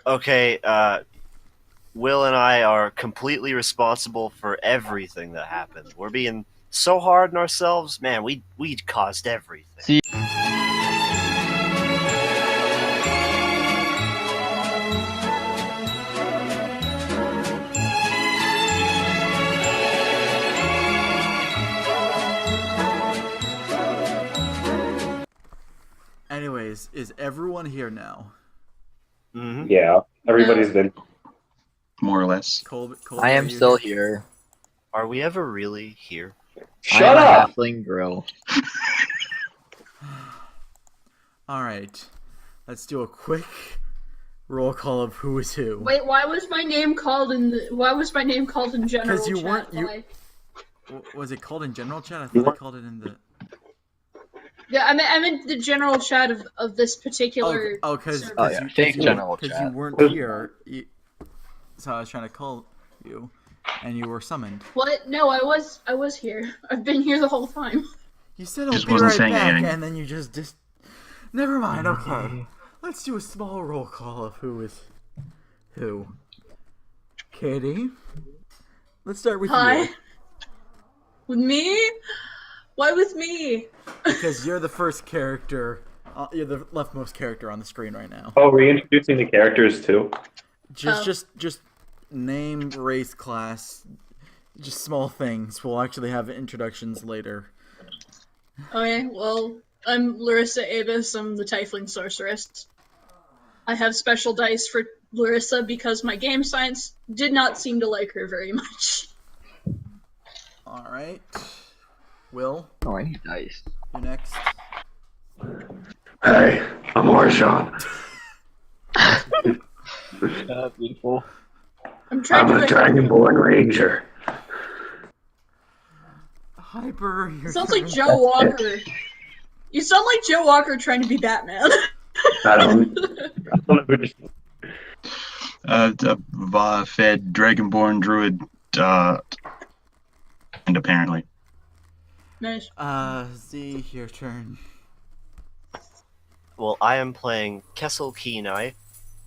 Okay, Will and I are completely responsible for everything that happened. We're being so hard on ourselves, man. We caused everything. See, Anyways, is everyone here now? Mm-hmm. Yeah, everybody's been. More or less. Colby, I are am you still here. Are we ever really here? I Shut am a up! halfling grill. All right, let's do a quick roll call of who is who. Wait, why was my name called in? Why was my name called in general? Because you chat? weren't. Why? Was it called in general chat? I thought I called it in the. Yeah, I meant the general chat of this particular. Because Oh, yeah, fake general you chat. weren't here. So I was trying to call you, and you were summoned. What? No, I was here. I've been here the whole time. You said I'll Just be wasn't right saying back, anything. and then you just. Never mind. Okay, let's do a small roll call of who is who. Katie, let's start with Hi. you. With me? Why with me? Because you're the first character. You're the leftmost character on the screen right now. Oh, reintroducing the characters too. Just name, race, class, just small things. We'll actually have introductions later. Okay, well, I'm Larissa Avis. I'm the Tiefling Sorceress. I have special dice for Larissa because my game science did not seem to like her very much. All right, Will, Oh, I need dice. you're next. Hey, I'm Orshawn. Beautiful. I'm trying to. Dragonborn Ranger. Hyper. Sounds like Joe Walker. You sound like Joe Walker trying to be Batman. I don't know who just. Fed Dragonborn Druid, and apparently. Nice. Z, your turn. Well, I am playing Kessel Kenai,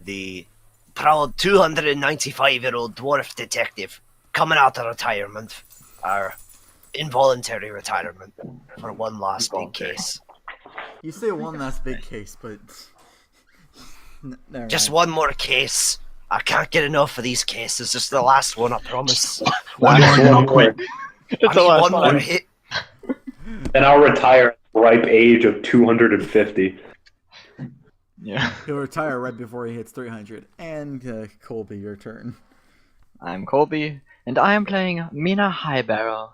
the proud 295-year-old dwarf detective coming out of retirement, or involuntary retirement, for one last big case. You say one last big case, but never Just mind. one more case. I can't get enough of these cases. Just the last one, I promise. One more and then I'll quit. I need one more hit. Then I'll retire at the ripe age of 250. Yeah. He'll retire right before he hits 300. And Colby, your turn. I'm Colby, and I am playing Mina Highbarrow.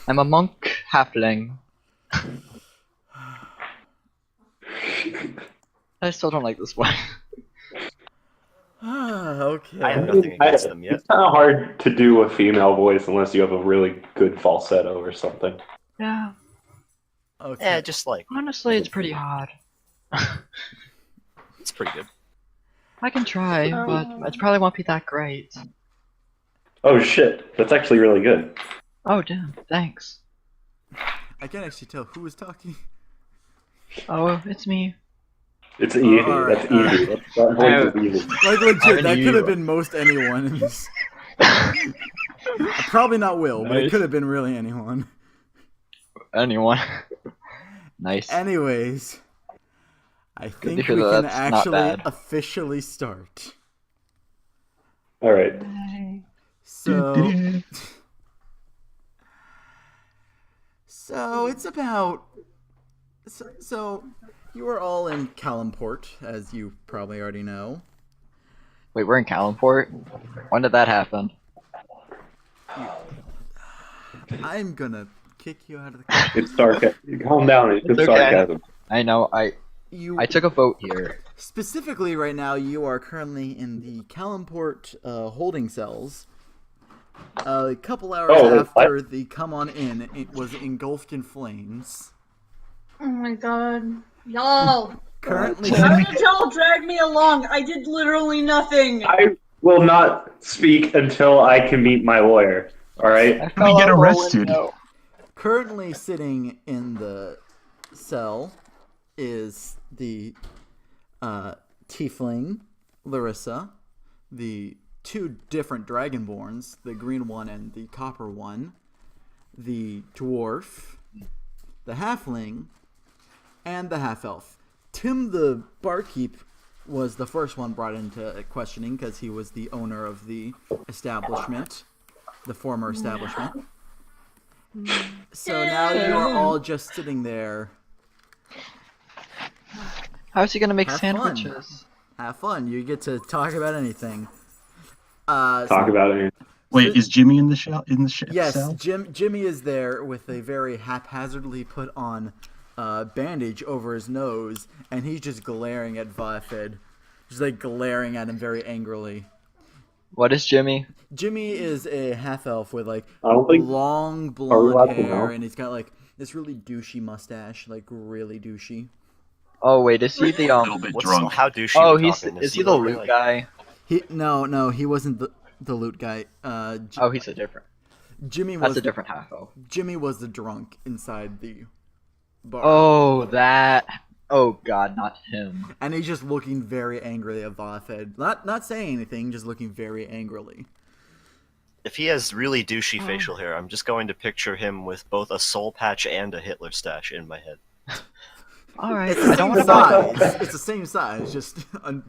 I'm a monk halfling. I still don't like this one. Okay. I have nothing against them yet. It's kind of hard to do a female voice unless you have a really good falsetto or something. Yeah, Okay. Yeah, just like, honestly, it's pretty hard. it's pretty good. I can try, but it probably won't be that great. Oh shit, that's actually really good. Oh, damn, thanks. I can't actually tell who is talking. Oh, it's me. It's easy. alright, That's easy. That voice is easy. Like, legit, that you. could have been most anyone in this. Probably not Will, but it Nice. could have been really anyone. Anyone. Nice. Anyways, I think hear we that can that's not actually bad. officially start. Alright. So, so it's about. So, you are all in Calimport, as you probably already know. Wait, we're in Calimport? When did that happen? I'm gonna kick you out of the. It's sarcasm. Calm down. It's It's okay. sarcasm. I know, You I took a vote here. specifically right now. You are currently in the Calimport holding cells. A couple hours Oh, after the come on in, it was engulfed in flames. Oh my god. Y'all. Currently, How did y'all drag me along? I did literally nothing. I will not speak until I can meet my lawyer. Alright? I We fell get out of a arrested. window. currently sitting in the cell is the tiefling Larissa, the two different dragonborns, the green one and the copper one, the dwarf, the halfling, and the half-elf. Tim the barkeep was the first one brought into questioning because he was the owner of the establishment, the former establishment. So now you are all just sitting there. How's he gonna make Have fun. sandwiches? Have fun. You get to talk about anything. Talk about it. Wait, is Jimmy in the cell? Yes, cell? Jimmy is there with a very haphazardly put on bandage over his nose, and he's just glaring at Vafid. Just like glaring at him very angrily. What is Jimmy? Jimmy is a half elf with like I don't think. long Are we allowed blonde to hair, know? and he's got like this really douchey mustache, like really douchey. Oh wait, is he the A little bit drunk. How douchey Oh, we he's talking? is he the literally, loot like- guy? No, he wasn't the loot guy. Oh, he's a different. Jimmy That's was a different half elf. Jimmy was the drunk inside the bar. Oh, that. Oh God, not him. And he's just looking very angrily at Vafid. Not saying anything, just looking very angrily. If he has really douchey facial hair, I'm just going to picture him with both a soul patch and a Hitler stash in my head. All right, It's the I don't same want to. size. It's the same size, just on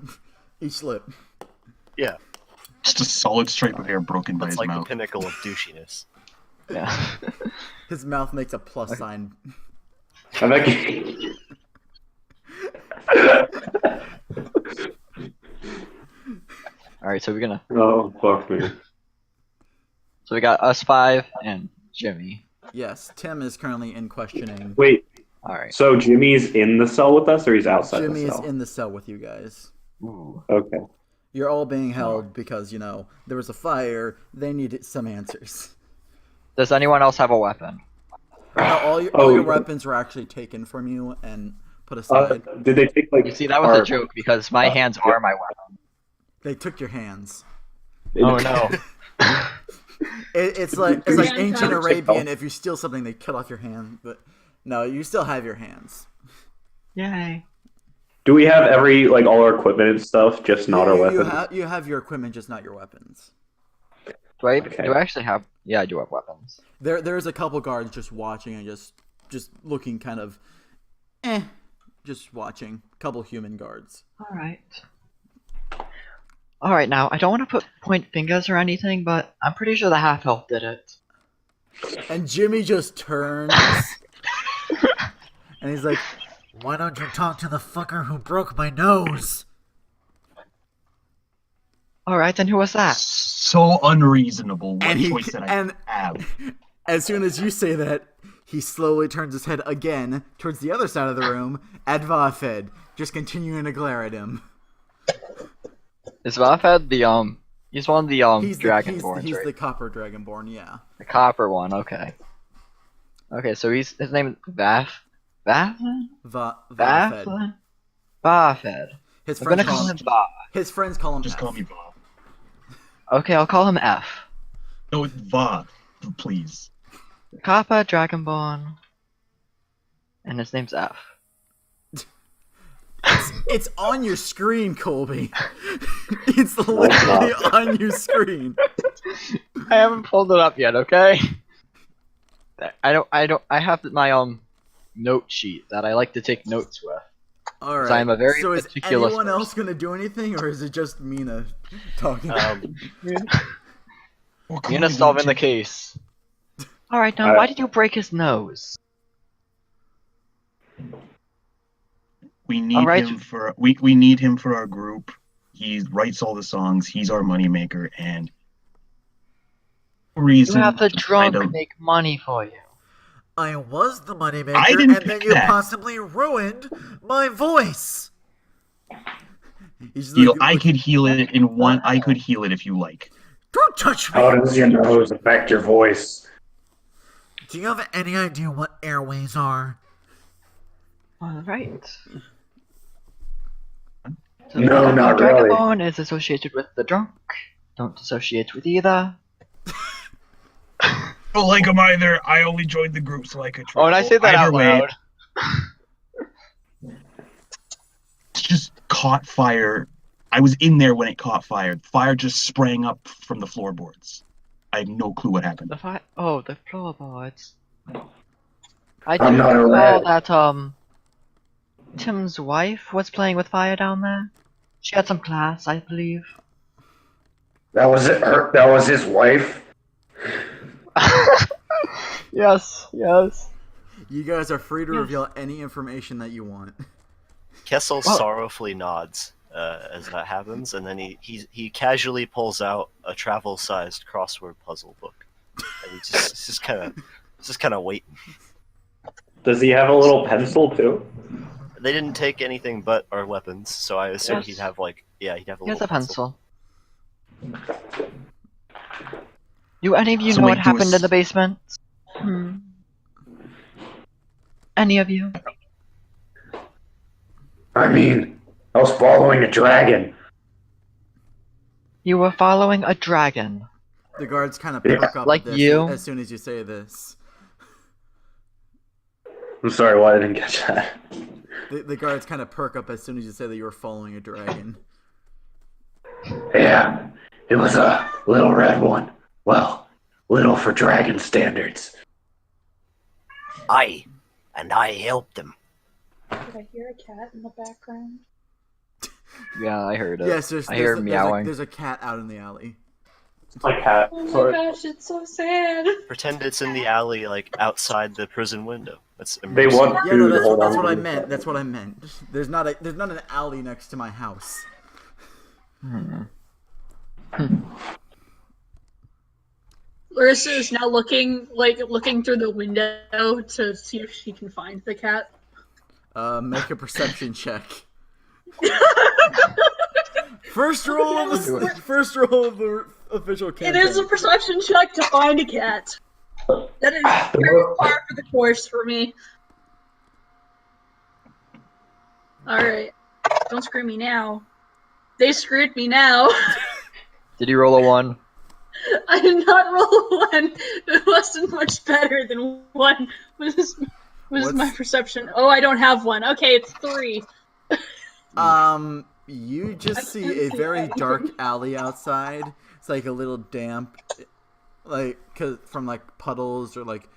each lip. Yeah, Just a solid stripe of hair broken by that's his like the mouth. pinnacle of douchiness. Yeah. His mouth makes a plus sign. I'm actually... All right, so we're gonna. Oh, fuck me. So we got us five and Jimmy. Yes, Tim is currently in questioning. Wait, All right. so Jimmy's in the cell with us, or he's outside Jimmy the is cell? in the cell with you guys. Ooh. Okay. You're all being held because, there was a fire. They need some answers. Does anyone else have a weapon? No, all your Oh. weapons were actually taken from you and put aside. Did they take like? You see, that was a joke because my hands are my weapon. They took your hands. Oh no. It's like Hand ancient pouch. Arabian. If you steal something, they cut off your hand. But no, you still have your hands. Yay. Do we have all our equipment and stuff, just not our You weapons? you have your equipment, just not your weapons. Do I? Okay. Do I actually have? Yeah, I do have weapons. There's a couple guards just watching and just looking kind of, just watching. Couple human guards. All right. All right, now I don't want to point fingers or anything, but I'm pretty sure the half elf did it. And Jimmy just turns, and he's like, "Why don't you talk to the fucker who broke my nose?" All right, then who was that? So unreasonable. What And he- choice did I and- have? As soon as you say that, he slowly turns his head again towards the other side of the room at Vafed, just continuing to glare at him. Is Vafed the He's one of the He's Dragonborns, right? the copper dragonborn, yeah. The copper one. Okay. Okay, so his name is Vafed. Vafed. Vafed. His I'm friends gonna call call him. him Va. His friends call him. Just F. call me Bob. Okay, I'll call him F. No, it's Va, please. Copper Dragonborn. And his name's F. It's on your screen, Colby. It's literally on your screen. I haven't pulled it up yet, okay? I have my note sheet that I like to take notes with. All right. I'm a very so is meticulous anyone else person. gonna do anything, or is it just Mina talking? Well, Mina solving the case. Alright, now why did you break his nose? We need Alright. him for we need him for our group. He writes all the songs. He's our moneymaker, and You reason have the to drunk kind of- make money for you. I was the moneymaker, I didn't and then pick you that. possibly ruined my voice. He's heal. like, I could heal it in one. I could heal it if you like. Don't touch me. How does your nose affect your voice? Do you have any idea what airways are? Alright. So No, the not really. Dragonborn is associated with the drunk. Don't associate with either. Don't like him either. I only joined the group so I could. Oh, and I say that Either out way, loud. it's just caught fire I was in there when it caught fire. Fire just sprang up from the floorboards. I have no clue what happened. The floorboards. I do I'm not a recall rat. that Tim's wife was playing with fire down there. She had some class, I believe. That was it. That was his wife. Yes, yes. You guys are free to Yes. reveal any information that you want. Kessel Well- sorrowfully nods as that happens, and then he casually pulls out a travel-sized crossword puzzle book, and he's just kind of waiting. Does he have a little pencil too? They didn't take anything but our weapons, so I assume Yes. he'd have he'd have a He has little a pencil. pencil. Do any of you So know wait, what do happened a in the basement? Any of you? I mean, I was following a dragon. You were following a dragon. The guards kind of Yeah. perk up Like at this you? as soon as you say this. I'm sorry, why I didn't catch that. The guards kind of perk up as soon as you say that you were following a dragon. Yeah, it was a little red one. Well, little for dragon standards. Aye, and I helped him. Did I hear a cat in the background? Yeah, I heard it. Yes, I hear meowing. there's a cat out in the alley. My cat. Oh my Sorry. gosh, it's so sad. Pretend it's in the alley, like outside the prison window. That's They immersive. want Yeah, no, food. Hold that's on. what I meant. That's what I meant. There's not an alley next to my house. Larissa is now looking through the window to see if she can find the cat. Make a perception check. First roll of the official It campaign. is a perception check to find a cat. That is very par for the course for me. Alright. Don't screw me now. They screwed me now. Did you roll a 1? I did not roll a 1. It wasn't much better than 1. Was What's- my perception. Oh, I don't have one. Okay, it's 3. You just see a very dark alley outside. It's like a little damp, like from like puddles or like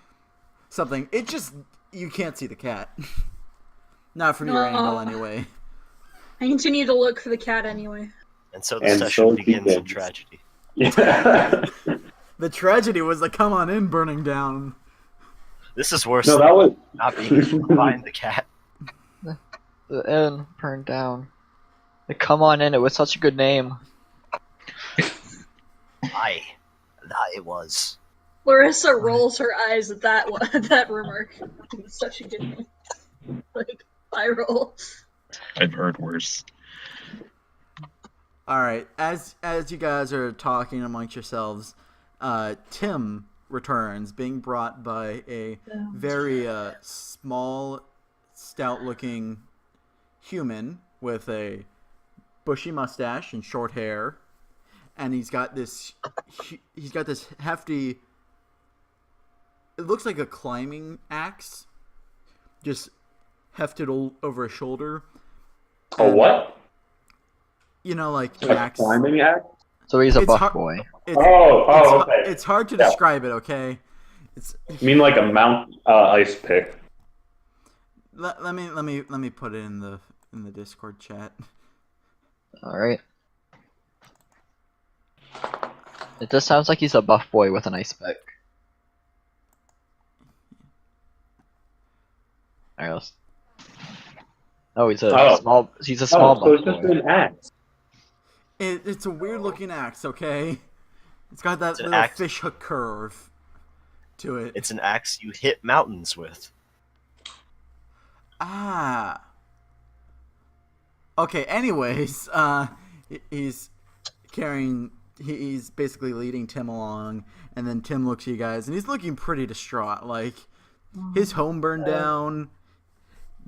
something. It just you can't see the cat. Not from your angle, anyway. I continue to look for the cat anyway. And so the And session so begins in begins. tragedy. Yeah. The tragedy was the come on in burning down. This is worse No, than that was. not being able to find the cat. The inn burned down. Come on in, it was such a good name. Aye, that it was. Larissa rolls her eyes at that remark. It's such a good name. Like, I roll. I've heard worse. All right, as you guys are talking amongst yourselves, Tim returns, being brought by a very small, stout-looking human with a bushy mustache and short hair, and he's got this hefty. It looks like a climbing axe, just hefted over his shoulder. A what? You know, like an A axe. climbing axe? So he's a It's buff hard- boy. Okay. It's hard to Yeah. describe it. Okay, it's. You mean like a mount ice pick? Let me put it in the Discord chat. Alright. It just sounds like he's a buff boy with an ice pick. Alright, let's... Oh, he's a small So buff it's just boy. an axe. It's a weird looking axe. Okay, it's got that It's an little axe. fish hook curve to it. It's an axe you hit mountains with. Ah. Okay. Anyways, he's carrying. He's basically leading Tim along, and then Tim looks at you guys, and he's looking pretty distraught. Like his home burned down.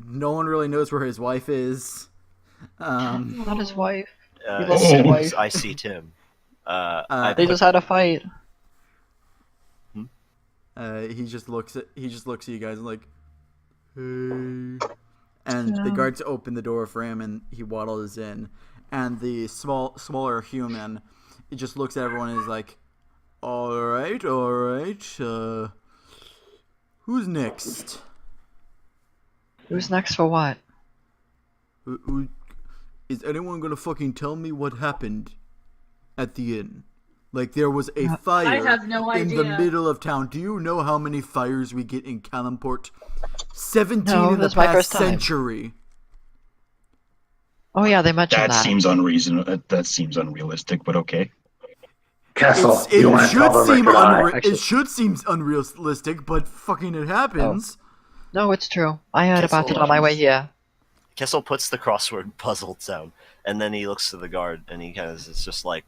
No one really knows where his wife is. Not his wife. As lost soon his as wife. I see Tim, I They put- just had a fight. He just looks at you guys and like, hey. And the guards open the door for him, and he waddles in, and the smaller human, it just looks at everyone and is like, all right, who's next? Who's next for what? Who is anyone gonna fucking tell me what happened at the inn? Like, there was a fire I have no in the idea. middle of town. Do you know how many fires we get in Kalimport? 17 No, in the that's my past first time. century. Oh yeah, they mentioned That that. seems unreasonable. That seems unrealistic, but okay. Castle, It you want to tell should them or seem should I? Actually- it should seem unrealistic, but fucking it happens. No, it's true. I heard about it on my way here. Kessel puts the crossword puzzle down, and then he looks to the guard, and he kind of is just like,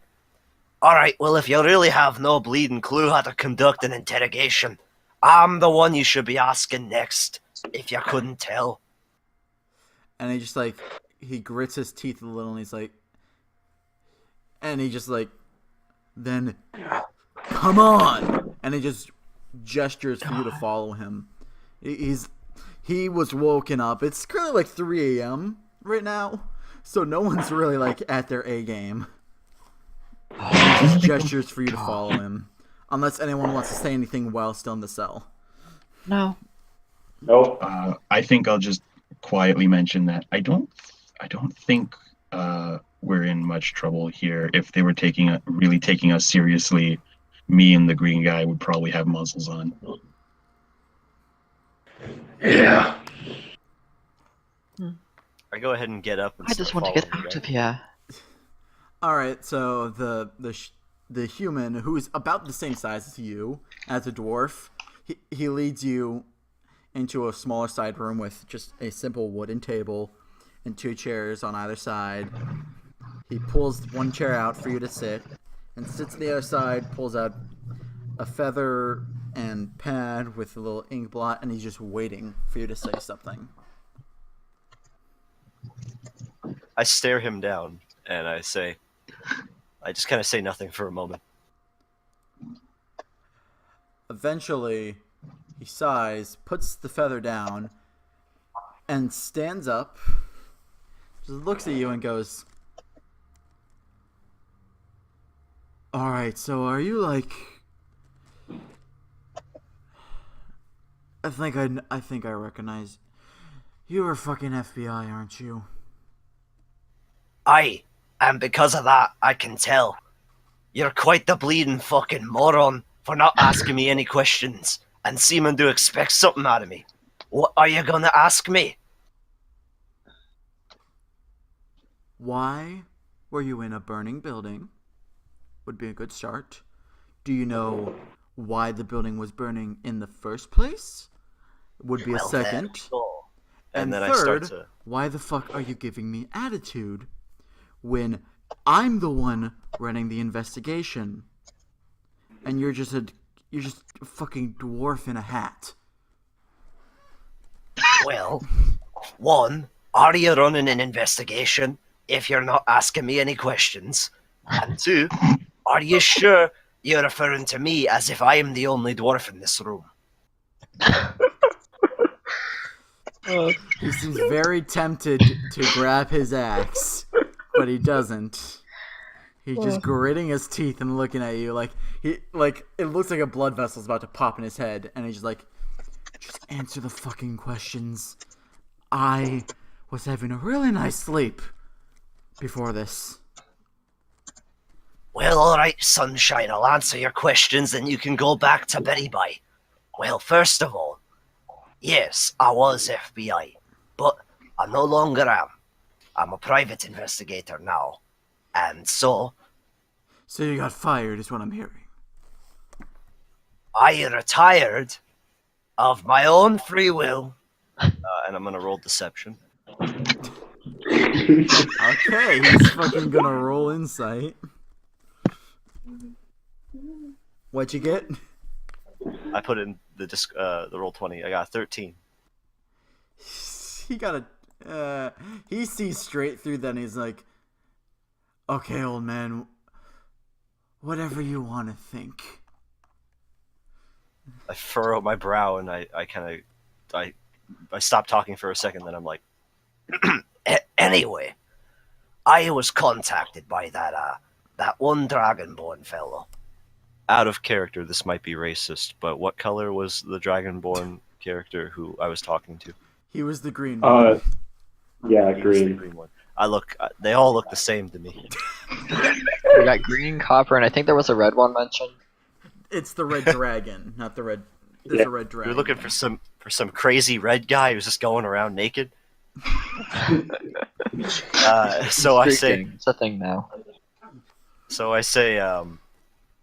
all right, well, if you really have no bleeding clue how to conduct an interrogation, I'm the one you should be asking next, if you couldn't tell. And he just like, he grits his teeth a little, and he's like, and he just like, then come on, and he just gestures for you to follow him. He was woken up. It's currently like 3 a.m. right now, so no one's really like at their A game. He just gestures for you to follow him, unless anyone wants to say anything while still in the cell. No. Nope. I think I'll just quietly mention that I don't think we're in much trouble here. If they were really taking us seriously, me and the green guy would probably have muzzles on. Yeah. I go ahead and get up and I just start want to get following out the of guy. here. All right, so the human who is about the same size as you, as a dwarf, he leads you into a smaller side room with just a simple wooden table and 2 chairs on either side. He pulls one chair out for you to sit, and sits on the other side, pulls out a feather and pad with a little ink blot, and he's just waiting for you to say something. I stare him down, and I just kind of say nothing for a moment. Eventually, he sighs, puts the feather down, and stands up, just looks at you and goes, alright, so are you like... I think I recognize... You are fucking FBI, aren't you? Aye, and because of that, I can tell. You're quite the bleeding fucking moron for not asking me any questions and seeming to expect something out of me. What are you gonna ask me? Why were you in a burning building? Would be a good start. Do you know why the building was burning in the first place? Would be a Well, there second. we go. And then third, I start to... why the fuck are you giving me attitude when I'm the one running the investigation and you're just a fucking dwarf in a hat? Well, one, are you running an investigation if you're not asking me any questions? And two, are you sure you're referring to me as if I am the only dwarf in this room? He seems very tempted to grab his axe, but he doesn't. He's just gritting his teeth and looking at you like it looks like a blood vessel's about to pop in his head, and he's just like, just answer the fucking questions. I was having a really nice sleep before this. Well, alright, sunshine, I'll answer your questions and you can go back to Betty Bye. Well, first of all, yes, I was FBI, but I no longer am. I'm a private investigator now. And so, So you got fired is what I'm hearing. I retired of my own free will. And I'm gonna roll deception. Okay, he's fucking gonna roll insight. What'd you get? I put in the roll 20. I got a 13. He got he sees straight through that and he's like, okay, old man, whatever you want to think. I furrow my brow and I stop talking for a second. Then I'm like, anyway, I was contacted by that one dragonborn fellow. Out of character, this might be racist, but what color was the Dragonborn character who I was talking to? He was the green one. Yeah, He was the green. green one. They all look the same to me. We got green, copper, and I think there was a red one mentioned. It's the red dragon, not the red. There's Yeah. a red dragon. You're looking for some crazy red guy who's just going around naked. So I say, Streaking. It's a thing now.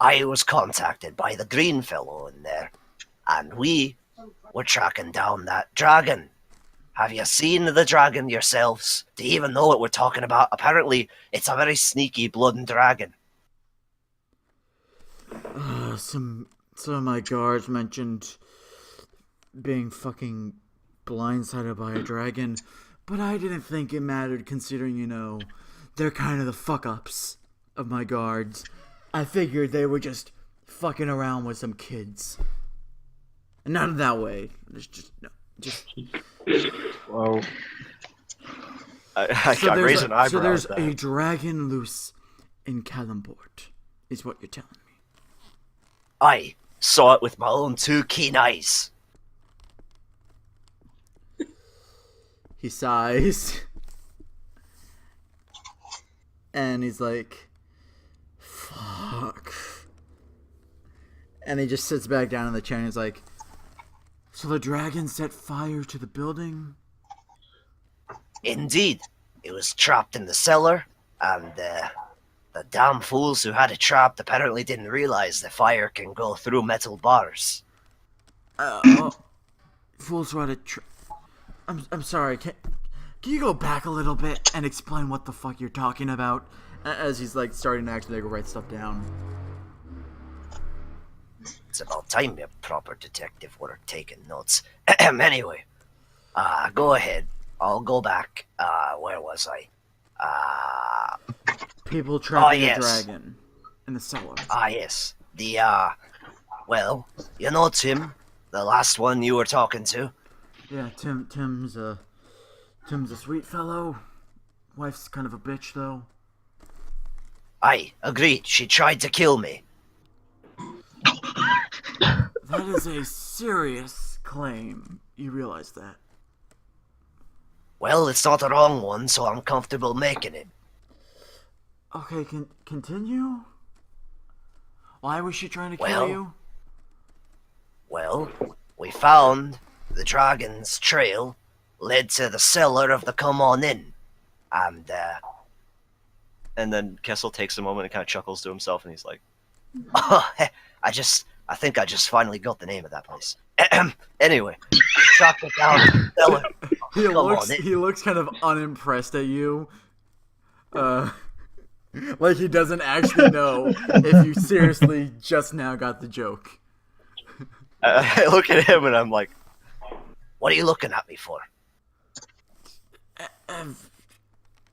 I was contacted by the green fellow in there, and we were tracking down that dragon. Have you seen the dragon yourselves? Do you even know what we're talking about? Apparently, it's a very sneaky blood dragon. Some of my guards mentioned being fucking blindsided by a dragon, but I didn't think it mattered considering, they're kind of the fuck-ups of my guards. I figured they were just fucking around with some kids. And not in that way. Whoa. I raise an eyebrow. So there's at a that. dragon loose in Calimport, is what you're telling me. I saw it with my own two keen eyes. He sighs. And he's like, fuck. And he just sits back down in the chair and he's like, so the dragon set fire to the building? Indeed, it was trapped in the cellar, and the damn fools who had it trapped apparently didn't realize the fire can go through metal bars. Fools who had I'm sorry, can you go back a little bit and explain what the fuck you're talking about? As he's like starting to actually write stuff down. It's about time a proper detective would have taken notes. Anyway, go ahead. I'll go back. Where was I? People trapping yes. a dragon in the cellar. Yes. Well, you know Tim, the last one you were talking to? Yeah, Tim's a sweet fellow. Wife's kind of a bitch, though. Aye, agreed. She tried to kill me. That is a serious claim. You realize that? Well, it's not a wrong one, so I'm comfortable making it. Okay, continue? Why was she trying to kill Well- you? Well, we found the dragon's trail led to the cellar of the Come On In. And then Kessel takes a moment and kind of chuckles to himself, and he's like, I think I just finally got the name of that place. Anyway, tracked it down to the cellar. He looks kind of unimpressed at you. Like he doesn't actually know if you seriously just now got the joke. I look at him and I'm like, What are you looking at me for?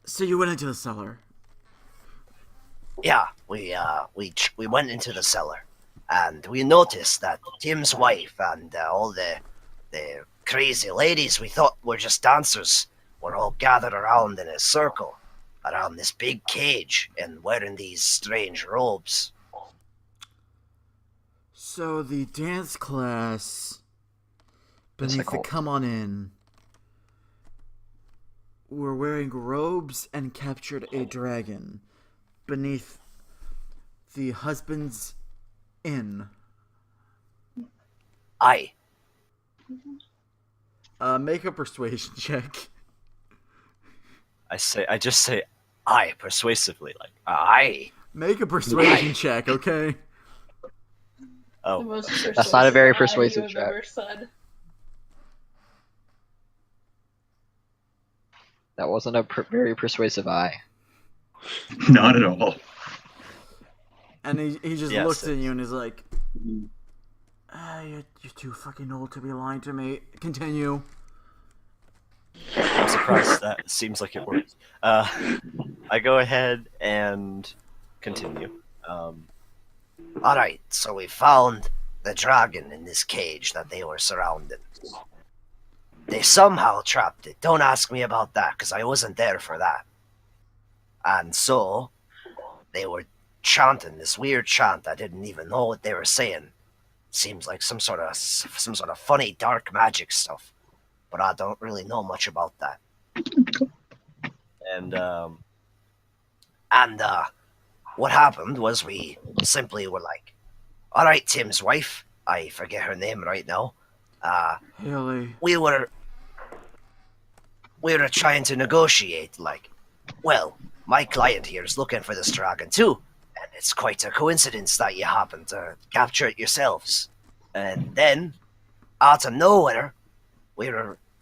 So you went into the cellar. Yeah, we went into the cellar, and we noticed that Tim's wife and all the crazy ladies we thought were just dancers were all gathered around in a circle around this big cage and wearing these strange robes. So the dance class beneath the Mystical. Come On In were wearing robes and captured a dragon beneath the husband's inn. Aye. Make a persuasion check. I just say, Aye, persuasively, like, aye. Make a persuasion check, okay? The oh, most That's not a very persuasive persuasive lie you have check. ever said. That wasn't a very persuasive eye. Not at all. And he just Yes, looks at it's- you and is like, you're too fucking old to be lying to me. Continue. I'm surprised that seems like it works. I go ahead and continue. Alright, so we found the dragon in this cage that they were surrounding. They somehow trapped it. Don't ask me about that, because I wasn't there for that. And so they were chanting this weird chant. I didn't even know what they were saying. Seems like some sort of funny dark magic stuff, but I don't really know much about that. And And what happened was we simply were like, all right, Tim's wife, I forget her name right now. Haley. We were trying to negotiate, like, well, my client here is looking for this dragon too, and it's quite a coincidence that you happen to capture it yourselves. And then, out of nowhere,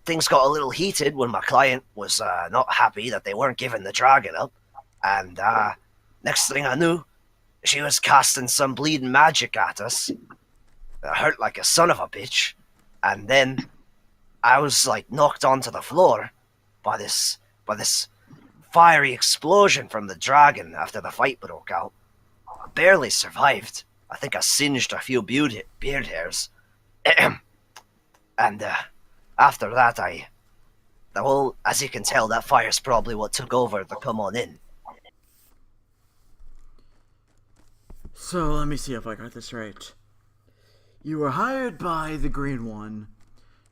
things got a little heated when my client was not happy that they weren't giving the dragon up, and next thing I knew, she was casting some bleeding magic at us. It hurt like a son of a bitch, and then I was like knocked onto the floor by this fiery explosion from the dragon after the fight broke out. I barely survived. I think I singed a few beard hairs. And after that, as you can tell, that fire's probably what took over the come on in. So let me see if I got this right. You were hired by the Green One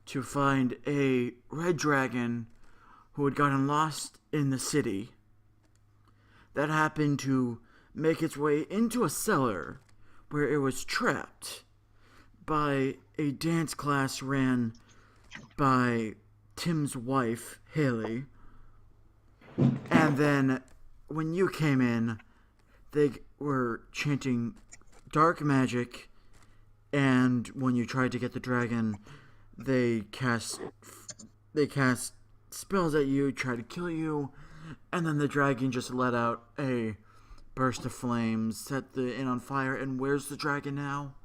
to find a red dragon who had gotten lost in the city that happened to make its way into a cellar where it was trapped by a dance class ran by Tim's wife, Haley. And then when you came in, they were chanting dark magic, and when you tried to get the dragon, they cast spells at you, tried to kill you, and then the dragon just let out a burst of flames, set the inn on fire. And where's the dragon now?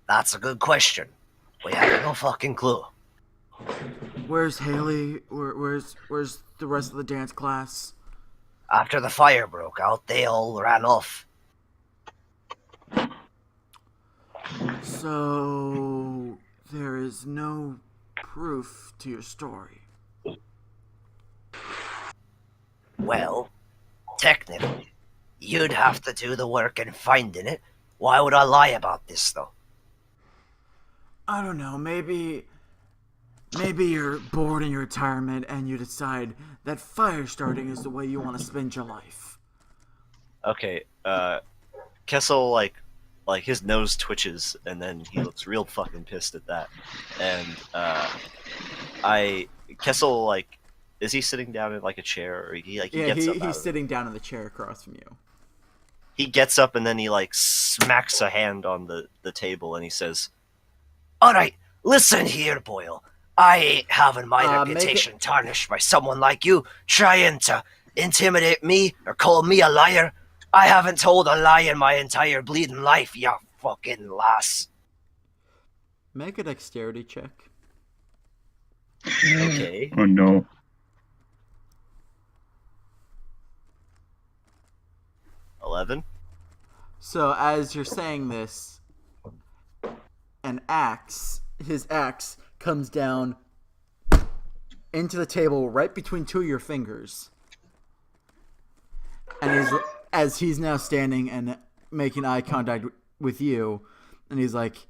That's a good question. We have no fucking clue. Where's Haley? Where's the rest of the dance class? After the fire broke out, they all ran off. So there is no proof to your story. Well, technically, you'd have to do the work in finding it. Why would I lie about this, though? I don't know, maybe you're bored in your retirement and you decide that fire starting is the way you want to spend your life. okay, Kessel like his nose twitches and then he looks real fucking pissed at that. And Kessel, like, is he sitting down in like a chair, or he gets up? He's sitting down in the chair across from you. He gets up and then he like smacks a hand on the table and he says, All right, listen here, Boyle. I ain't having my Make reputation tarnished by someone like you trying to intimidate me or call me a liar. I haven't told a lie in my entire bleeding life, you fucking lass. Make a dexterity check. okay. Oh no. $11. So as you're saying this, his axe comes down into the table right between two of your fingers. And as he's now standing and making eye contact with you, and he's like,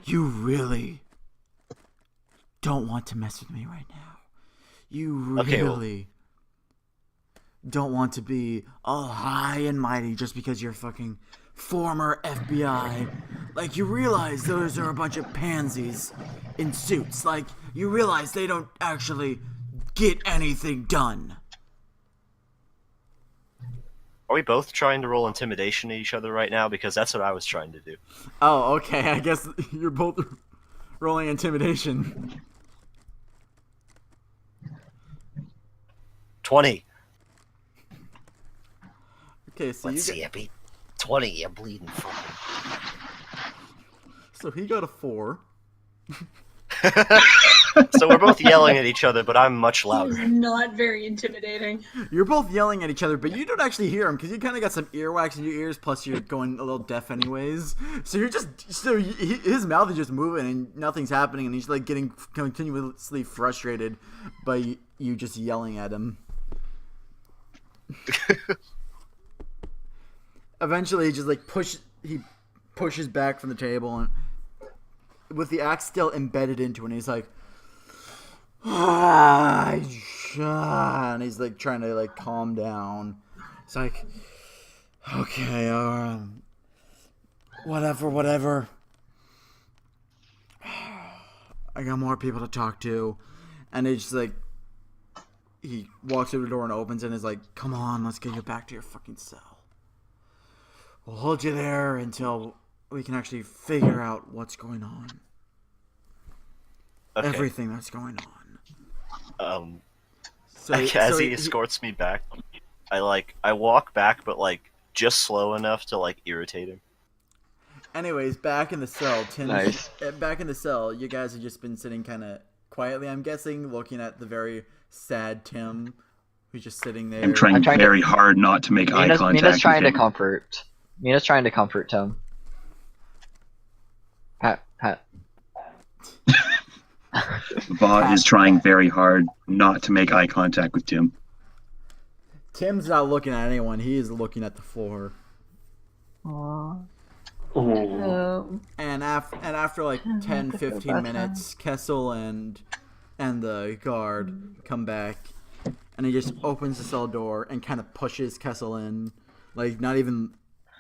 you really don't want to mess with me right now. You really don't want to be all high and mighty just because you're fucking former FBI. Like, you realize those are a bunch of pansies in suits. Like, you realize they don't actually get anything done. Are we both trying to roll intimidation at each other right now? Because that's what I was trying to do. Oh, okay. I guess you're both rolling intimidation. 20. Okay, so Let's see, you beat 20, you bleeding fucking. So he got a 4. So we're both yelling at each other, but I'm much He's louder. not very intimidating. You're both yelling at each other, but you don't actually hear him because you kind of got some earwax in your ears. Plus, you're going a little deaf anyways. So his mouth is just moving and nothing's happening, and he's like getting continuously frustrated by you just yelling at him. Eventually, he just like pushes back from the table and with the axe still embedded into it, and he's like, and he's like trying to like calm down. It's like, okay, whatever. I got more people to talk to, and it's just like he walks through the door and opens it and is like, come on, let's get you back to your fucking cell. We'll hold you there until we can actually figure out what's going on. Okay. Everything that's going on. As he escorts me back, I walk back, but like just slow enough to like irritate him. Anyways, back in the cell, Nice. Back in the cell, you guys have just been sitting kind of quietly, I'm guessing, looking at the very sad Tim, who's just sitting there. I'm trying very hard not to make eye contact. Mina's trying to with him. comfort. Mina's trying to comfort Tim. Pat. Vaughn is trying very hard not to make eye contact with Tim. Tim's not looking at anyone, he is looking at the floor. Aww. And after like 10-15 minutes, Kessel and the guard come back, and he just opens the cell door and kind of pushes Kessel in, like not even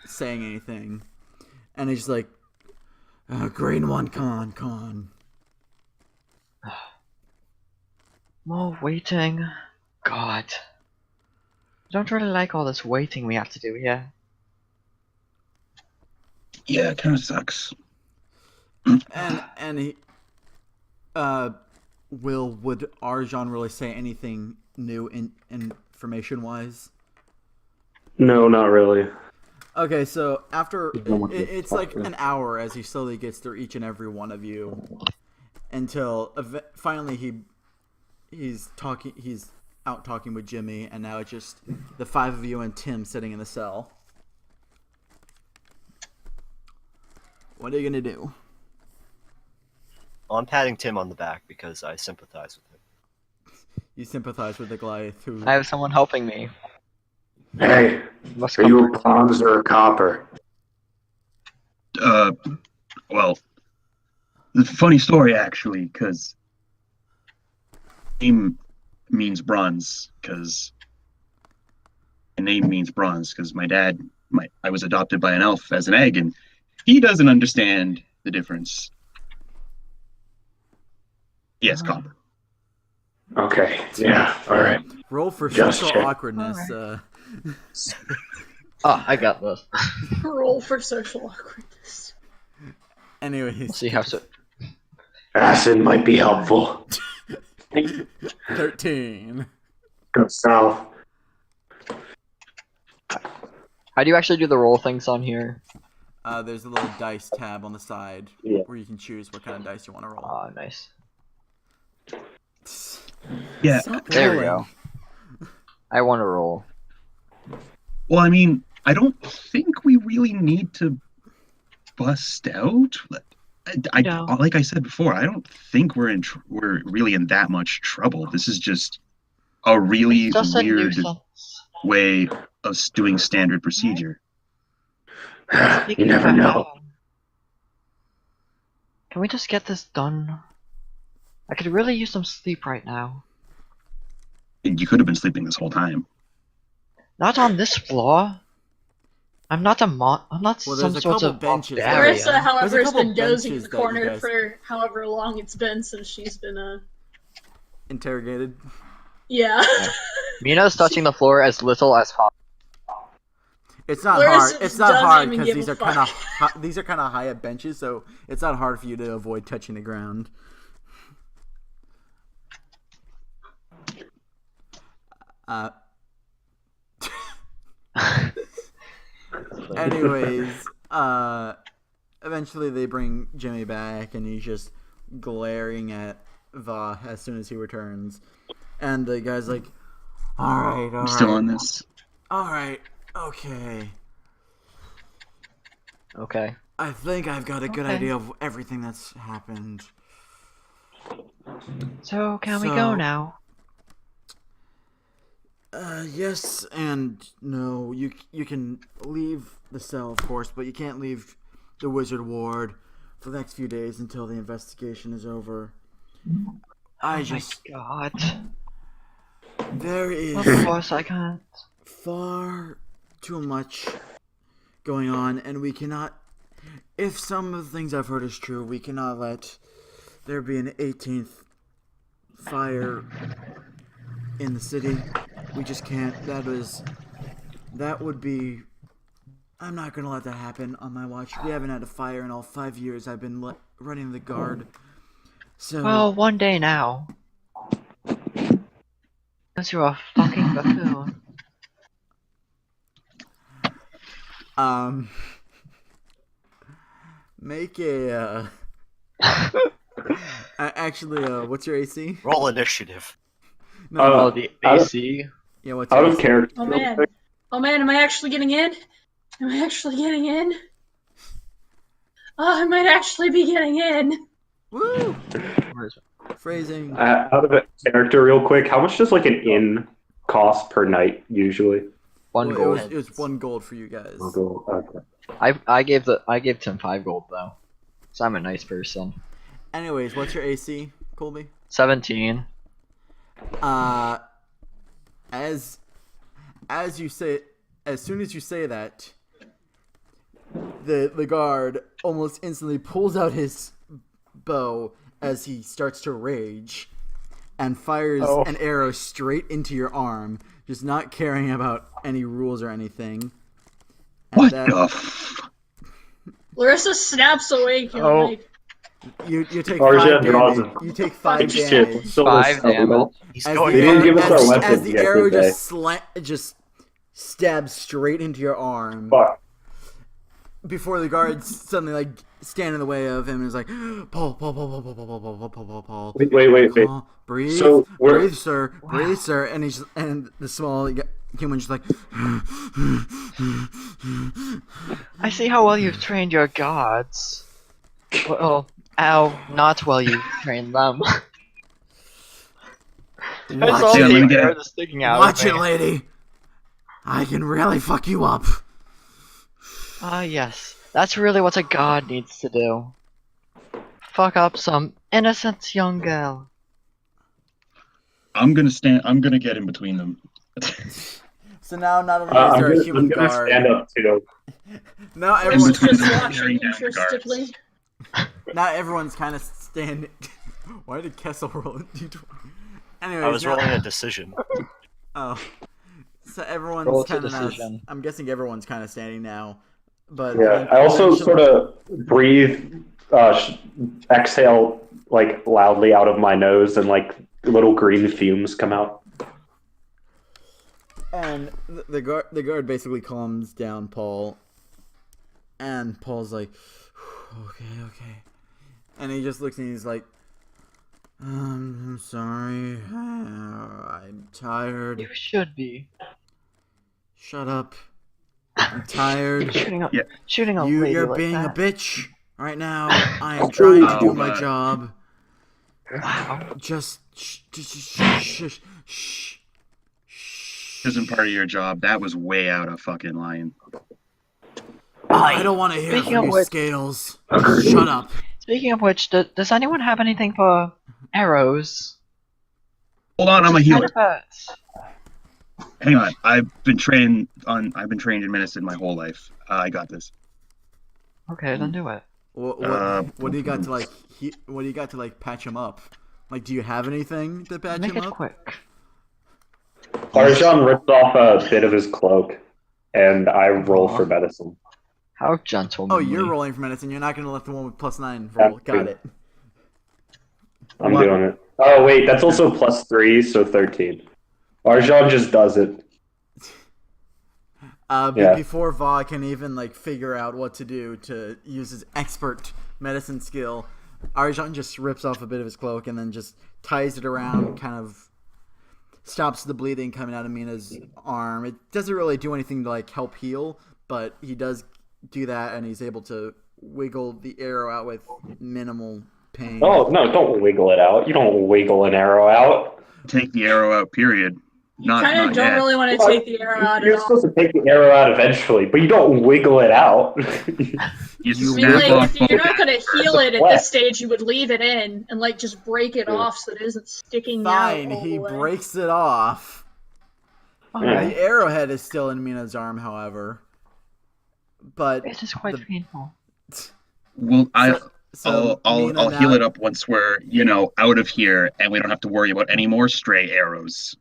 saying anything. And he's just like, Green One, come on. More waiting. God. I don't really like all this waiting we have to do here. Yeah, it kind of sucks. And he, would Arjan really say anything new information wise? No, not really. Okay, so after it's like an hour as he slowly gets through each and every one of you, until finally he's out talking with Jimmy, and now it's just the five of you and Tim sitting in the cell. What are you gonna do? Well, I'm patting Tim on the back because I sympathize with him. You sympathize with the Goliath who... I have someone helping me. Hey, Must are you a comfort. bronze or a copper? Well, the funny story actually, because name means bronze, because my name means bronze, because my dad, I was adopted by an elf as an egg, and he doesn't understand the difference. Yes, copper. Okay, yeah, alright. Roll for Just social check. awkwardness. Oh, I got this. Roll for social awkwardness. Anyways, We'll see how so. Acid might be helpful. 13. Go south. How do you actually do the roll things on here? There's a little dice tab on the side Yeah. where you can choose what kind of dice you want to roll. Oh, nice. Yeah. Stop There we rolling. go. I want to roll. Well, I mean, I don't think we really need to bust out. No. Like I said before, I don't think we're really in that much trouble. This is just a really Just a weird nuisance. way of doing standard procedure. You Speaking never of know. that, can we just get this done? I could really use some sleep right now. And you could have been sleeping this whole time. Not on this floor. I'm not I'm not Well, some there's a sort couple of benches there. barbarian. Larissa, however, has couple been dozing in benches the that you corner guys- for however long it's been since she's been, Interrogated. yeah. Mina's touching the floor as little as possible. It's not Larissa hard. It's not doesn't hard even because give these a are kind of fuck. these are kind of high up benches, so it's not hard for you to avoid touching the ground. Anyways, eventually they bring Jimmy back, and he's just glaring at Va as soon as he returns, and the guy's like, "All right, I'm still on this. all right, okay. Okay. I think I've got a good Okay. idea of everything that's happened. So can we go So- now? Yes and no. You can leave the cell, of course, but you can't leave the wizard ward for the next few days until the investigation is over. I Oh just my god. there Of is course I can't. far too much going on, and we cannot. If some of the things I've heard is true, we cannot let there be an 18th fire in the city. We just can't. That would be. I'm not gonna let that happen on my watch. We haven't had a fire in all 5 years I've been running the guard. So Well, one day now. Because you're a fucking buffoon. um, make a. Actually, what's your AC? Roll initiative. No, Oh, the Out of- AC? yeah, what's your Out of AC? character. Oh man. Oh man, am I actually getting in? Am I actually getting in? Oh, I might actually be getting in. Woo! Where is it? Phrasing. Out of character, real quick. How much does like an inn cost per night usually? One Well, gold. it was 1 gold for you guys. Okay. I gave Tim 5 gold though. So I'm a nice person. Anyways, what's your AC, Colby? 17. As you say, as soon as you say that, the guard almost instantly pulls out his bow as he starts to rage, and fires an arrow straight into your arm, just not caring about any rules or anything. And What that- the f- Larissa snaps awake and Oh. like, You take Arjan 5 draws damage. a- You take 5 Shit, damage. so 5 illegal. damage. He's As going They didn't for give us it. our as weapons the yet, arrow did they? just stabs straight into your arm. Fuck. Before the guards suddenly like stand in the way of him and is like, Paul. Wait. Paul, breathe, So, we're- breathe, sir, breathe, sir. And the small human just like, I see how well you've trained your guards. Well, not well you've trained them. That's all watch Yeah, let me the get air it. that's sticking out watch of it, me. lady. I can really fuck you up. Ah, yes. That's really what a god needs to do. Fuck up some innocent young girl. I'm gonna get in between them. So now not only is I'm there a gonna, human I'm gonna guard, stand up too. now In everyone's between just them, watching carrying down the guards. interestedly. now everyone's kind of standing. Why did Kessel roll a d20? Anyways, I was now- rolling a decision. Oh, so Roll everyone's to kind of now. decision. I'm guessing everyone's kind of standing now, but Yeah, I also sort of breathe, exhale like loudly out of my nose, and like little green fumes come out. and the guard basically calms down Paul, and Paul's like, okay, and he just looks and he's like, I'm sorry, I'm tired. You should be. Shut up. I'm tired. Shooting a, Yeah. shooting a lady You're like being a that. bitch right now. I am trying to do Oh, my God. job. Wow. Just shh. Isn't part of your job. That was way out of fucking line. I don't want to hear Speaking from of you, which- Scales. Shut up. Speaking of which, does anyone have anything for arrows? Hold on, I'm a Kind healer. of hurts. Hang on. I've been trained in medicine my whole life. I got this. Okay, then do it. What do you got to like? What do you got to like patch him up? Like, do you have anything to patch Make him it up? quick. Arjan rips off a bit of his cloak, and I roll for medicine. How gentle. Oh, you're rolling for medicine. You're not gonna let the one with +9 roll. Yeah. Got it. I'm What? doing it. Oh wait, that's also +3, so 13. Arjan just does it. Yeah. Before Va can even like figure out what to do to use his expert medicine skill, Arjan just rips off a bit of his cloak and then just ties it around, kind of stops the bleeding coming out of Mina's arm. It doesn't really do anything to like help heal, but he does do that, and he's able to wiggle the arrow out with minimal pain. Oh no, don't wiggle it out. You don't wiggle an arrow out. Take the arrow out, period. Not Kind of not don't yet. really want to Well, take the arrow out You're at all. supposed to take the arrow out eventually, but you don't wiggle it out. You You I mean, snap like, off if you're not gonna heal it at flesh. this stage, you would leave it in and like just break it off so it isn't sticking out Fine, all he the way. breaks it off. Alright. The arrowhead is still in Mina's arm, however. But This is quite the- painful. Well, I'll Mina heal now- it up once we're out of here, and we don't have to worry about any more stray arrows.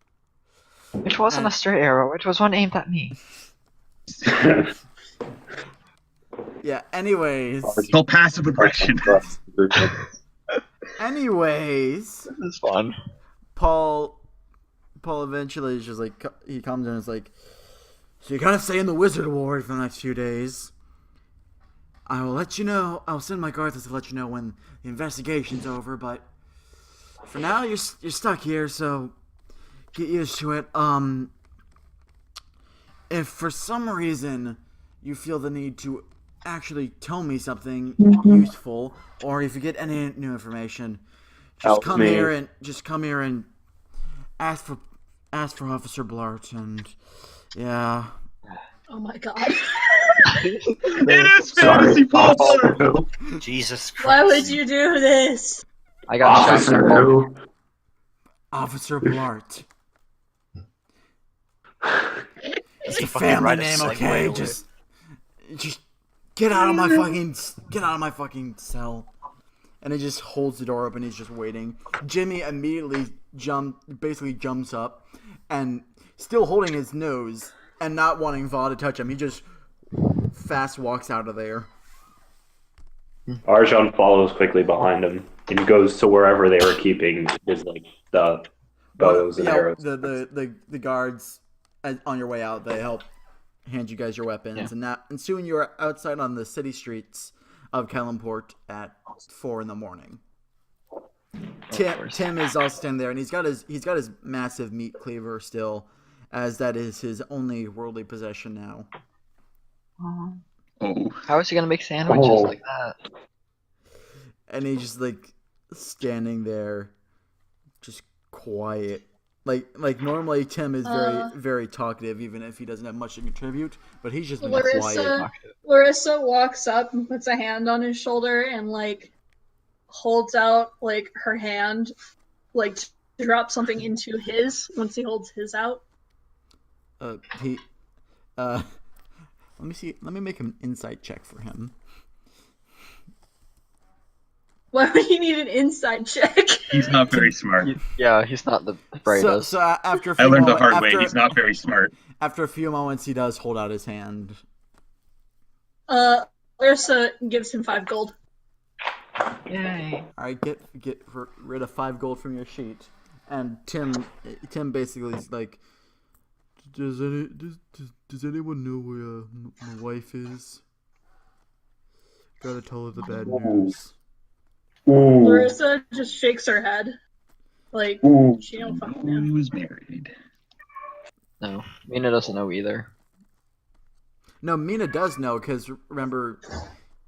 It wasn't a straight arrow, it was one aimed at me. Yeah, anyways. It's called passive aggression. Anyways. This is fun. Paul eventually is just like, he comes in and is like, so you're gonna stay in the Wizard Ward for the next few days. I will let you know, I'll send my guards to let you know when the investigation's over, but for now you're stuck here, so get used to it. If for some reason you feel the need to actually tell me something useful, or if you get any new information, just come here and ask for Officer Blart, and yeah. Oh my god. It is fantasy football. Jesus Christ. Why would you do this? I got shot. Officer who? Officer Blart. It's a fucking family write a name, segue okay? over Just get out of my fucking cell. And he just holds the door open. He's just waiting. Jimmy immediately jumps up, and still holding his nose and not wanting Va to touch him. He just fast walks out of there. Arjan follows quickly behind him and goes to wherever they were keeping his the bows and arrows. The guards on your way out, they help hand you guys your weapons, and soon you're outside on the city streets of Kellenport at 4 a.m. Tim is also standing there, and he's got his massive meat cleaver still, as that is his only worldly possession now. Oh, How is he gonna make sandwiches like that? And he's just like standing there, just quiet. Like normally Tim is very talkative, even if he doesn't have much to contribute. But he's just been quiet. Larissa walks up and puts a hand on his shoulder and like holds out like her hand, like to drop something into his once he holds his out. Let me see. Let me make an insight check for him. Why would he need an inside check? he's not very smart. Yeah, he's not the brightest. So after a few I learned the moments, hard way. He's not very smart. After a few moments, he does hold out his hand. Larissa gives him 5 gold. Yay. All right, get rid of 5 gold from your sheet. And Tim basically is like, does anyone know where my wife is? Gotta tell her the bad news. Ooh. Larissa just shakes her head. Like, Ooh. she don't fucking know. He was married. No, Mina doesn't know either. No, Mina does know, because remember,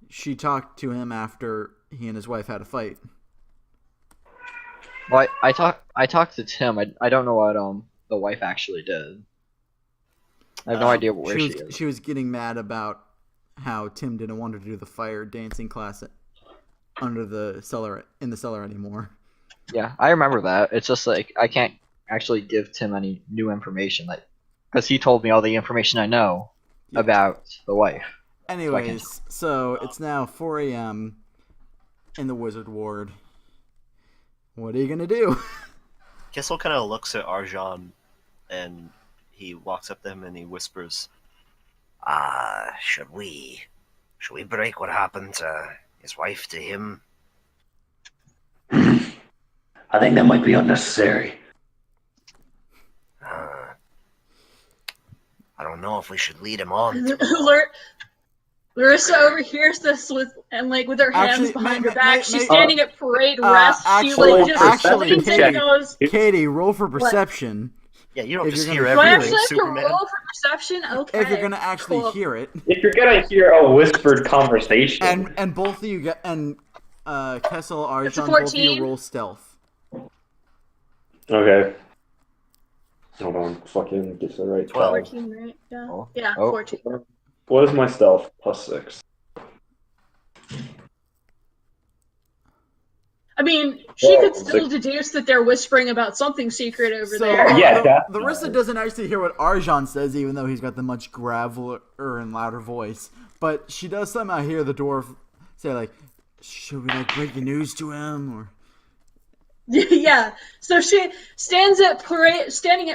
she talked to him after he and his wife had a fight. Well, I talked to Tim. I don't know what the wife actually did. I have no idea where she is. She was getting mad about how Tim didn't want her to do the fire dancing class in the cellar anymore. Yeah, I remember that. It's just like I can't actually give Tim any new information, like because he told me all the information I know about the wife. Anyways, so it's now 4 a.m. in the Wizard Ward. What are you gonna do? Kissel kind of looks at Arjan, and he walks up to him and he whispers, should we break what happened to his wife to him? I think that might be unnecessary. I don't know if we should lead him on. Larissa overhears this with her hands Actually, behind ma- her back. ma- She's ma- standing at parade rest. She actually, just leans in and goes. Katie, roll for perception. Yeah, you don't If just you're hear gonna Do I everything, actually have Superman. to roll for perception? Okay. If you're gonna actually cool. hear it, If you're gonna hear a whispered conversation, and both of you get Kessel, It's a Arjan, both of 14. you roll stealth. okay. Hold on, fucking get to the right 12. tab. 14, right? Yeah. Oh. Yeah, Oh. 14. What is my stealth? +6. I mean, she could Whoa, still six. deduce that they're whispering about something secret over So there. Yeah, that- Larissa doesn't actually hear what Arjan says, even though he's got the much graveler and louder voice. But she does somehow hear the dwarf say, like, "Should we like break the news to him?" Or Yeah. So she standing at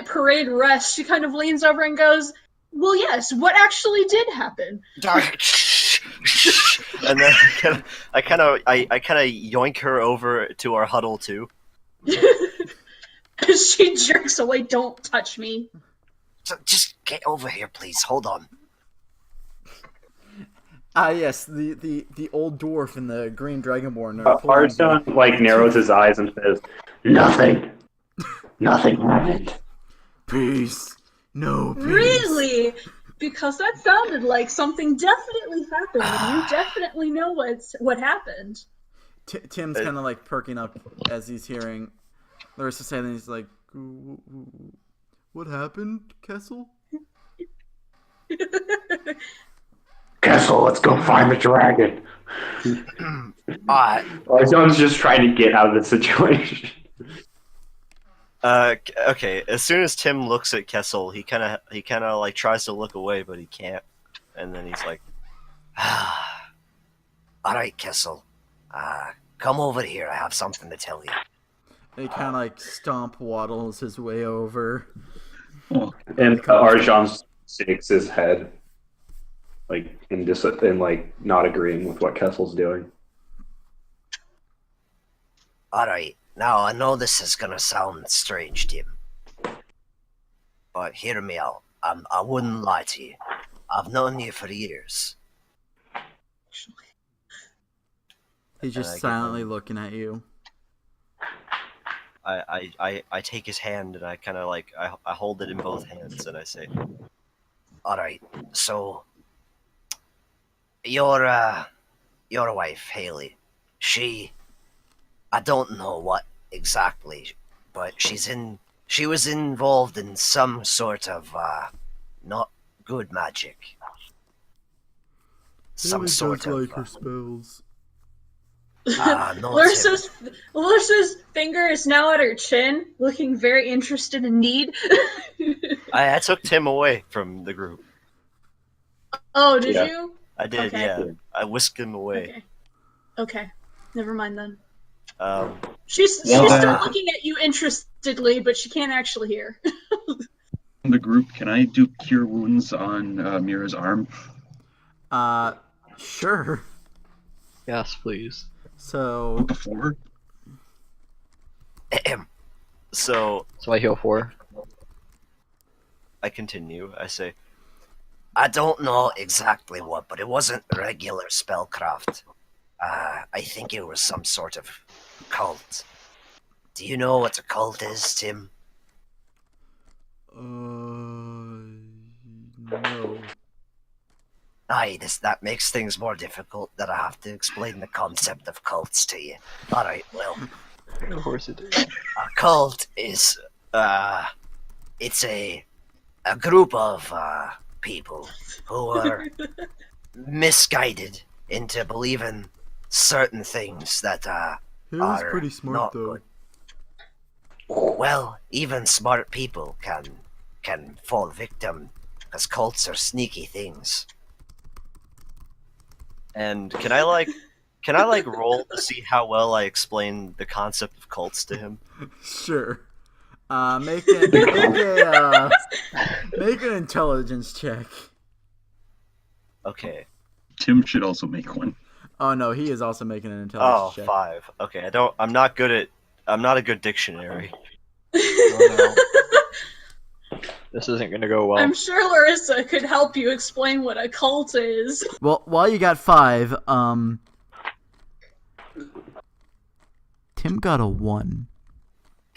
parade rest. She kind of leans over and goes, "Well, yes. What actually did happen?" And then I kind of yoink her over to our huddle too. She jerks away. Don't touch me. So just get over here, please. Hold on. yes, the old dwarf and the green dragonborn are pulling Hearthstone like narrows his eyes and says, "Nothing. Nothing happened." peace. No peace. Really? Because that sounded like something definitely happened, and you definitely know what happened. Tim's kind of like perking up as he's hearing Larissa say, and he's like, "What happened, Kessel?" Kessel, let's go find the dragon. Hearthstone's just trying to get out of the situation. Okay. As soon as Tim looks at Kessel, he kind of like tries to look away, but he can't. And then he's like, All right, Kessel. Come over here. I have something to tell you. And he kind of like stomp waddles his way over. And Arjan shakes his head, like in like not agreeing with what Kessel's doing. All right. Now, I know this is gonna sound strange, Tim. But hear me out. I wouldn't lie to you. I've known you for years. He's just I give silently him- looking at you. I take his hand and I kind of like I hold it in both hands and I say, All right. So, your wife, Haley, I don't know what exactly, but she was involved in some sort of, not good magic. Some sort of, her spells. no, Larissa's finger is now at her chin, looking very interested in need. I took Tim away from the group. Oh, did Yeah. you? I did, Okay. yeah. I whisked him away. Okay. Okay. Never mind then. Um, She's Well, still looking at you interestedly, but she can't actually hear. In the group, can I do cure wounds on Mira's arm? Sure. Yes, please. So, Before? so So I heal 4. I continue. I say, I don't know exactly what, but it wasn't regular spellcraft. I think it was some sort of cult. Do you know what a cult is, Tim? no. Aye, that makes things more difficult that I have to explain the concept of cults to you. Alright, well, Of course it is. a cult is, it's a group of, people who are misguided into believing certain things that, He was are pretty smart, not though. good. Well, even smart people can fall victim, because cults are sneaky things. and can I like roll to see how well I explain the concept of cults to him? Sure. Make an intelligence check. Okay. Tim should also make one. Oh no, he is also making an Oh, intelligence check. 5. Okay, I'm not a good dictionary. Oh, no. This isn't gonna go well. I'm sure Larissa could help you explain what a cult is. Well, while you got 5, Tim got a 1.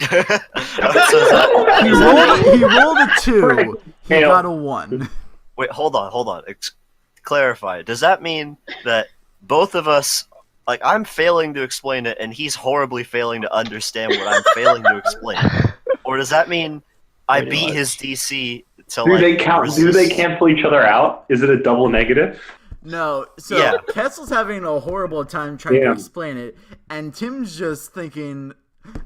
So is that- He rolled a 2. He Hail. got a 1. wait, hold on. Clarify. Does that mean that both of us, like, I'm failing to explain it, and he's horribly failing to understand what I'm failing to explain? Or does that mean I Pretty beat much. his DC to Do like. they count? Do they resist- cancel each other out? Is it a double negative? No, so Yeah. Kessel's having a horrible time trying to Yeah. explain it, and Tim's just thinking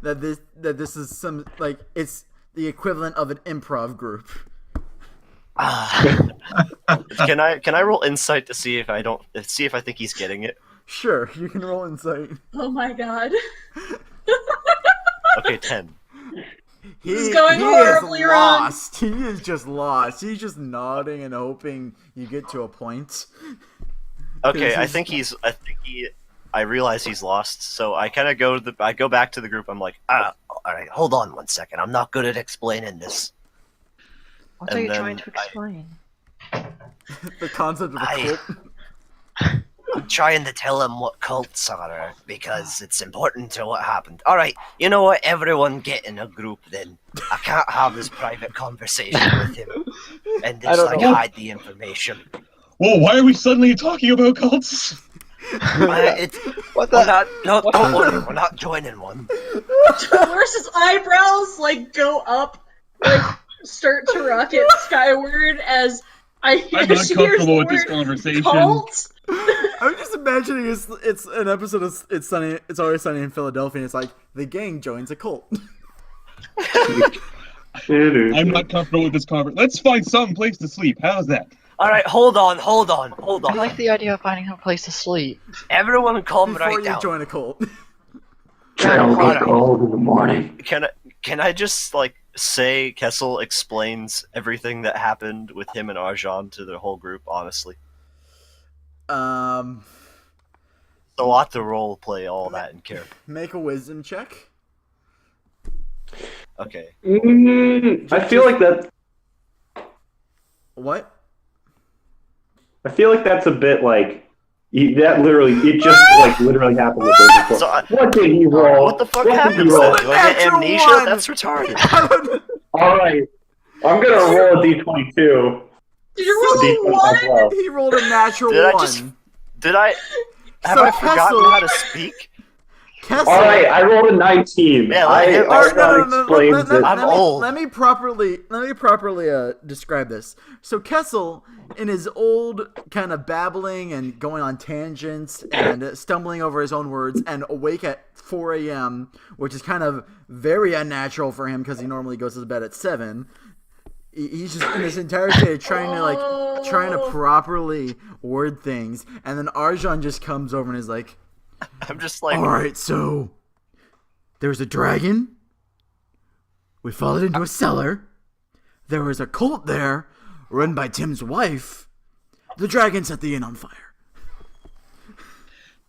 that this is some like it's the equivalent of an improv group. Can I roll insight to see if I think he's getting it? Sure, you can roll insight. Oh my god. Okay, 10. He, is going he horribly is wrong. lost. He is just lost. He's just nodding and hoping you get to a point. Okay, I he's- think I realize he's lost, so I kind of go back to the group. I'm like, all right, hold on 1 second. I'm not good at explaining this. What And are you then trying to explain? The concept of a I- cult. I'm trying to tell him what cults are because it's important to what happened. All right, you know what? Everyone get in a group then. I can't have this private conversation with him and I just don't like know. hide the information. Whoa, why are we suddenly talking about cults? It's What we're the? not. No, don't worry. We're not joining one. Dolores' eyebrows like go up, like start to rocket skyward as I'm not she hears comfortable the with this word conversation. cult. I'm just imagining it's an episode of It's Always Sunny in Philadelphia, and it's like the gang joins a cult. I'm not comfortable with this conversation. Let's find some place to sleep. How's that? All right, hold on. I like the idea of finding a place to sleep. Everyone, calm Before right you down. join a cult. Trail Alright. get cold in the morning. Can I just like say Kessel explains everything that happened with him and Arjan to the whole group? Honestly, Um, a lot to role play all that and care. make a wisdom check. Okay, I feel like that. What? I feel like that's a bit like that. Literally, it just like literally happened with those before. So I- What did he roll? what the fuck What did happens he then? roll? Do I get Natural amnesia? one! That's retarded. All right, I'm gonna roll a d22. Did you roll a D20 one? as well. He rolled a natural Did I one. just- Did I? Have So I forgotten Kessel- how to speak? Kessel. All right, I rolled a 19. Yeah, I let him- Arjan explains it. I'm old. Let me properly describe this. So Kessel, in his old kind of babbling and going on tangents and stumbling over his own words, and awake at 4 a.m., which is kind of very unnatural for him because he normally goes to bed at 7. He's just in this entire day trying to properly word things, and then Arjan just comes over and is like, I'm just like, all right, so there's a dragon. We followed into a cellar. There was a cult there, run by Tim's wife. The dragon set the inn on fire.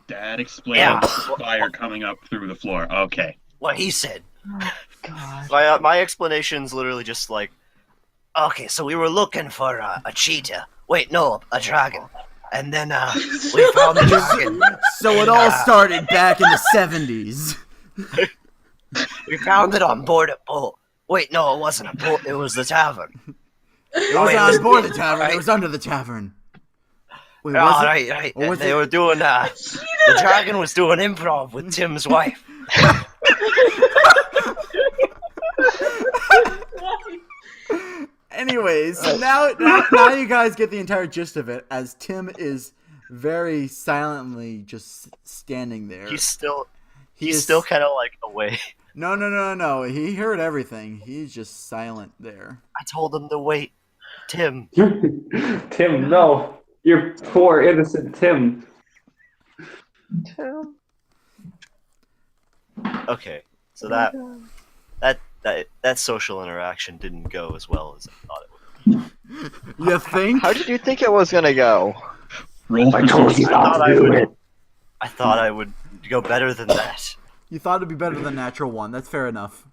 Dad explained Yeah. fire coming up through the floor. Okay. What he said. God. my explanation's literally just like, Okay, so we were looking for a cheetah. Wait, no, a dragon. And then we found the dragon. So it all started back in the 70s. We found it on board a boat. Wait, no, it wasn't a boat. It was the tavern. It was on board the tavern. It was under the tavern. Wait, was Oh, it? right. Or was They it- were doing the dragon was doing improv with Tim's wife. Anyways, so now you guys get the entire gist of it, as Tim is very silently just standing there. he's still is- still kind of like away. No. He heard everything. He's just silent there. I told him to wait. Tim, Tim, no. You're poor, innocent Tim. okay, so that social interaction didn't go as well as I thought it would. You think? How did you think it was gonna go? Roll I told you I not thought to I do would- it. I thought I would go better than that. You thought it'd be better than natural one. That's fair enough.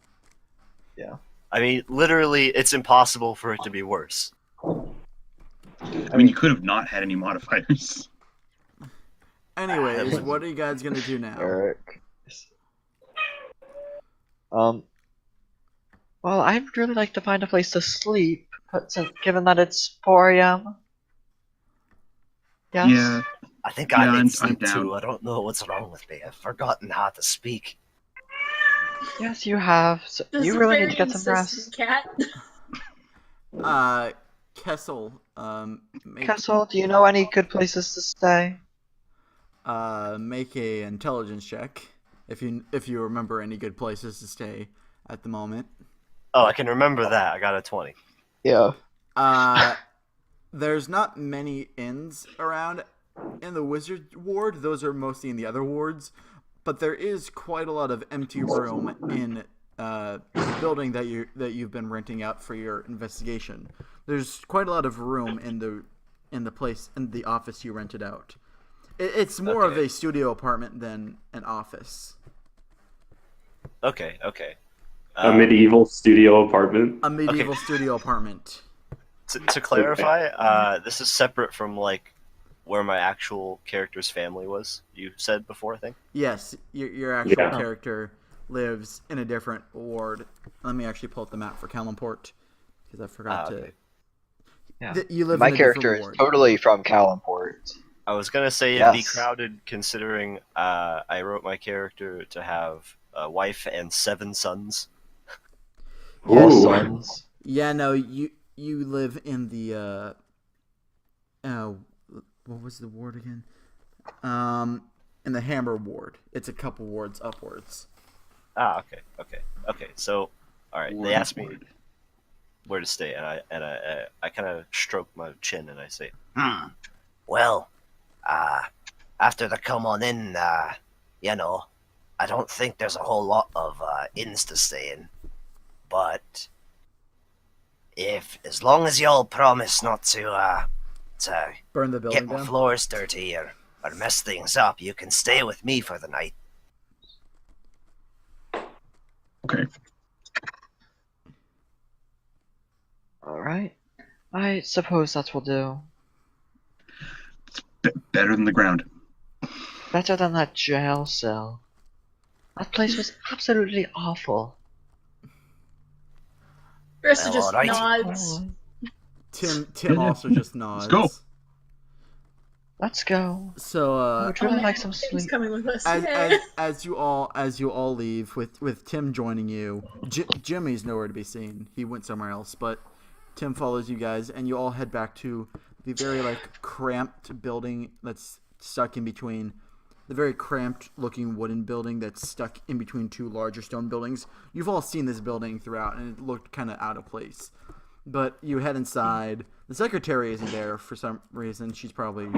I mean, literally, it's impossible for it to be worse. I mean, you could have not had any modifiers. Anyways, what are you guys gonna do now? Eric. Well, I'd really like to find a place to sleep, but given that it's 4 a.m. Yes? Yeah. I think Yeah, I I'm need sleep down. too. I don't know what's wrong with me. I've forgotten how to speak. Yes, you have. So This you is a really need very to get some insistent rest. cat. Kessel, Kessel, do you know any good places to stay? make a intelligence check if you remember any good places to stay at the moment. Oh, I can remember that. I got a 20. Yeah. There's not many inns around in the wizard ward. Those are mostly in the other wards, but there is quite a lot of empty room in the building that you've been renting out for your investigation. There's quite a lot of room in the office you rented out. It's more of Okay. a studio apartment than an office. Okay. A medieval studio apartment. A medieval Okay. studio apartment. To clarify, this is separate from like where my actual character's family was. You said before, I think. Yes, your actual Yeah. character lives in a different ward. Let me actually pull up the map for Calimport because I forgot Okay. Yeah. You live My in a character different is ward. totally from Calimport. I was gonna say it'd be Yes. crowded considering I wrote my character to have a wife and 7 sons. All Ooh. sons. Yeah, no, you live in the what was the ward again? In the Hammer ward. It's a couple wards upwards. Okay. So, all right. They asked me where to stay, and I kind of stroke my chin and I say, Well, after the come on in, you know, I don't think there's a whole lot of inns to stay in. But as long as y'all promise not to Burn the get building my down. floors dirty or mess things up, you can stay with me for the night. Okay. Alright. I suppose that will do. Better than the ground. Better than that jail cell. That place was absolutely awful. Ursa Well, just alright. nods. Tim Yeah. also just nods. go. Let's go. So I would really Oh, like man, some Tim's sleep. coming with us. as, Yeah. as you all leave with Tim joining you, Jimmy's nowhere to be seen. He went somewhere else, but Tim follows you guys, and you all head back to the very cramped building that's stuck in between the very cramped looking wooden building that's stuck in between two larger stone buildings. You've all seen this building throughout, and it looked kind of out of place. But you head inside. The secretary isn't there for some reason. She's probably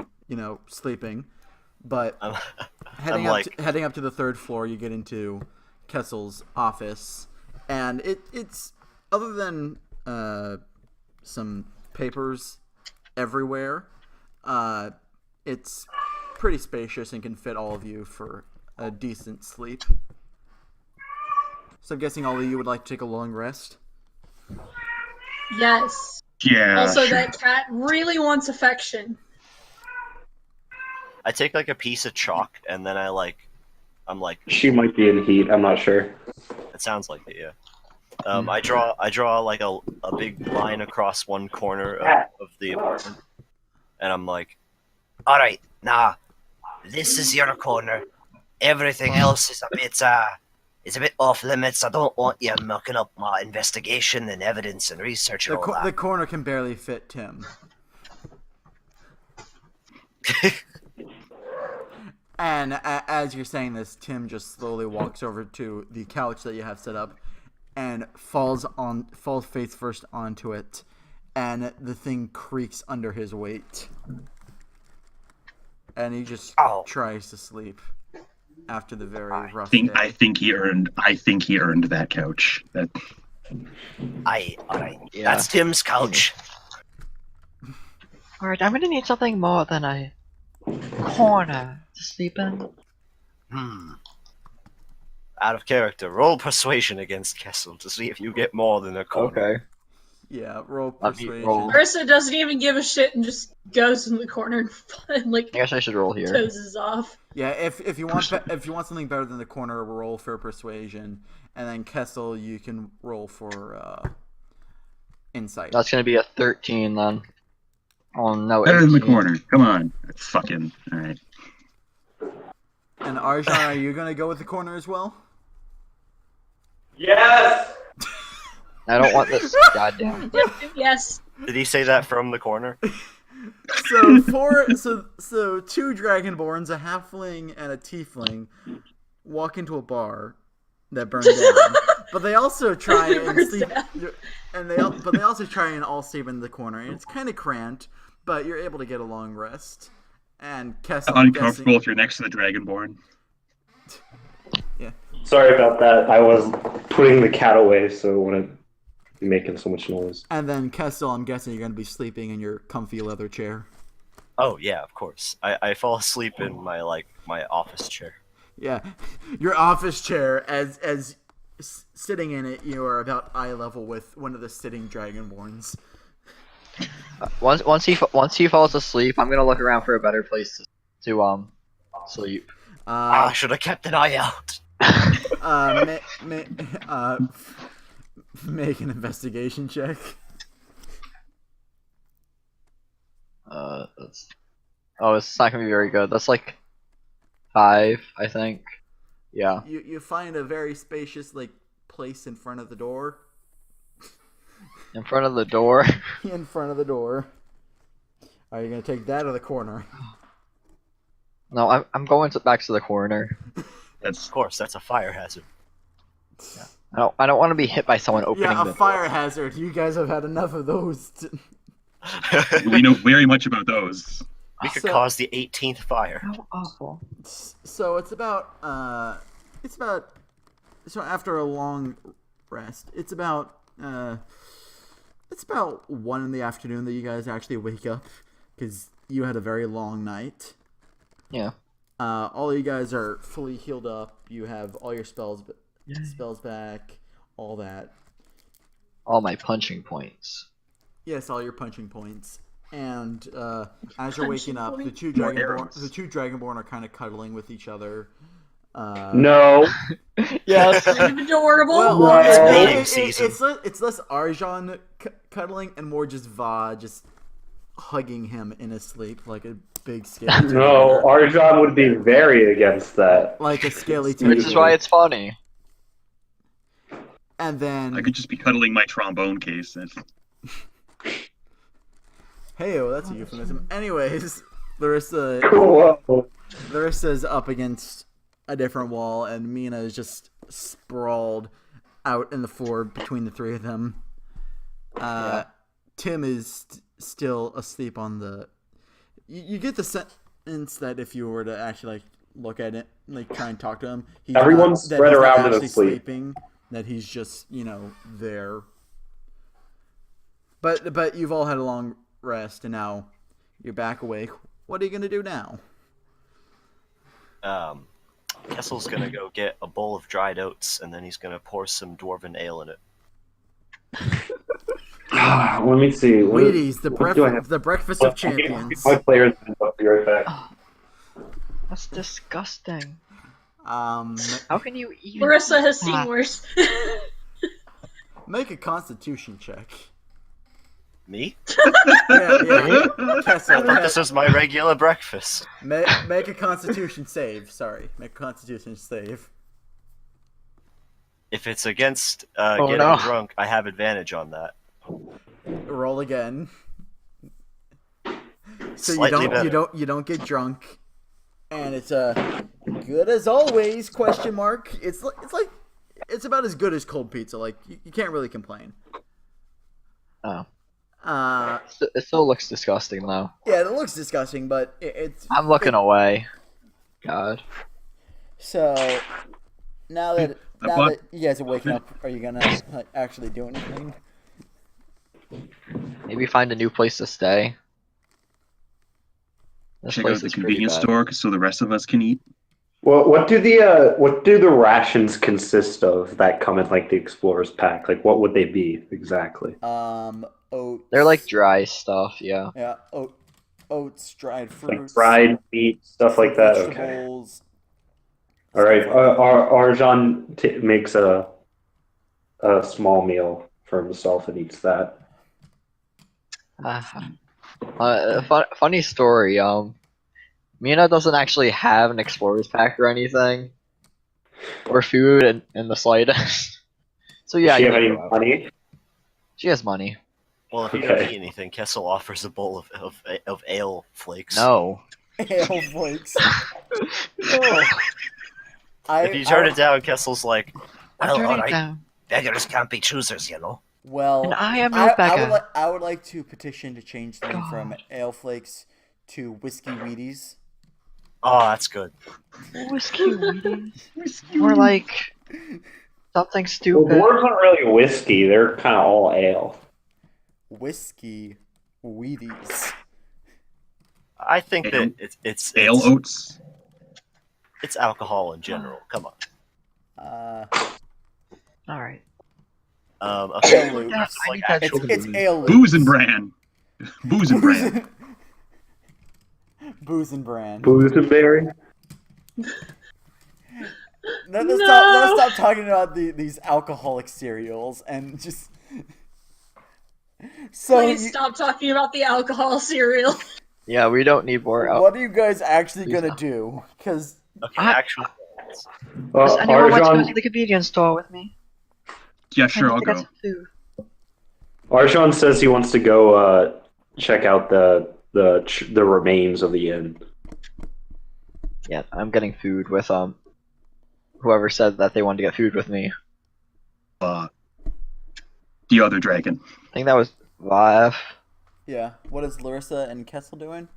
sleeping. But I'm, heading I'm up like, heading up to the third floor, you get into Kessel's office, and it's other than some papers everywhere, it's pretty spacious and can fit all of you for a decent sleep. So I'm guessing all of you would like to take a long rest. Yes. Yeah. Also, sure. that cat really wants affection. I take like a piece of chalk and then I'm like, She might be in heat. I'm not sure. it sounds like it, yeah. I draw like a big line across one corner of the apartment, and I'm like, Alright, now, this is your corner. Everything else is a bit off limits. I don't want you mucking up my investigation and evidence and research and all The that. corner can barely fit Tim. And as you're saying this, Tim just slowly walks over to the couch that you have set up and falls face first onto it, and the thing creaks under his weight. And he just tries to sleep after the very rough day. I think he earned that couch. That Alright. Yeah. That's Tim's couch. Alright, I'm gonna need something more than a corner to sleep in. out of character. Roll persuasion against Kessel to see if you get more than a corner. Yeah, roll Let me persuasion. roll. Ursa doesn't even give a shit and just goes in the corner and I guess I should roll here. toses off. Yeah, if you want something better than the corner, roll for persuasion, and then Kessel, you can roll for insight. That's gonna be a 13 then. Oh no, better than the 18. corner. Come on. That's fucking all right. And Arjan, are you gonna go with the corner as well? Yes. I don't want this. Goddamn. Yes. Did he say that from the corner? So two dragonborns, a halfling and a tiefling, walk into a bar that burned down. But they also try and sleep, but they also try and all sleep in the corner, and it's kind of cramped. But you're able to get a long rest. And Kessel, I'm Uncomfortable guessing, if you're next to the Dragonborn. Sorry about that. I was putting the cat away, so it wouldn't be making so much noise. and then Kessel, I'm guessing you're gonna be sleeping in your comfy leather chair. Oh yeah, of course. I fall asleep in my office chair. Yeah, your office chair. As sitting in it, you are about eye level with one of the sitting dragonborns. Once he falls asleep, I'm gonna look around for a better place to sleep. Ah, Should have kept an eye out. Make an investigation check. It's not gonna be very good. That's like 5, I think. Yeah. You find a very spacious place in front of the door. In front of the door. In front of the door. Are you gonna take that or the corner? No, I'm going back to the corner. Of course, that's a fire hazard. I don't want to be hit by someone opening Yeah, a the fire hazard. You guys have had enough of those. We know very much about those. We could So- cause the 18th fire. How awful. So it's about so after a long rest, it's about 1 in the afternoon that you guys actually wake up because you had a very long night. Yeah. All you guys are fully healed up. You have all your spells back, all that. All my punching points. Yes, all your punching points. And as you're waking up, Punching the two More dragonborn are kind of cuddling with each other. No. Yes. Kind of adorable. No. It's less Arjan cuddling and more just Va just hugging him in his sleep like a big scaly No, Arjan would be very against that. like a scaly teddy Which is bear. why it's funny. And then I could just be cuddling my trombone case. hey-oh, that's a euphemism. Anyways, Larissa Whoa. Larissa's up against a different wall, and Mina is just sprawled out in the floor between the three of them. Tim is still asleep on the. You get the sense that if you were to actually look at it, try and talk to him, Everyone's that spread he's not around and actually asleep. sleeping. That he's just there. But you've all had a long rest, and now you're back awake. What are you gonna do now? Kessel's gonna go get a bowl of dried oats, and then he's gonna pour some dwarven ale in it. Let me see. Wheaties, what do I have? the breakfast of champions. My players. I'll be right back. That's disgusting. Um, How can you even Larissa has eat seen that? worse. make a Constitution check. Me? Yeah. I Kessel, thought this was my regular breakfast. make a Constitution save. Sorry, make a Constitution save. If it's against Oh, getting no. drunk, I have advantage on that. Roll again. So Slightly better. you don't get drunk, and it's a good as always question mark. It's about as good as cold pizza. Like you can't really complain. Oh. Yeah, It still looks disgusting though. it looks disgusting, but it's. I'm looking away. God. So now that But- you guys are waking up, are you gonna actually do anything? Maybe find a new place to stay. This Check out place the is pretty convenience bad. store so the rest of us can eat. Well, what do the rations consist of that come in the explorer's pack? What would they be exactly? Oats. They're like dry stuff, yeah. Yeah, oats, dried fruits, Fried meat, stuff like that. Okay. vegetables. All right. stuff like that. Arjan makes a small meal for himself and eats that. Funny story. Mina doesn't actually have an explorer's pack or anything, or food in the slightest. So yeah, Does she you have need any to go out. money? She has money. Well, if you don't Okay. eat anything, Kessel offers a bowl of ale flakes. No. Ale flakes. No. If you turn it down. down, Kessel's like, I'm well, turning it alright, down. beggars can't be choosers, you know. Well, And I am no beggar. I would like to petition to change the name from God. Ale Flakes to Whiskey Wheaties. Oh, that's good. Whiskey Wheaties. More like something Well, stupid. dwarves aren't really whiskey. They're kind of all ale. Whiskey Wheaties. I think Ale- that it's Ale oats. it's alcohol in general. Come on. Alright. Okay. Ale Yeah, Loops. like I need actual that It's food. Ale Loops. Booze and brand. Booze and brand. Booze and brand. Boozemberry. Let's stop talking about these alcoholic cereals and just. So, Please stop talking about the alcohol cereal. Yeah, we don't need more what are you guys actually gonna do? Because Okay, I- actual. Does anyone want to go to Arjan, the convenience store with me? Yeah, I sure, need I'll to get go. some food. Arjan says he wants to go check out the remains of the inn. Yeah, I'm getting food with whoever said that they wanted to get food with me. The other dragon. I think that was Live. yeah, what is Larissa and Kessel doing?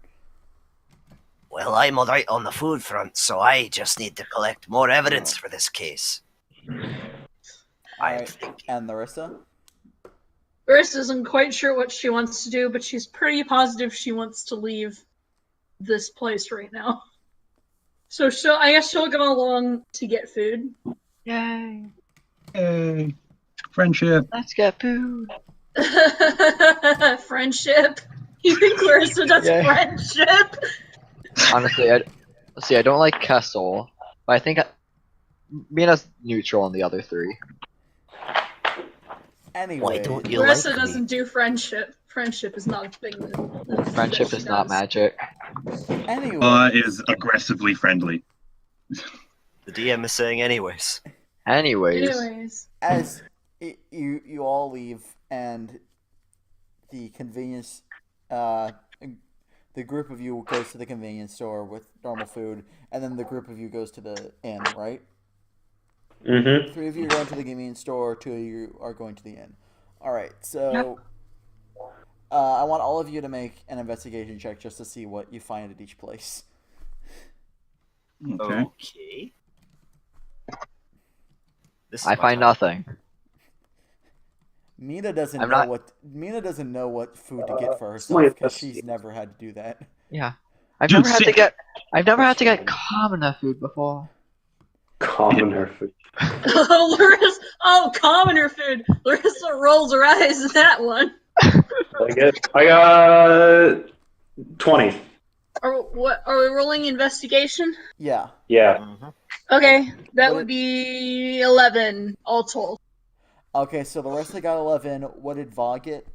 Well, I'm alright on the food front, so I just need to collect more evidence for this case. Alright, and Larissa? Ursa isn't quite sure what she wants to do, but she's pretty positive she wants to leave this place right now. So I guess she'll go along to get food. Yay! Hey. Friendship. Let's get food. Friendship. You think Clarissa does Yeah. friendship? Honestly, I don't like Kessel, but I think Mina's neutral on the other three. Anyway. Why don't you Clarissa like doesn't me? do friendship. Friendship is not a thing that Friendship she is not does. magic. Anyway. Is aggressively friendly. The DM is saying anyways. Anyways, As you all leave and the convenience the group of you goes to the convenience store with normal food, and then the group of you goes to the inn, right? Mm-hmm. 3 of you are going to the convenience store, 2 of you are going to the inn. Alright, so I want all of you to make an investigation check just to see what you find at each place. Okay. Okay. This is I my find time. nothing. Mina doesn't I'm know not- what food to get for my herself because investigation. she's never had to do that. Yeah, I've Dude, never had to sick. get commoner food before. Commoner food. Oh, Larissa! Oh, commoner food. Larissa rolls her eyes at that one. I got 20. Are we rolling investigation? Yeah. Yeah. Mhm. Okay, that What would be 11 all told. Okay, so Larissa got 11. What did Va get?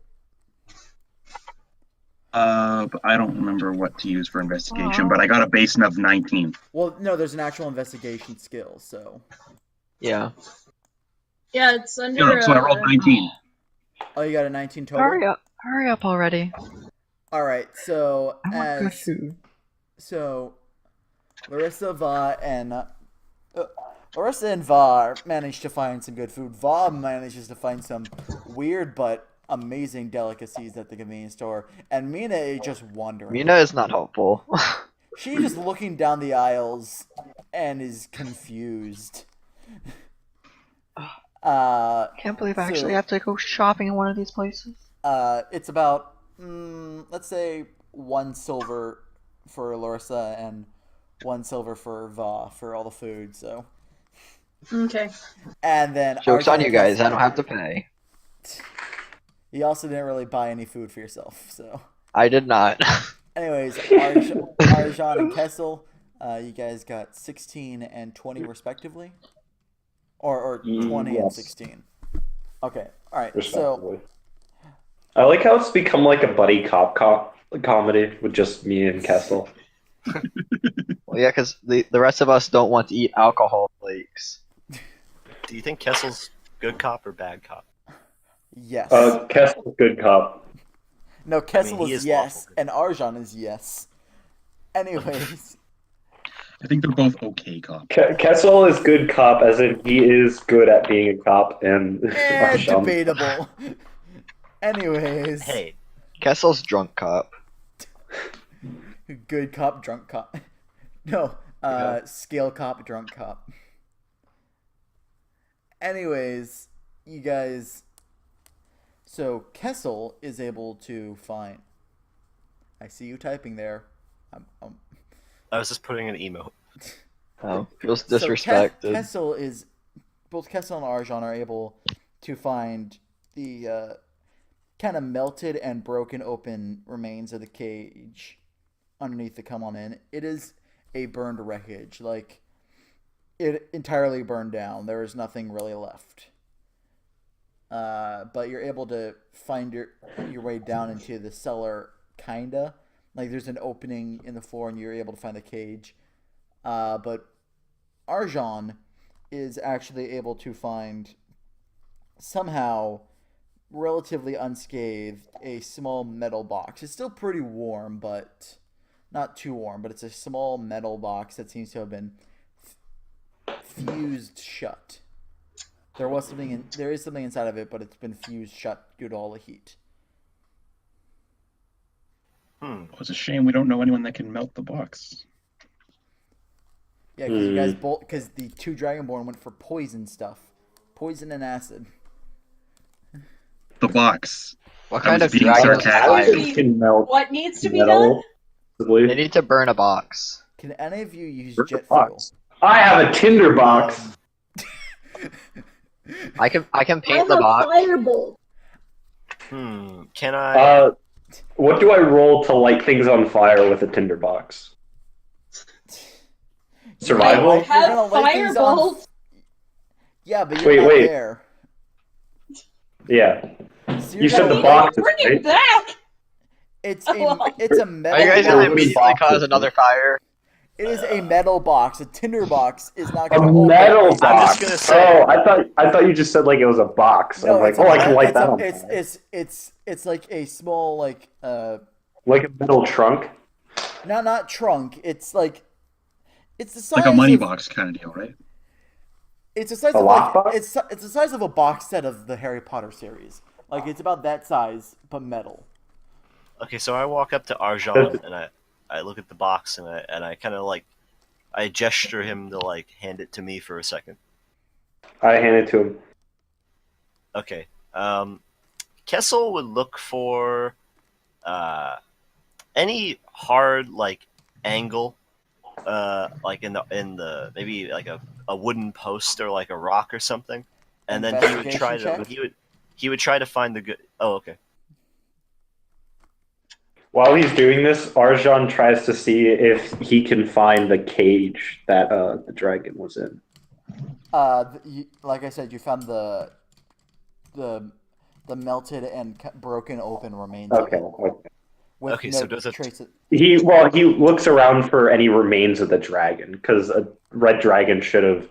But I don't remember what to use for investigation, but I got a basin of 19. Well, no, there's an actual investigation skill, so. Yeah. Yeah, it's under. No, so I rolled 19. Oh, you got a 19 total? Hurry up already. Alright, so I want good food. So, Larissa, Va, and Va managed to find some good food. Va manages to find some weird but amazing delicacies at the convenience store, and Mina is just wandering. Mina is not helpful. She's just looking down the aisles and is confused. Can't believe I actually have to go shopping in one of these places. It's about, let's say, 1 silver for Larissa and 1 silver for Va for all the food, so. Okay. And then Joke's on Arjan you guys, Kessel- I don't have to pay. You also didn't really buy any food for yourself, so. I did not. Anyways, Arjan and Kessel, you guys got 16 and 20 respectively? Or 20 and Yes. 16. Okay, alright, so. Respectively. I like how it's become like a buddy cop comedy with just me and Kessel. Well, yeah, because the rest of us don't want to eat alcohol flakes. Do you think Kessel's Good cop or bad cop? Yes. Kessel's good cop. No, Kessel he is is yes, lawful. and Arjan is yes. Anyways, I think they're both okay cops. Kessel is good cop, as in he is good at being a cop, and Arsham- debatable. Anyways, Hey, Kessel's drunk cop. good cop, drunk cop. No, Yeah. scale cop, drunk cop. Anyways, you guys. So Kessel is able to find. I see you typing there. I was just putting an emote. Oh, feels So disrespected. Kessel is both Kessel and Arjan are able to find the kind of melted and broken open remains of the cage underneath the come on in. It is a burned wreckage, like it entirely burned down. There is nothing really left. But you're able to find your way down into the cellar, kinda. Like there's an opening in the floor, and you're able to find the cage. But Arjan is actually able to find somehow relatively unscathed a small metal box. It's still pretty warm, but not too warm, but it's a small metal box that seems to have been fused shut. There is something inside of it, but it's been fused shut due to all the heat. It's a shame we don't know anyone that can melt the box. Yeah, because you guys because the two Dragonborn went for poison stuff, poison and acid. The box. What I kind was of being dragon is sarcastic. fire? Can melt What needs to be metal. done? They need to burn a box. Can any of you use Burn jet a box. fuel? I have a tinder box. I can I paint have the a box. firebolt. Can I? What do I roll to light things on fire with a tinder box? Survival? I You're have gonna light things on- firebolt. Yeah, but you're not Wait. there. Yeah. So You said the gonna- box. Bring it Right? back. It's Hello? a metal. Are you guys gonna box. immediately cause another fire? It is a metal box. A tinder box is not A going to metal open. box. I'm just gonna say- Oh, I thought you just said like it was a box. No, I'm like, it's a I can light it's that a, on it's, fire. it's like a small Like a metal trunk. not trunk. It's like it's the size Like a money of, box kind of deal, right? It's the size A of like lockbox? it's the size of a box set of the Harry Potter series. Like it's about that size, but metal. Okay, so I walk up to Arjan and I look at the box and I kind of like I gesture him to like hand it to me for a second. I hand it to him. Okay. Kessel would look for any hard like angle, like in the maybe like a wooden post or like a rock or something, and then he would try to Investigation he would try to find the good. Oh, okay. While he's doing this, Arjan tries to see if he can find the cage that the dragon was in. Like I said, you found the melted and broken open remains Okay. of it. Okay. With Okay, no so does it- trace of... He looks around for any remains of the dragon because a red dragon should have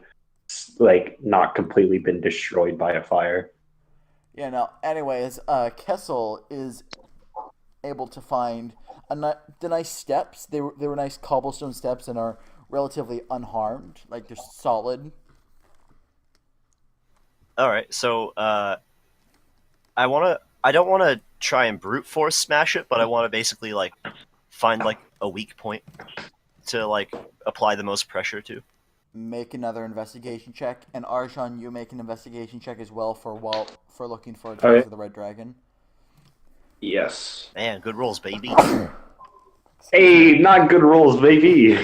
like not completely been destroyed by a fire. Yeah, no. Anyways, Kessel is able to find the nice steps. They were nice cobblestone steps and are relatively unharmed. Like they're solid. All right, so I don't want to try and brute force smash it, but I want to basically like find like a weak point to like apply the most pressure to. Make another investigation check, and Arjan, you make an investigation check as well for looking for a trace of the red dragon. Yes. Man, good rolls, baby. Hey, not good rolls, baby.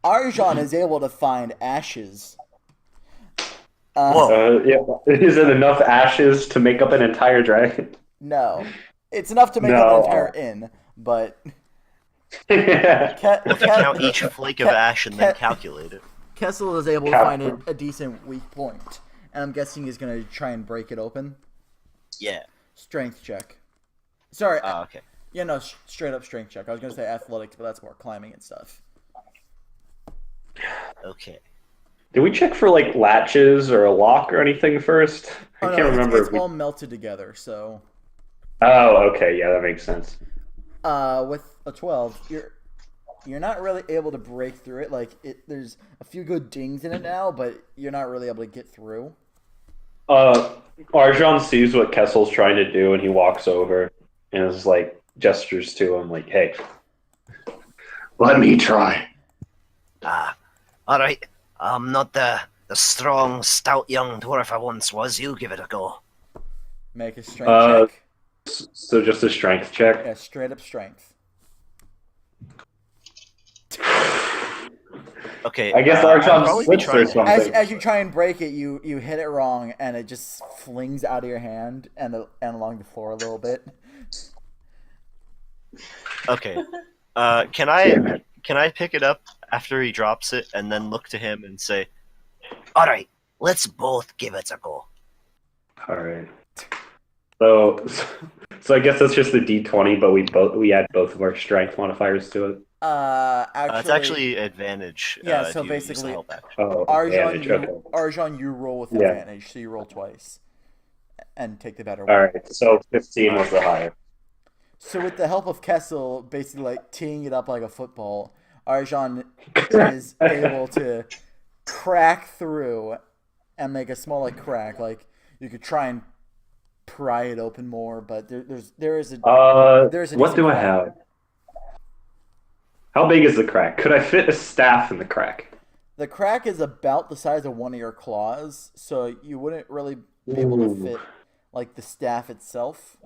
Arjan is able to find ashes. Whoa. Yeah. Is it enough ashes to make up an entire dragon? No, it's enough to make up an entire inn, but We'll count each flake of ash and then calculate it. Kessel is able to find a decent weak point, and I'm guessing he's going to try and break it open. Yeah. Strength check. Sorry. Okay. Yeah, no, straight up strength check. I was going to say athletics, but that's more climbing and stuff. Okay. Did we check for like latches or a lock or anything first? I Oh can't no, remember. it's if we... all melted together. So, Oh, okay, yeah, that makes sense. with a 12, you're not really able to break through it. Like there's a few good dings in it now, but you're not really able to get through. Arjan sees what Kessel's trying to do, and he walks over and is like gestures to him, like, "Hey, let me try." Ah, all right. I'm not the strong, stout young dwarf I once was. You give it a go. Make a strength check. So just a strength check. Yeah, straight up strength. Okay. I guess I'll Arjan probably be slips trying or to- something. As you try and break it, you hit it wrong, and it just flings out of your hand and along the floor a little bit. Okay. Can Damn I it. can I pick it up after he drops it and then look to him and say, All right, let's both give it a go. All right. So I guess that's just a D20, but we add both of our strength modifiers to it. it's actually advantage. Yeah, if so you use the basically, help action. Oh, Arjan, advantage. Okay. Arjan, you roll with Yeah. advantage, so you roll twice, and take the better All one. right. So 15 was the higher. So with the help of Kessel, basically like teeing it up like a football, Arjan is able to crack through and make a small like crack. Like you could try and pry it open more, but there is a What do I have? How big is the crack? Could I fit a staff in the crack? The crack is about the size of one of your claws, so you wouldn't really be able to Ooh. fit like the staff itself.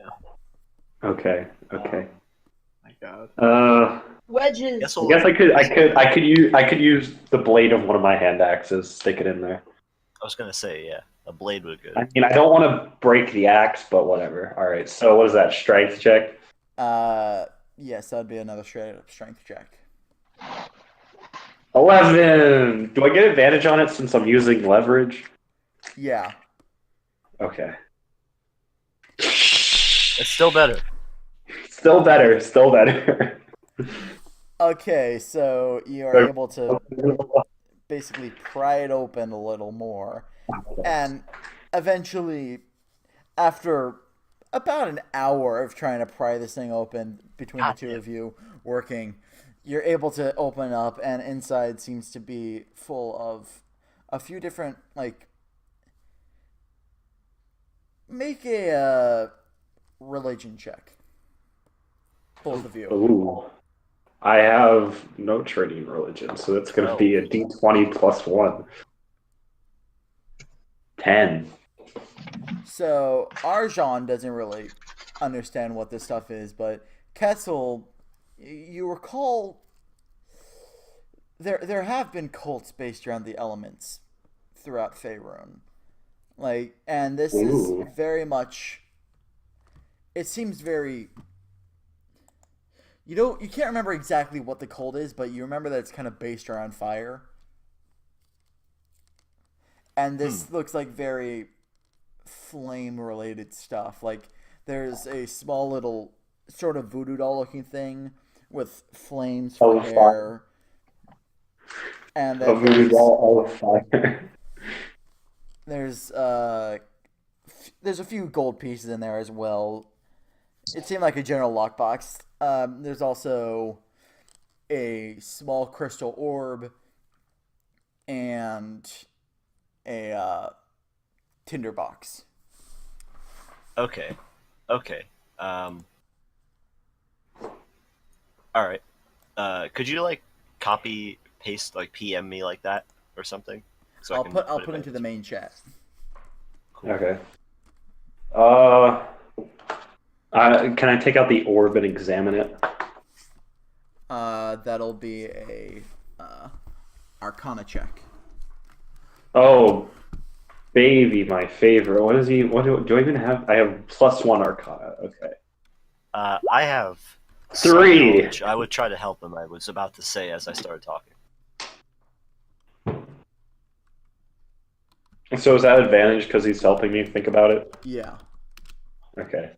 Okay. Okay. My God. Wedges. Guess I we'll guess I could use the blade of one of my hand axes, stick it in there. I was gonna say, yeah, a blade would be good. I mean, I don't want to break the axe, but whatever. All right. So what is that? Strength check. Yes, that'd be another straight up strength check. 11. Do I get advantage on it since I'm using leverage? Yeah. Okay. It's still better. Still better. Still better. Okay, so you are able to basically pry it open a little more, and eventually, after about an hour of trying to pry this thing open between the two of you working, you're able to open up, and inside seems to be full of a few different like. Make a religion check. Both of you. Ooh. I have no trading religion, so that's going to be a D20 plus 1. 10. So Arjan doesn't really understand what this stuff is, but Kessel, you recall there have been cults based around the elements throughout Faerun. Like, and this Ooh. is very much. It seems very. You can't remember exactly what the cult is, but you remember that it's kind of based around fire. And this looks like very flame-related stuff. Like, there's a small little sort of voodoo doll-looking thing with flames for hair. And then All of fire. there's a few gold pieces in there as well. It seemed like a general lockbox. There's also a small crystal orb and a tinderbox. Okay. All right. Could you like copy paste like PM me like that or something? So I'll I can put it into the main chat. Okay. Can I take out the orb and examine it? That'll be a Arcana check. Oh, baby, my favorite. What is he? What do I even have? I have plus 1 Arcana. Okay. I have some 3. knowledge. I would try to help him. I was about to say as I started talking. So is that advantage because he's helping me think about it? Yeah. Okay.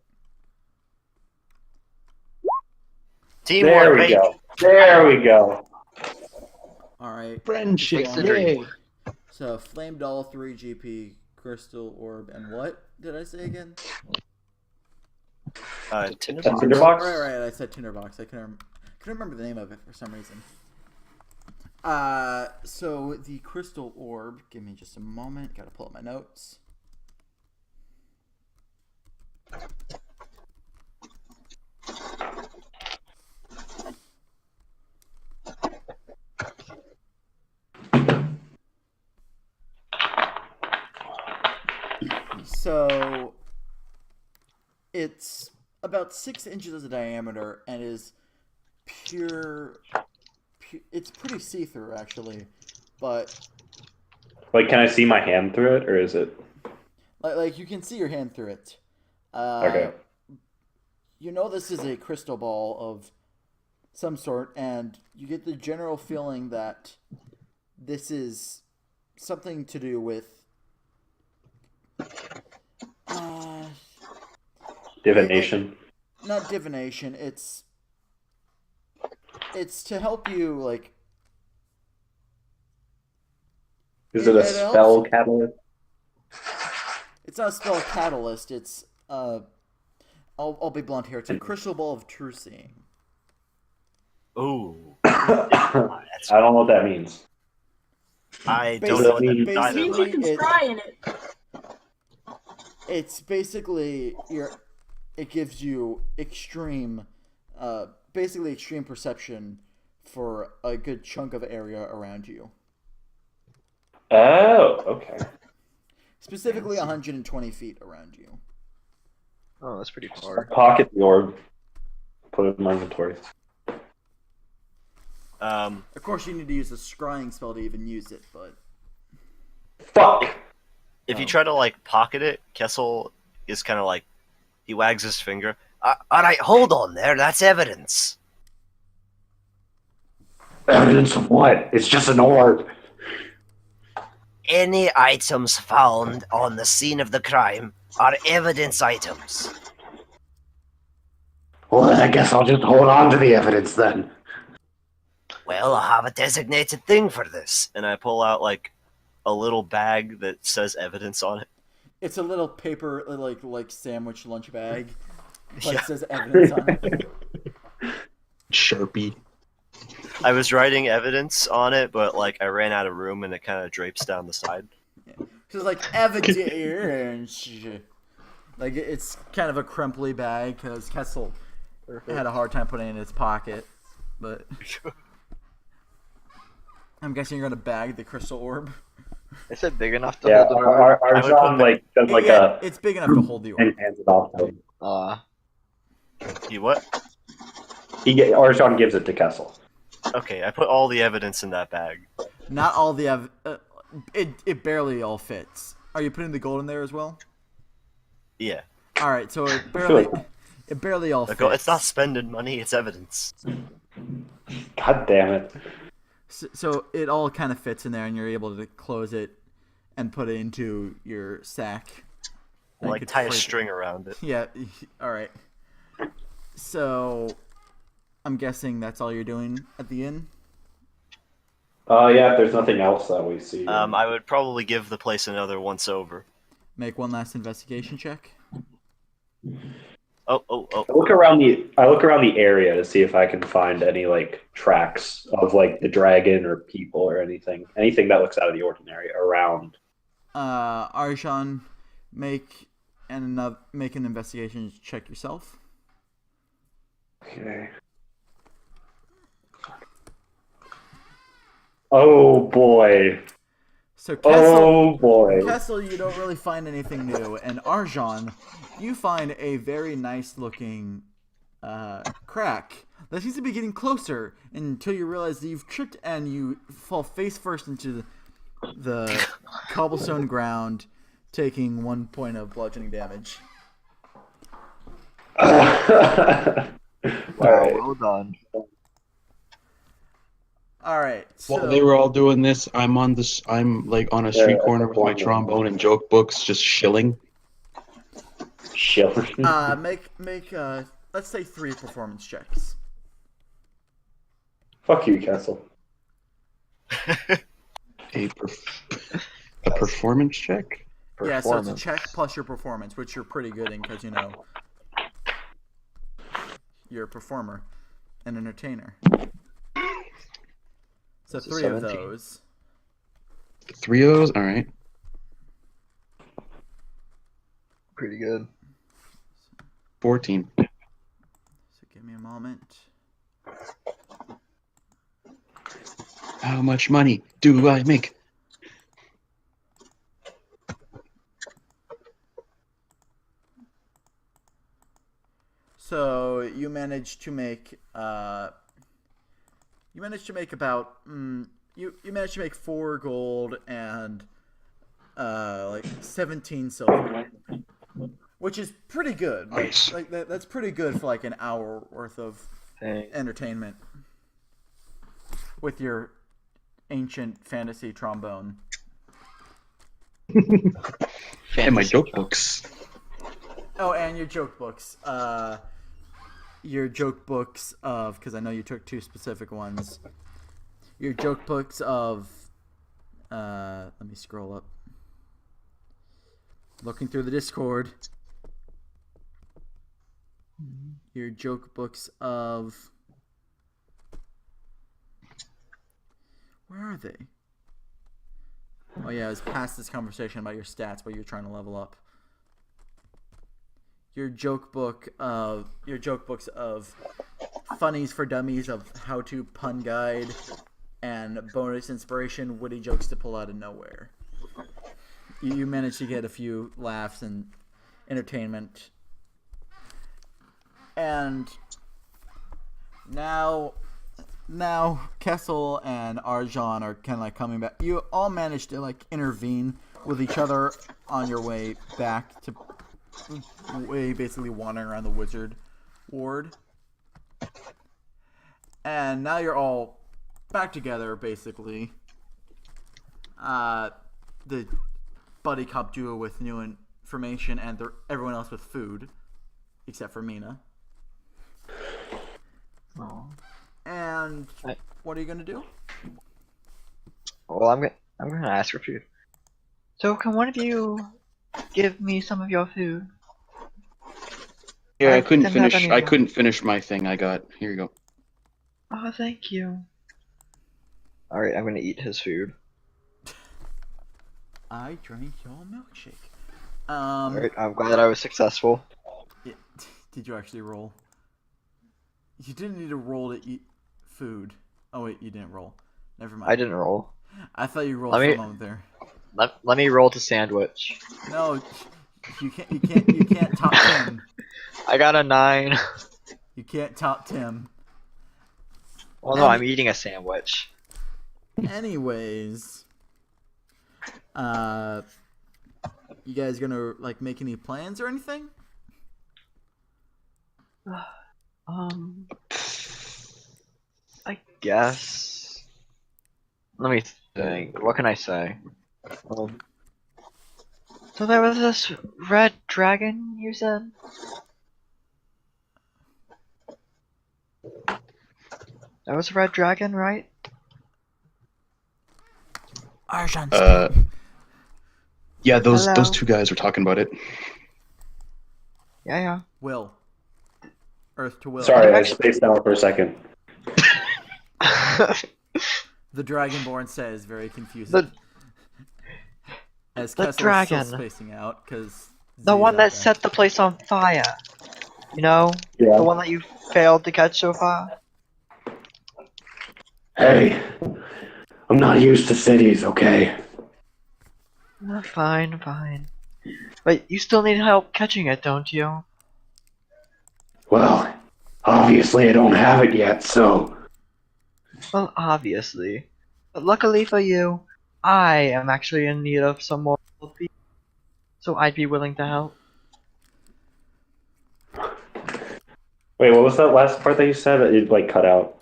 Teamwork, There we baby. go. There we go. All right. Friendship. Fix the dream. Yay. So flame doll, 3 GP, crystal orb, and what did I say again? Tinderbox. Tinderbox? Right. I said tinderbox. I couldn't remember the name of it for some reason. So the crystal orb. Give me just a moment. Got to pull up my notes. So it's about 6 inches of diameter and is pure. It's pretty see-through actually, but Like, can I see my hand through it, or is it? like you can see your hand through it. Okay. You know this is a crystal ball of some sort, and you get the general feeling that this is something to do with Divination. not divination. It's to help you like. Is it a it spell helps- catalyst? It's not a spell catalyst. It's I'll be blunt here. It's a crystal ball of true seeing. Ooh. I don't know what that means. I don't know what that means It either. means you can scry in it. It's basically it gives you extreme, basically extreme perception for a good chunk of area around you. Oh, okay. Specifically 120 feet around you. Oh, that's pretty far. Pocket the orb. Put it in my inventory. Of course, you need to use a scrying spell to even use it, but Fuck! If you try to like pocket it, Kessel is kind of like he wags his finger. All right, hold on there. That's evidence. Evidence of what? It's just an orb. Any items found on the scene of the crime are evidence items. Well, then I guess I'll just hold on to the evidence then. Well, I have a designated thing for this. And I pull out like a little bag that says evidence on it. it's a little paper like sandwich lunch bag, but Yeah. it says evidence on it. Sharpie. I was writing evidence on it, but like I ran out of room and it kind of drapes down the side. So it's like evidence. Like it's kind of a crumply bag because Kessel had a hard time putting it in his pocket, but I'm guessing you're gonna bag the crystal orb. Is it big enough to Yeah, hold the orb? our would John put like does like Yeah, a it's big enough to hold the orb. and hands it off to him. You what? Arjan gives it to Kessel. Okay, I put all the evidence in that bag. Not all the it barely all fits. Are you putting the gold in there as well? Yeah. All right, so it barely all Like, fits. it's not spending money, it's evidence. God damn it. So it all kind of fits in there, and you're able to close it and put it into your sack. I You like could tie a freight it. string around it. Yeah. All right. So, I'm guessing that's all you're doing at the inn. Yeah, if there's nothing else that we see. I would probably give the place another once over. Make one last investigation check. Oh. I look around the area to see if I can find any like tracks of like the dragon or people or anything that looks out of the ordinary around. Arjan, make an investigation check yourself. Okay. Oh boy. So Kessel, Oh boy. Kessel, you don't really find anything new, and Arjan, you find a very nice looking crack that seems to be getting closer until you realize that you've tripped and you fall face first into the cobblestone ground, taking 1 point of bludgeoning damage. All right. Well done. All right. So, While they were all doing this, I'm like on a street Yeah, corner with my point. trombone and joke books, just shilling. Chill. make let's say 3 performance checks. Fuck you, Kessel. A performance check? Yeah, so it's a Performance. check plus your performance, which you're pretty good in because, you're a performer, an entertainer. So It's a 3 of 17. those. 3 of those? Alright. Pretty good. 14. So give me a moment. How much money do I make? So you managed to make about you managed to make 4 gold and like 17 silver, which is pretty good. Nice. That's pretty good for like an hour worth of Dang. entertainment with your ancient fantasy trombone. And my Fantasy joke joke. books. Oh, and your joke books. Your joke books of, because I know you took 2 specific ones. Your joke books of. Let me scroll up. Looking through the Discord. Your joke books of. Where are they? Oh yeah, it was past this conversation about your stats, but you're trying to level up. Your joke books of funnies for dummies of how to pun guide and bonus inspiration witty jokes to pull out of nowhere. You managed to get a few laughs and entertainment. And now Kessel and Arjan are kind of like coming back. You all managed to like intervene with each other on your way back to basically wandering around the wizard ward. And now you're all back together basically. The buddy cop duo with new information and everyone else with food except for Mina. Oh. And what are you gonna do? Well, I'm gonna ask for food. So can one of you give me some of your food? Yeah, I I couldn't didn't have finish. any I more. couldn't finish my thing. I got. Here you go. Oh, thank you. Alright, I'm gonna eat his food. I drank your milkshake. Alright, I'm glad I was successful. Yeah, did you actually roll? You didn't need to roll to eat food. Oh wait, you didn't roll. Never mind. I didn't roll. I thought you rolled Let for me- a moment there. Let me roll to sandwich. No, you can't top Tim. I got a 9. You can't top Tim. Well, no, I'm eating a sandwich. Anyways, you guys gonna like make any plans or anything? I guess. Let me think. What can I say? So there was this red dragon, you said? That was a red dragon, right? Arjan, Yeah, those Hello. 2 guys were talking about it. Yeah. Will. Earth to Will. Sorry, I spaced out for a second. The Dragonborn says, very confused. The As the Kessel dragon. is still spacing out because one that set the place on fire. You know? Yeah. The one that you failed to catch so far? Hey, I'm not used to cities, okay? Fine. But you still need help catching it, don't you? Well, obviously I don't have it yet, so... Well, obviously. But luckily for you, I am actually in need of some more help, so I'd be willing to help. Wait, what was that last part that you said? It like cut out.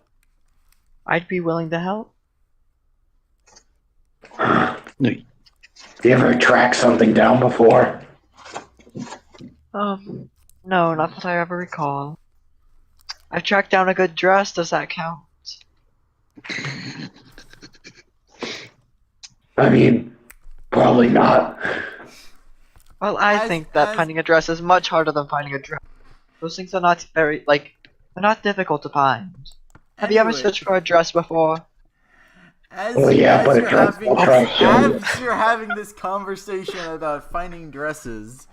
I'd be willing to help. No, You ever track something down before? No, not that I ever recall. I've tracked down a good dress, does that count? I mean, probably not. Well, I As- think that as- finding a dress is much harder than finding a dress. Those things are not they're not difficult to find. Have you ever Anyway, searched for a dress before? As, Oh, yeah, but you're a dress having will this, crush you. as you're having this conversation about finding dresses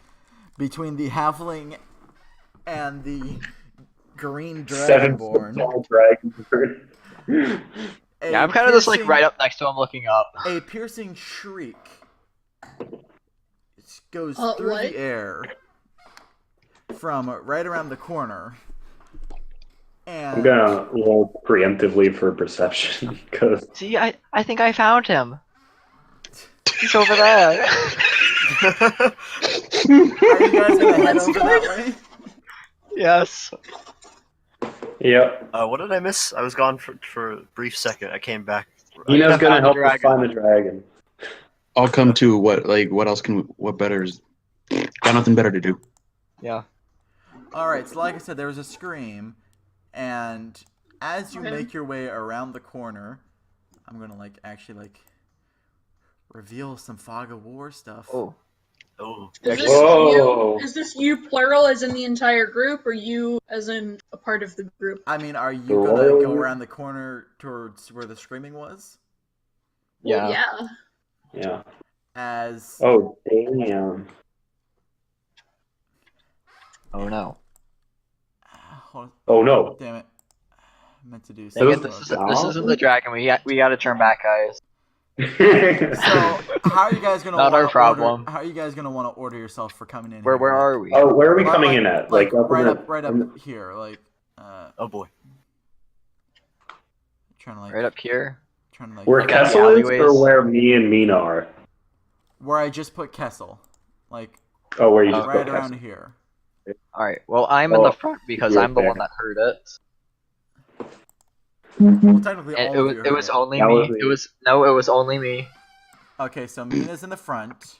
between the halfling and the green 7 dragonborn, tall dragon. Yeah, I'm kind of just like right up next to him looking up. A piercing shriek goes through What? the air from right around the corner. And I'm gonna roll preemptively for perception because See, I think I found him. He's over there. are you guys gonna head What's over going that way? Yes. yep, What did I miss? I was gone for a brief second. I came back. Nina's found gonna the help us dragon. find the dragon. I'll come to what else what better is got nothing better to do. Yeah. Alright, so like I said, there was a scream, and as you Okay. make your way around the corner, I'm gonna actually reveal some Fog of War stuff. Oh. Oh, Is this Whoa. you? Is this you plural as in the entire group, or you as in a part of the group? I mean, are you The gonna royal- go around the corner towards where the screaming was? Yeah. Yeah. Yeah. As Oh damn. Oh no. hold- Oh no. damn it. I meant to do Dang it, something. this isn't the dragon. We got to turn back, guys. So, how are you guys gonna Not our wanna problem. How are you guys gonna want to order yourself for coming in? Where here? are we? Oh, where are we Right- coming in at? up in the- right in the- up here, oh boy. trying to Right up here. Where Like at the Kessel is, alleyways? or where me and Mina are? where I just put Kessel, Oh, where you just right put around Kessel. here. All right. Well, I'm in Oh, the front because you're I'm the there. one that heard it. Well, technically, And all of you it was heard only That me. was me. It was only me. Okay, so Mina's in the front.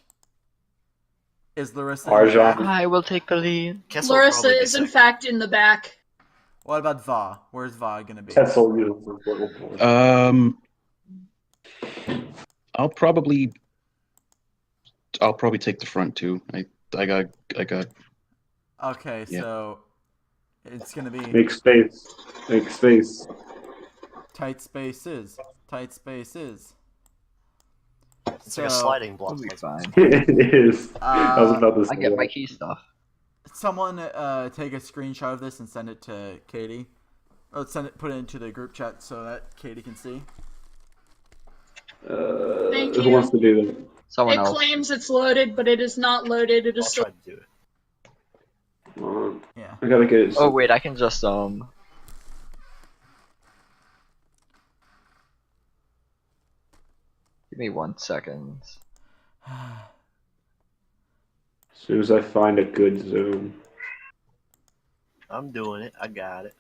Is Larissa Arjan. in the back? I will take the lead. Kessel will Larissa probably be is in second. fact in the back. What about Va? Where's Va gonna be? Kessel uses the little boy. I'll probably take the front too. I got Okay, Yeah. so it's gonna be Make space. Make space. tight spaces. Tight spaces. It's like a sliding block. We'll be fine. It is. I was about to say I get my that. key stuff. Someone take a screenshot of this and send it to Katie. Oh, put it into the group chat so that Katie can see. Thank Who you. wants to do that? Someone It else. claims it's loaded, but it is not loaded. It is I'll still. try to do it. Yeah. I gotta get it. Oh wait, I can just Give me 1 second. As soon as I find a good Zoom. I'm doing it. I got it.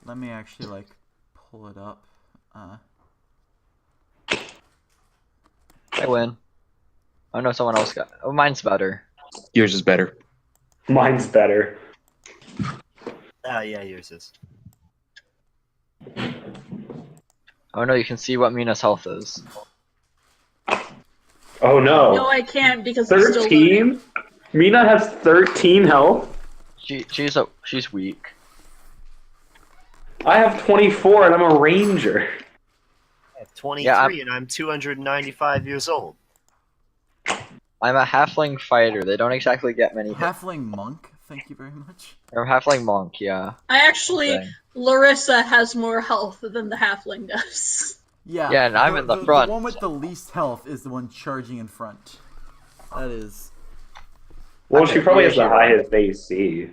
Let me actually pull it up. I win. Oh no, someone else got. Oh, mine's better. yours is better. Mine's better. Ah, yeah, yours is. Oh no, you can see what Mina's health is. Oh No, no. I can't because it's still loading. 13? Mina has 13 health? She's weak. I have 24 and I'm a ranger. I have 23 Yeah, and I'm 295 years old. I'm a halfling fighter. They don't exactly get many hits. Halfling monk. Thank you very much. I'm a halfling monk, yeah. I actually, Dang. Larissa has more health than the halfling does. Yeah. Yeah, and I'm in the front. The one with the least health is the one charging in front. That is. Well, Okay, she probably you're has the hero. highest AC.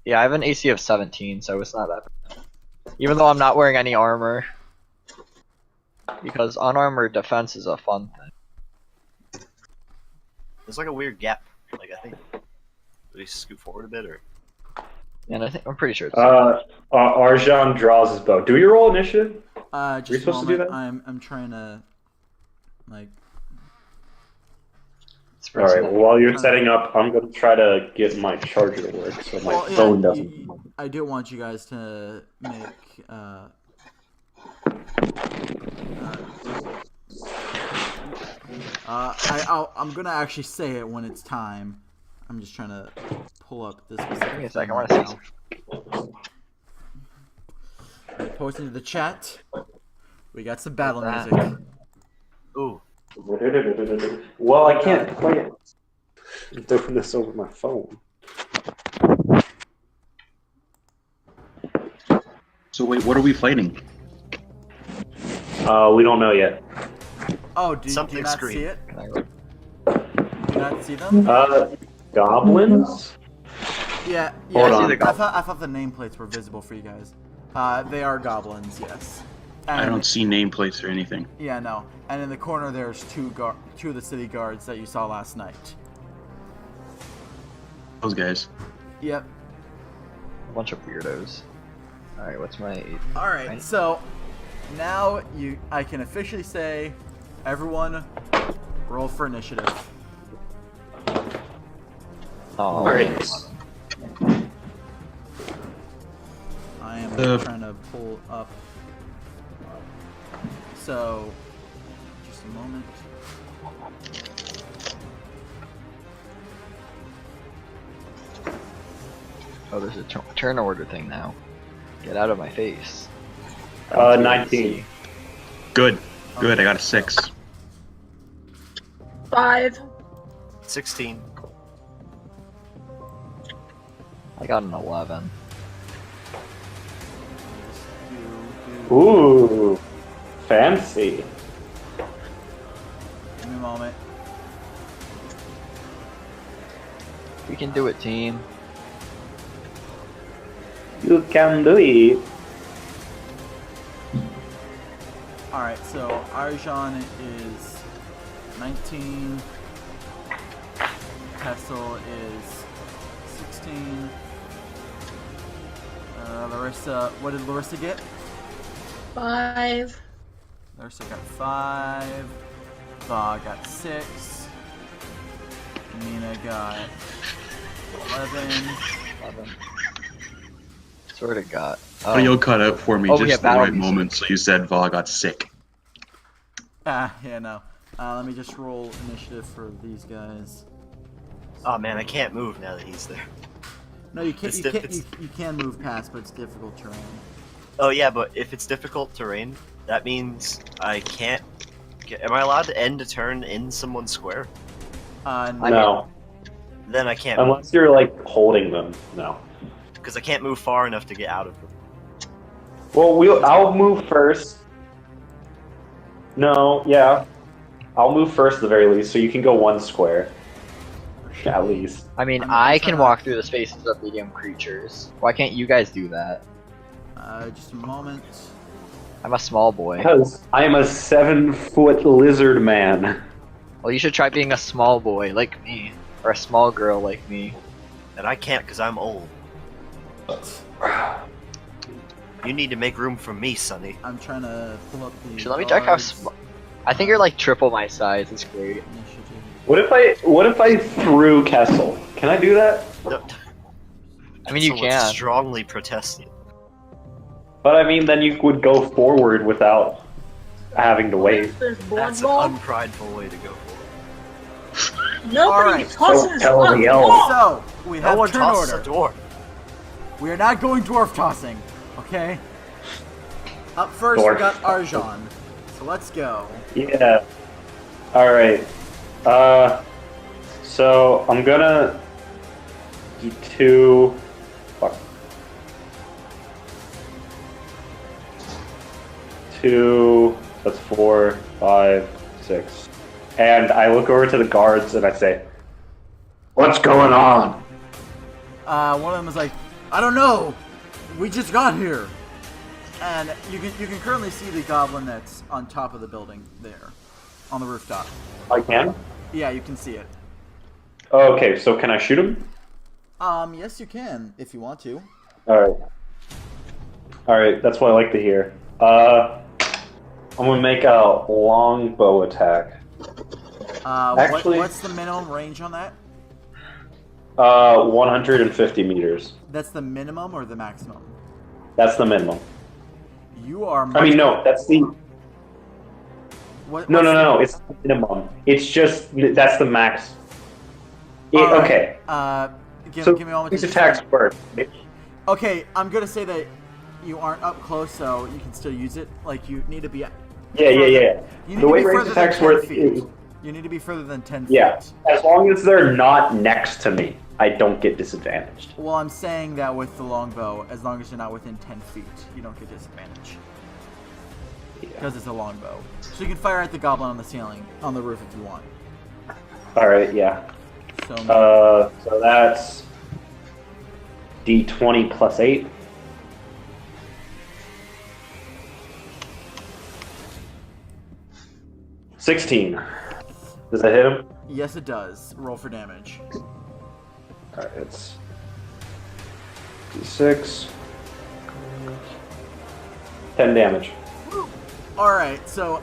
Yeah, I have an AC of 17, so it's not that bad. Even though I'm not wearing any armor. Because unarmored defense is a fun thing. There's like a weird gap. Like, I think. Do we scoot forward a bit, or? And I'm pretty sure it's Arjan draws his bow. Do we roll initiative? Just a supposed to do moment. that? I'm trying to All right. Well, while you're setting up, I'm gonna try to get my charger to work so my phone doesn't. I do want you guys to make. I'm gonna actually say it when it's time. I'm just trying to pull up this specific Give me a thing second. I right want to now. Post into the chat. We got some battle What's music. Ooh. Well, I can't play it. I'm doing this over my phone. So wait, what are we fighting? We don't know yet. Oh, do you Something not scream. see it? Can I go? Do you not see them? Goblins? Yeah. Hold I see on. the goblin. I thought the nameplates were visible for you guys. They are goblins, yes. I And- don't see nameplates or anything. Yeah, no. And in the corner, there's two of the city guards that you saw last night. Those guys. Yep. A bunch of weirdos. Alright, what's my... All right. So now I can officially say, everyone, roll for initiative. Oh, All right. I am trying to pull up. So, just a moment. oh, there's a turn order thing now. Get out of my face. 19. Good. Good. I got a 6. 5. 16. I got an 11. Ooh, fancy. Give me a moment. We can do it, team. You can do it. All right. So Arjan is 19. Kessel is 16. Larissa, what did Larissa get? 5. Larissa got 5. Va got 6. Nina got 11. 11. Swear to God. Audio cut out for me Oh, we just have the battle right music. moment, so you said Va got sick. Yeah, no. Let me just roll initiative for these guys. Oh man, I can't move now that he's there. No, you can't. It's You can move past, but it's difficult terrain. Oh yeah, but if it's difficult terrain, that means I can't. Am I allowed to end a turn in someone's square? No, Then I can't move unless you're like holding them. No. because I can't move far enough to get out of them. Well, I'll move first. No, yeah, I'll move first at the very least, so you can go one square. At least. I mean, I'm I trying can to- walk through the spaces of medium creatures. Why can't you guys do that? Just a moment. I'm a small boy. Because I am a 7-foot lizard man. Well, you should try being a small boy like me, or a small girl like me. And I can't because I'm old. You need to make room for me, Sonny. I'm trying to pull up the. Actually, let me check how guards small. I think you're like triple my size. It's great. initiative. What if I threw Kessel? Can I do that? No, I mean, you someone can. strongly protest you. But I mean, then you would go forward without having to wait. There's blood That's an ball. unprideful way to go forward. Nobody Alright, tosses don't tell blood the elf. ball. So we No have one turn tosses order. a door. We are not going dwarf tossing, okay? Up first, we Dwarf. got Arjan. So let's go. Yeah. All right. So I'm gonna do 2. Fuck. 2. That's 4, 5, 6. And I look over to the guards and I say, "What's going on?" One of them is like, I don't know. We just got here. And you can currently see the goblin that's on top of the building there, on the rooftop. I can. Yeah, you can see it. Okay. So can I shoot him? Yes, you can if you want to. All right. All right. That's what I like to hear. I'm gonna make a long bow attack. Actually- what's the minimum range on that? 150 meters. That's the minimum or the maximum? That's the minimum. You are. I mean, no, that's the. What, No, what's no, the- no, it's the minimum. It's just that's the max. All right, Okay. Give, So give me a moment. these to attacks just- work. Okay, I'm gonna say that you aren't up close, so you can still use it. Like you need to be. Yeah, yeah, yeah. You need The to way be ranged further than attacks 10 work feet. is You need to be further than 10 yeah. feet. As long as they're not next to me, I don't get disadvantaged. Well, I'm saying that with the longbow, as long as you're not within 10 feet, you don't get disadvantage. Yeah. Because it's a longbow. So you can fire at the goblin on the ceiling, on the roof if you want. All right, yeah. So, So that's D20 plus 8. $16. Does that hit him? yes, it does. Roll for damage. Alright, it's D6. 10 damage. Alright, so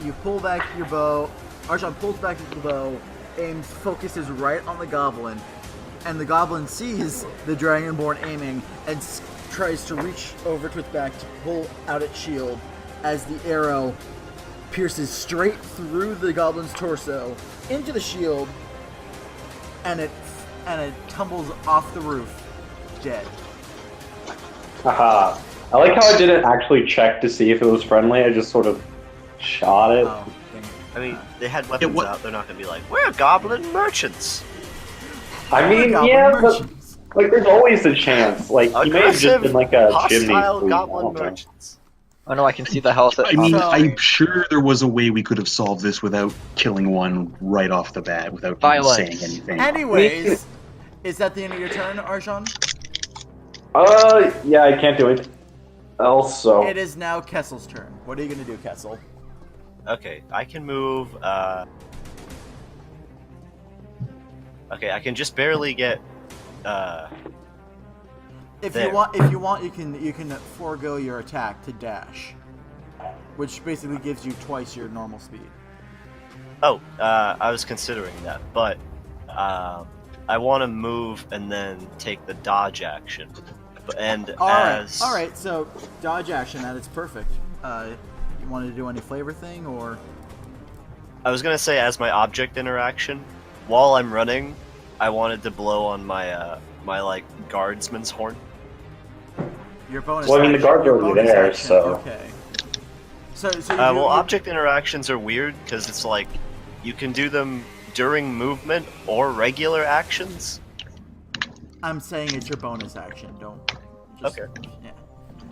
you pull back your bow. Archon pulls back the bow, aims, focuses right on the goblin, and the goblin sees the dragonborn aiming and tries to reach over to its back to pull out its shield as the arrow pierces straight through the goblin's torso into the shield, and it tumbles off the roof, dead. Haha. I like how I didn't actually check to see if it was friendly. I just sort of shot it. Oh, dang it. I mean, they had weapons what- out. They're not gonna be like, we're goblin merchants. I mean, Goblin yeah, but merchants. like, there's always a chance. Like, he may have just Aggressive, been like a chimney hostile sweep. I goblin don't know. merchants. Oh no, I can see the health. I mean, So- I'm sure there was a way we could have solved this without killing one right off the bat, without even Violence. saying anything. Anyways, is that the end of your turn, Archon? Yeah, I can't do anything else, so. It is now Kessel's turn. What are you gonna do, Kessel? Okay, I can move. Okay, I can just barely get. If There. you want, you can forego your attack to dash, which basically gives you twice your normal speed. Oh, I was considering that, but I want to move and then take the dodge action. And All right, as all right. So dodge action, that is perfect. You wanted to do any flavor thing or? I was gonna say, as my object interaction, while I'm running, I wanted to blow on my my like guardsman's horn. Your bonus. Well, I mean, the action- guard's your already bonus there, action, so- Okay. So you Well, you- object interactions are weird because it's like you can do them during movement or regular actions. I'm saying it's your bonus action. Don't. Just, Okay. Yeah.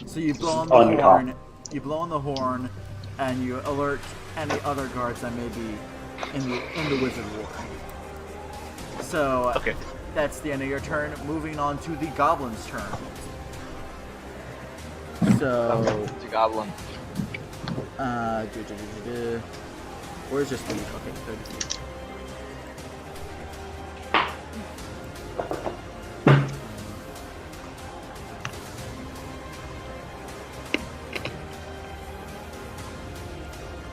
So you blow on the Uncom. horn. You blow on the horn, and you alert any other guards that may be in the wizard ward. So Okay. that's the end of your turn. Moving on to the goblin's turn. So, It's a goblin. where's your speed? Okay, 30 feet.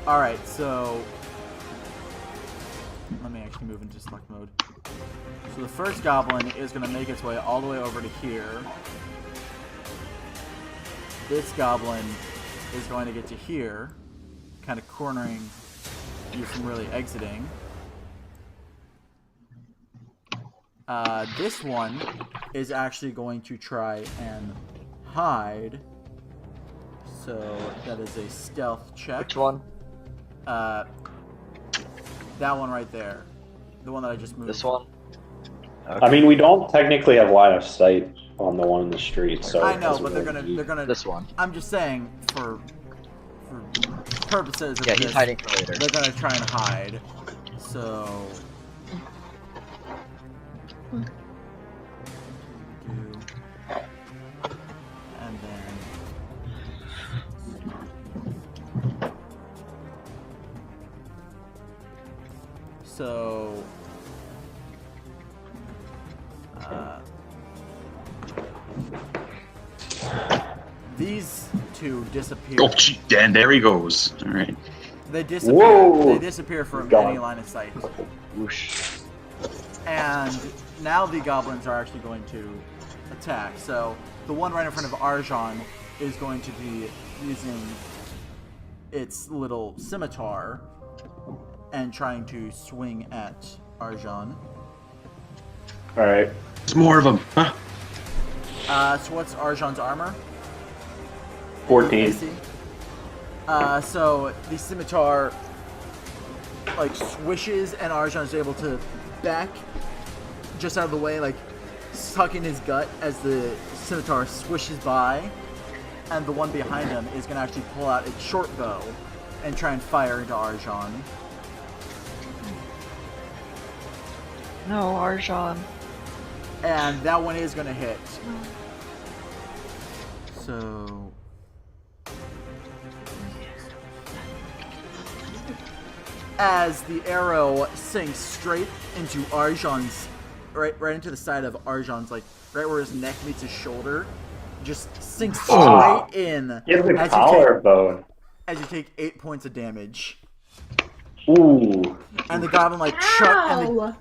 Alright, so let me actually move into select mode. So the first goblin is going to make its way all the way over to here. This goblin is going to get to here, kind of cornering you from really exiting. This one is actually going to try and hide. So that is a stealth check. Which one? That one right there. The one that I just moved. This one? I mean, we don't technically have line of sight on the one in the street, so. I it know, doesn't but they're really gonna. This one. I'm just saying for purposes of Yeah, this, he's hiding for later. they're gonna try and hide. So. And then. So. These two disappear. Oh, gee, and there he goes. All right. They disappear. Whoa! They disappear from Gone. any line of sight. Whoosh. And now the goblins are actually going to attack. So the one right in front of Arjan is going to be using its little scimitar and trying to swing at Arjan. Alright. There's more of them. Huh? So what's Arjan's armor? 14. AC? So the scimitar like swishes and Arjan's able to back just out of the way, like sucking his gut as the scimitar swishes by, and the one behind him is going to actually pull out its short bow and try and fire into Arjan. No, Arjan. And that one is going to hit. So... as the arrow sinks straight into Arjan's, right into the side of Arjan's, like right where his neck meets his shoulder, just sinks straight in. Get the as collarbone. as you take 8 points of damage. Ooh. And the goblin like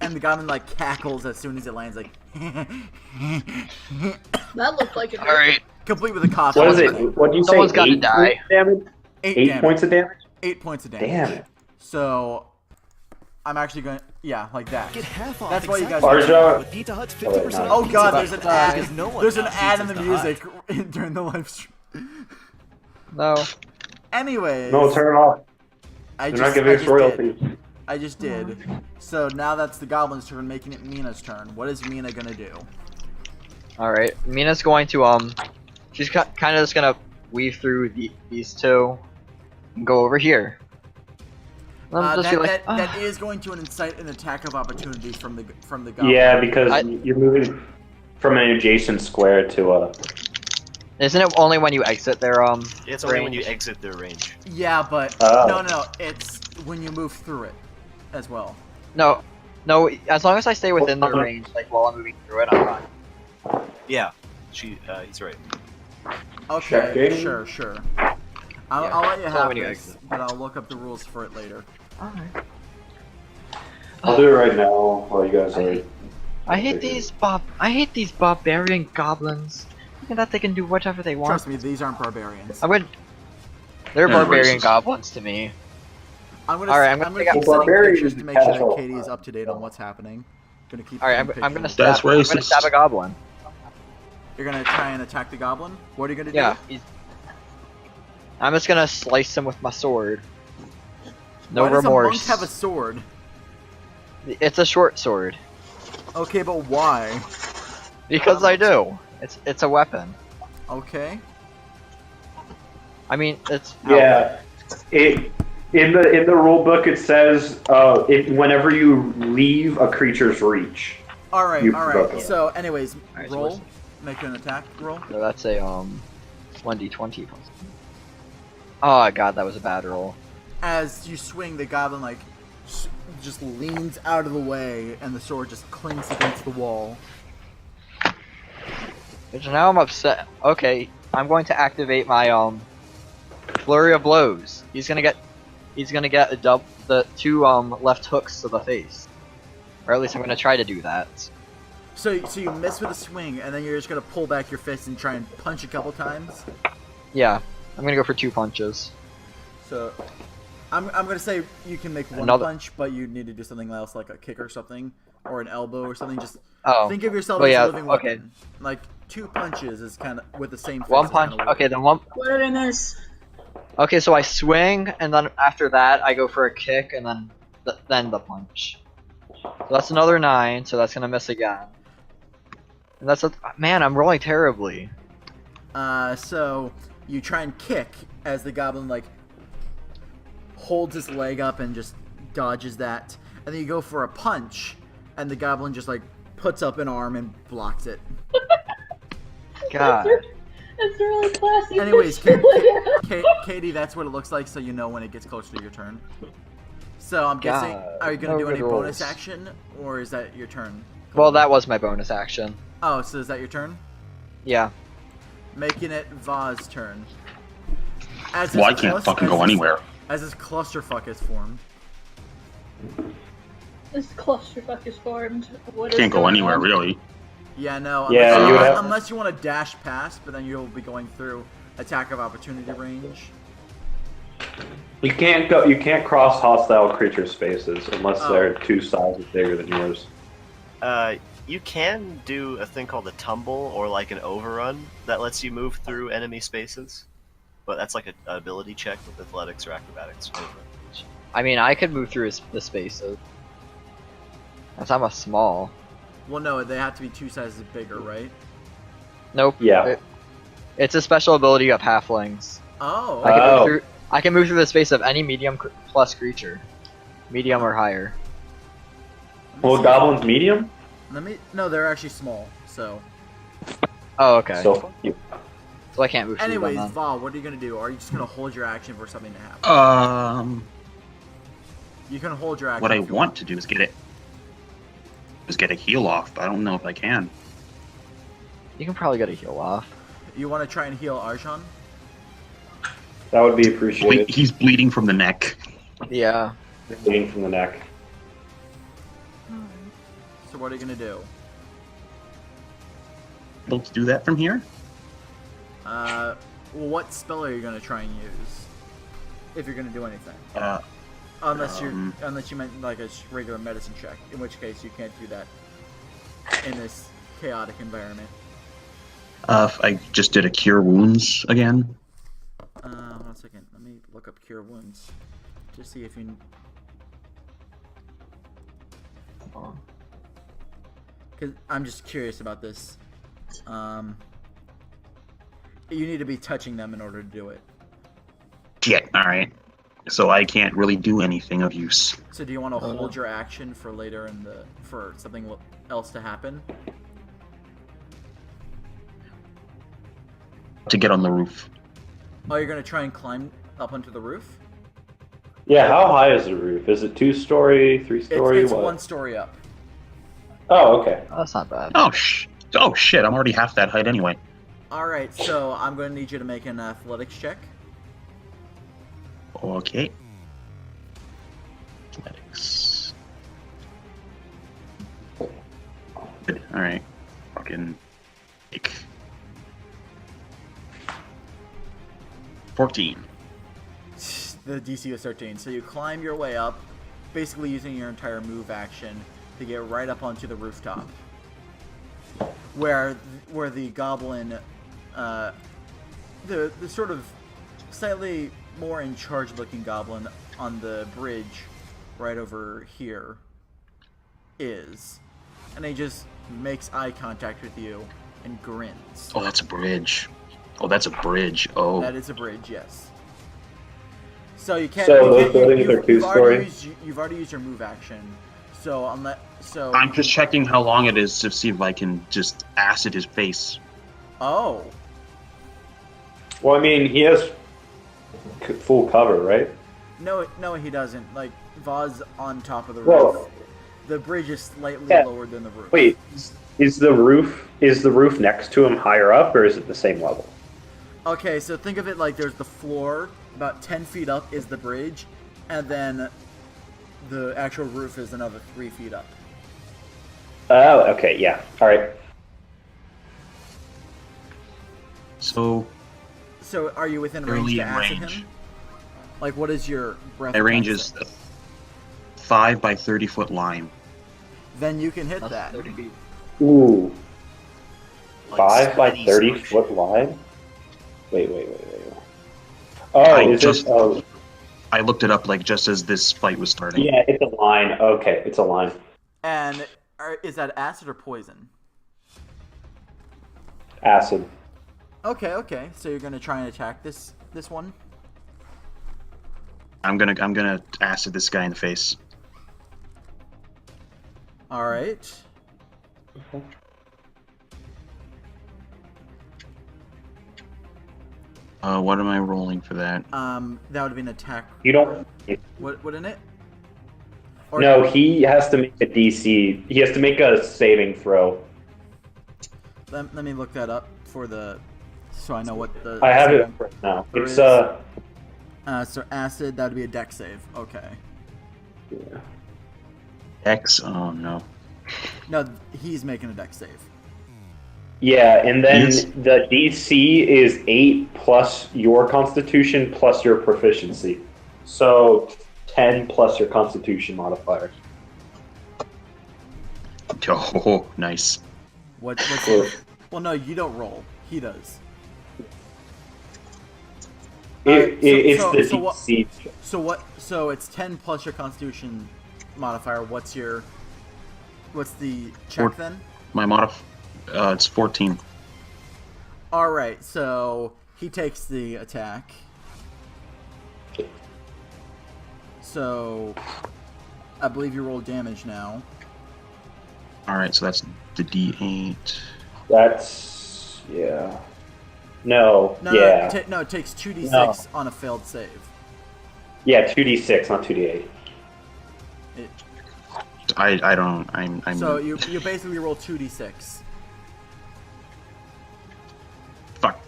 and the goblin like cackles as soon as it lands, like That looked like it. All right. complete with a cough. What is it? What do you say? Someone's gotta 8 die. points of damage? 8 8 damage. points of damage? 8 points of damage. Damn it. So I'm actually going, yeah, like that. Get half off That's why you guys. Arjan. with Pizza Hut's Oh, wait, 50% no. Oh off god, pizza there's an bucks, ad. because no one There's an got ad in the pizzas to Hut. music during the live stream. No. Anyways, No, turn it off. I They're not giving us royalties. I just did. So now that's the goblin's turn, making it Mina's turn. What is Mina gonna do? All right. Mina's going to she's kind of just gonna weave through these two and go over here. Let me just be like, that is going to incite an attack of opportunity from the goblin. Yeah, because you're moving from an adjacent square to a... Isn't it only when you exit their It's only when range? you exit their range. Yeah, but Oh. no, it's when you move through it as well. No, as long as I stay within their range, like while I'm moving through it, I'm fine. Yeah, he's right. Okay, Checking. sure. I'll let you it's only have when you this, exit. but I'll look up the rules for it later. Alright. I'll do it right now while you guys are... I hate these barbarian goblins. Thinking that they can do whatever they want. Trust me, these aren't barbarians. They're Yeah, barbarian racist. goblins to me. I'm gonna Alright, I'm keep gonna take out- sending Barbarians pictures to make sure that casual. Katie is up to date on what's happening. Gonna keep. Alright, sending I'm gonna pictures. stab. That's I'm gonna racist. stab a goblin. You're gonna try and attack the goblin. What are you gonna do? Yeah, I'm just gonna slice him with my sword. No Why remorse. does a monk have a sword? It's a short sword. Okay, but why? Because I do. It's a weapon. Okay. I mean, it's Yeah. In the rule book it says whenever you leave a creature's reach. All right. You All broke right. it. So, anyways, Alright, so roll. what's- Make an attack roll. So that's a 1d20. Oh god, that was a bad roll. As you swing, the goblin like just leans out of the way, and the sword just clinks against the wall. Which now I'm upset. Okay, I'm going to activate my flurry of blows. He's gonna get the two left hooks to the face, or at least I'm gonna try to do that. So you miss with a swing, and then you're just gonna pull back your fist and try and punch a couple times. Yeah, I'm gonna go for 2 punches. So, I'm gonna say you can make one Another- punch, but you need to do something else, like a kick or something, or an elbow or something. Just Oh, think of yourself well, as yeah, a living okay. weapon. Like 2 punches is kind of with the same. Fist one is punch. kinda weird. Okay, then one. What in this? Okay, so I swing, and then after that I go for a kick, and then the punch. So that's another 9. So that's gonna miss again. And that's man, I'm rolling terribly. So you try and kick as the goblin like holds his leg up and just dodges that, and then you go for a punch, and the goblin just like puts up an arm and blocks it. God. That's really classy. Anyways, Julia. Katie, that's what it looks like, so you know when it gets closer to your turn. So I'm guessing, God, are you gonna no do any good bonus rolls. action, or is that your turn? Well, that was my bonus action. Oh, so is that your turn? Yeah. Making it Vaz's turn. As Well, I it's can't close- fucking as go it's- anywhere. As this clusterfuck is formed. This clusterfuck is formed. What Can't is go going anywhere, on? really. Yeah, no. Yeah, Unless, you would have- unless you want to dash past, but then you'll be going through attack of opportunity range. You can't go. You can't cross hostile creature spaces unless Oh. they're 2 sizes bigger than yours. You can do a thing called a tumble or like an overrun that lets you move through enemy spaces, but that's like an ability check with athletics or acrobatics. I mean, I could move through the spaces. As I'm a small. Well, no, they have to be 2 sizes bigger, right? Nope. Yeah. It's a special ability of halflings. Oh, I can Oh. move through. I can move through the space of any medium plus creature, medium or higher. Well, goblins medium. No, they're actually small. So, Oh, okay. So fuck you. So I can't move through anyways, them then. Val, what are you gonna do? Are you just gonna hold your action for something to happen? You can hold your action. What I if you want to do is get a heal off, but I don't know if I can. You can probably get a heal off. You want to try and heal Arjan? That would be appreciated. He's bleeding from the neck. Yeah. Bleeding from the neck. So what are you gonna do? Able to do that from here? Well, what spell are you gonna try and use? If you're gonna do anything, unless you meant like a regular medicine check, in which case you can't do that in this chaotic environment. I just did a cure wounds again. 1 second. Let me look up cure wounds to see if you. Cause I'm just curious about this. You need to be touching them in order to do it. Shit. All right. So I can't really do anything of use. So do you want to hold your action for later for something else to happen? To get on the roof. Oh, you're gonna try and climb up onto the roof? Yeah, how high is the roof? Is it 2-story, 3-story? It's what? 1 story up. Oh, okay. Oh, that's not bad. Oh shit! I'm already half that height anyway. All right, so I'm going to need you to make an athletics check. Okay. Athletics. Good. All right. Fucking. 14. The DC is 13. So you climb your way up, basically using your entire move action to get right up onto the rooftop, where the goblin, the sort of slightly more in charge looking goblin on the bridge right over here is, and he just makes eye contact with you and grins. Oh, that's a bridge. Oh, that's a bridge. Oh. That is a bridge, yes. So you can't. So you those can't, buildings are two-story? You've already used your move action. So I'm just checking how long it is to see if I can just acid his face. Oh. Well, I mean, he has full cover, right? No, he doesn't. Like Vaz on top of the roof. Well, The bridge is slightly Yeah. lower than the roof. wait, is the roof next to him higher up, or is it the same level? Okay, so think of it like there's the floor, about 10 feet up is the bridge, and then the actual roof is another 3 feet up. Oh, okay, yeah. All right. So are you within range Early to in acid range. him? Like, what is your breath? My range attack is set? 5 by 30 foot line. Then you can hit That's that. 30 feet. Ooh, Like 5 by steady 30 smush. foot line. Wait. Oh, is it? Oh, I looked it up like just as this fight was starting. yeah, it's a line. Okay, it's a line. And is that acid or poison? Acid. Okay. So you're gonna try and attack this one. I'm gonna acid this guy in the face. All right. What am I rolling for that? That would be an attack. You don't. Wouldn't it? No, he has to make a DC. He has to make a saving throw. Let me look that up so I know what the. I have it right now. There It's is- So acid, that would be a dex save. Okay. Yeah. X. Oh no. No, he's making a dex save. Yeah, and then Yes. the DC is 8 plus your Constitution plus your proficiency. So 10 plus your Constitution modifier. Oh, nice. What's Cool. well, no, you don't roll. He does. It's so- the so what- DC. So what? So it's 10 plus your Constitution modifier. What's the check Four. then? My it's 14. All right. So he takes the attack. So I believe you roll damage now. All right, so that's the D8. That's yeah. No, No, yeah, no, it takes 2d6 No. on a failed save. yeah. 2d6, not 2d8. It, I don't. I'm. so you basically roll 2d6. Fuck.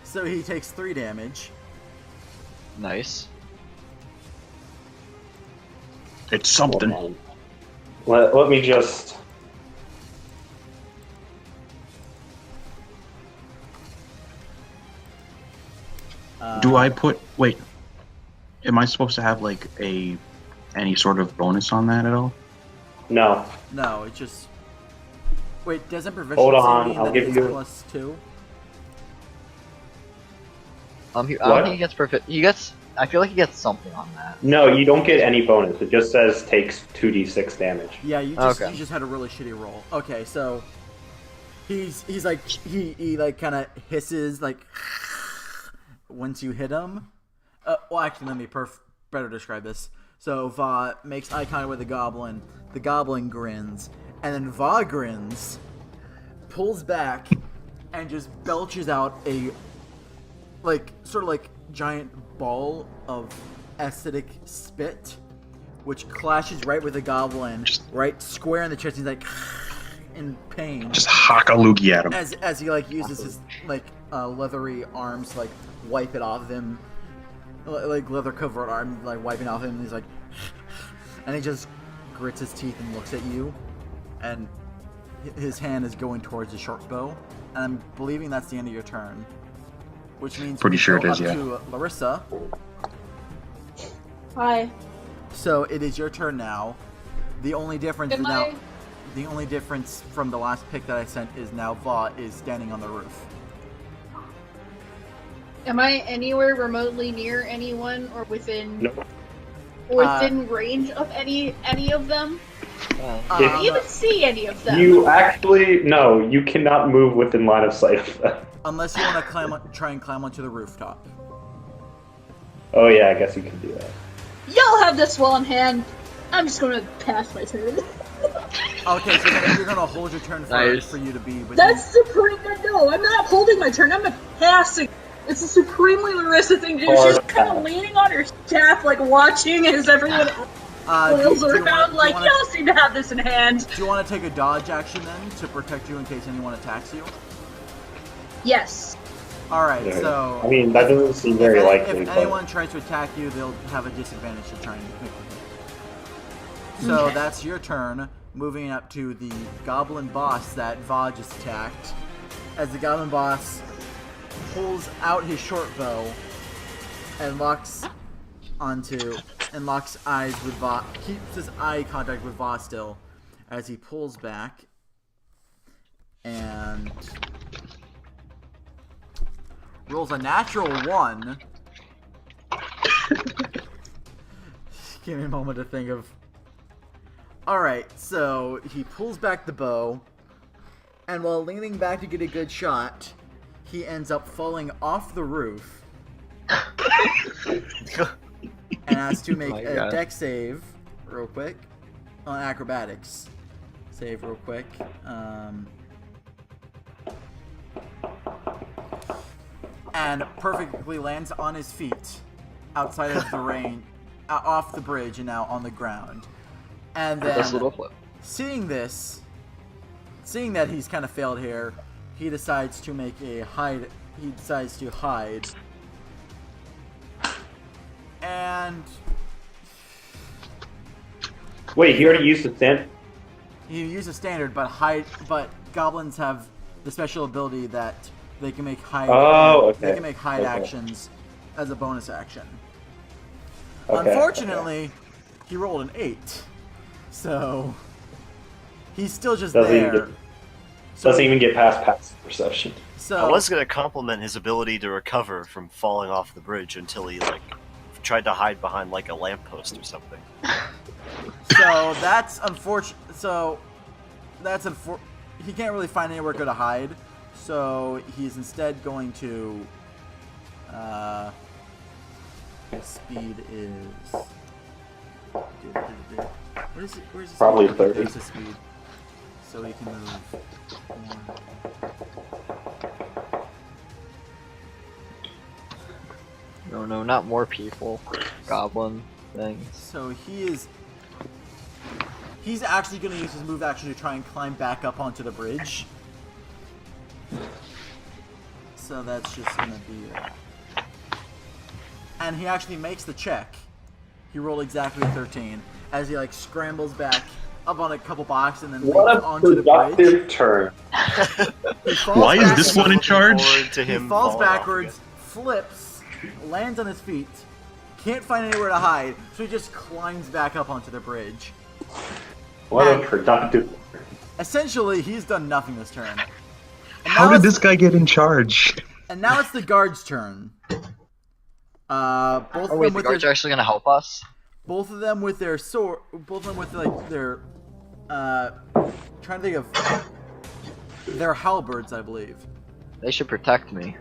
So he takes 3 damage. Nice. It's something. Hold on. Let me just. Do I put? Wait. Am I supposed to have like any sort of bonus on that at all? No. No, it just. Wait, doesn't proficiency Hold on, mean I'll that give it's you- plus 2? I What? don't think he gets perfect. He gets. I feel like he gets something on that. No, you don't get any bonus. It just says takes 2d6 damage. Yeah, you Okay. just had a really shitty roll. Okay, so he's like he like kind of hisses like once you hit him. Well, actually, let me better describe this. So Va makes eye contact with the goblin. The goblin grins, and then Va grins, pulls back, and just belches out a sort of like giant ball of acidic spit, which clashes right with the goblin, right square in the chest. He's like in pain Just hock a loogie at him. as he like uses his like leathery arms to like wipe it off of him, like leather covered arm like wiping off him. And he's like, and he just grits his teeth and looks at you, and his hand is going towards the short bow. And I'm believing that's the end of your turn, which means Pretty we sure go it is, up yeah. to Larissa. Hi. So it is your turn now. The only difference Am is now. I? The only difference from the last pick that I sent is now Va is standing on the roof. Am I anywhere remotely near anyone or within Nope. range of any of them? Uh, Can you even see any of them? You actually no. You cannot move within line of sight of them. Unless you want to try and climb onto the rooftop. Oh yeah, I guess you can do that. Y'all have this well in hand. I'm just gonna pass my turn. Okay, so you're gonna hold your turn Nice. for you to be. Within... That's supreme. No, I'm not holding my turn. I'm passing. It's a supremely Larissa thing to do. Hard She's kind pass. of leaning on her staff, like watching as everyone flails around. Like y'all seem to have this in hand. Do you want to take a dodge action then to protect you in case anyone attacks you? Yes. All right, Yeah. so I mean, that doesn't seem very if, likely. if but anyone tries to attack you, they'll have a disadvantage to try and make a hit. So Okay. that's your turn. Moving up to the goblin boss that Va just attacked. As the goblin boss pulls out his short bow and locks eyes with Va, keeps his eye contact with Va still as he pulls back and rolls a natural 1. Give me a moment to think of. Alright, so he pulls back the bow, and while leaning back to get a good shot, he ends up falling off the roof and has to make My a God. dex save real quick on acrobatics. Save real quick. And perfectly lands on his feet outside of the rain, off the bridge, and now on the ground. And With this then, little flip. seeing that he's kind of failed here, he decides to make a hide. He decides to hide And Wait, he already used the stand. you use a standard, but goblins have the special ability that they can make hide. Oh, okay. They can make hide Okay. actions as a bonus action. Okay, Unfortunately, he rolled an 8, so he's still just Doesn't even there. get- Doesn't even get past passive perception. So I was gonna compliment his ability to recover from falling off the bridge until he tried to hide behind a lamppost or something. So that's unfortunate. He can't really find anywhere good to hide. So he's instead going to. His speed is. Where's his Probably speed? 30. There's his speed. So he can move. 1. No, not more people. Goblin things. So he's actually going to use his move action to try and climb back up onto the bridge. So that's just going to be and he actually makes the check. He rolled exactly a 13 as he scrambles back up on a couple blocks and then What leaps a onto the bridge. productive turn. He falls Why is back- this one in charge? He falls backwards, flips, lands on his feet, can't find anywhere to hide, so he just climbs back up onto the bridge. What a productive. Essentially, he's done nothing this turn. And How now did it's- this guy get in charge? And now it's the guards' turn. Both Oh of wait, them the with guards their, are actually gonna help us? both of them with their sword, both of them with their, trying to think of their halberds, I believe. They should protect me.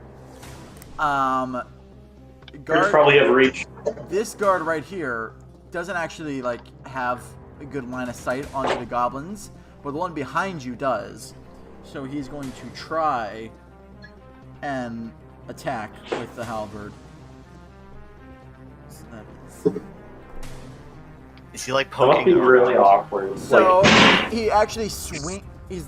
Guards Guard, probably have reached. this guard right here doesn't actually have a good line of sight onto the goblins, but the one behind you does. So he's going to try and attack with the halberd. So that is- Is he That must poking be her? really awkward. So he actually he's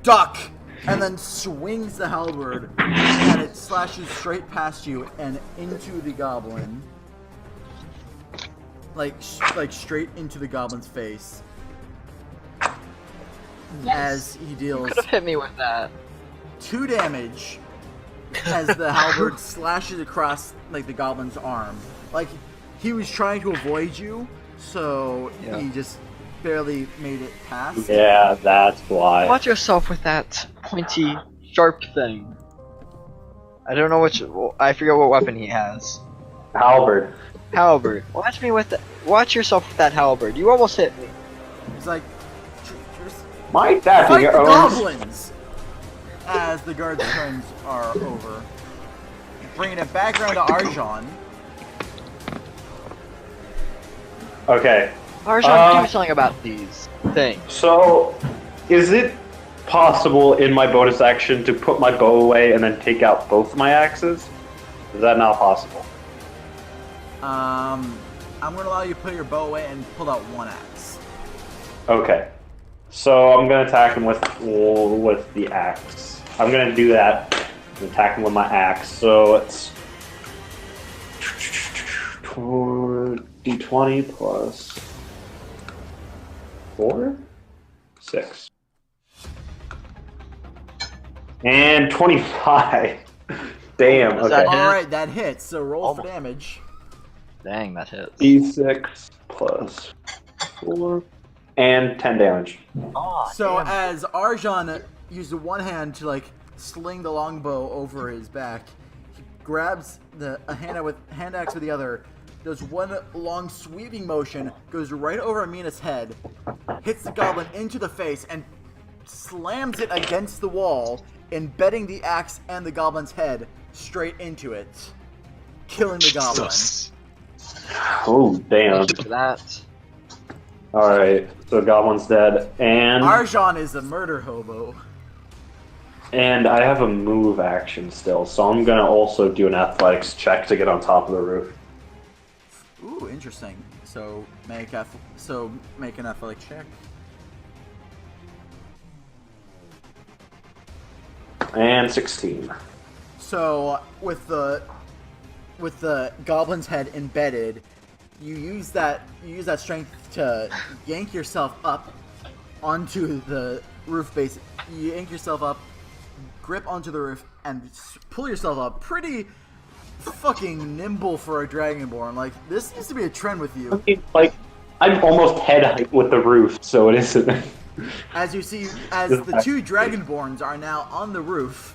duck, and then swings the halberd, and it slashes straight past you and into the goblin. Like straight into the goblin's face. As he deals Could have hit me with that. 2 damage as the halberd slashes across the goblin's arm. He was trying to avoid you, so Yeah. he just barely made it past. Yeah, that's why. Watch yourself with that pointy, sharp thing. I don't know I forget what weapon he has. Halberd. Halberd. Watch yourself with that halberd. You almost hit me. He's like, My attacking fight the your own. goblins! As the guards' turns are over. Bringing it back around to Arjan. Okay, Arjan, do something about these things. so is it possible in my bonus action to put my bow away and then take out both my axes? Is that not possible? I'm going to allow you to put your bow away and pull out 1 axe. Okay, so I'm gonna attack him with the axe. I'm gonna do that. Attack him with my axe. So it's d20 plus 4, 6, and 25. Damn. Does that Okay. hit? Alright, that hits, so roll for Almost. damage. Dang, that hits. D6 plus 4 and 10 damage. Ah, So damn. as Arjan used one hand to sling the longbow over his back, he grabs a hand axe with the other, does one long sweeping motion, goes right over Amina's head, hits the goblin into the face, and slams it against the wall, embedding the axe and the goblin's head straight into it, killing the goblin. Jesus. Oh, damn. Thank you for that. Alright, so Goblin's dead. And Arjan is a murder hobo. I have a move action still, so I'm gonna also do an athletics check to get on top of the roof. Ooh, interesting. So make an athletic check. And 16. So with the goblin's head embedded, you use that strength to yank yourself up onto the roof base. You yank yourself up, grip onto the roof, and pull yourself up. Pretty fucking nimble for a dragonborn. Like, this seems to be a trend with you. Like, I'm almost head height with the roof, so it isn't. As you see, as the two dragonborns are now on the roof.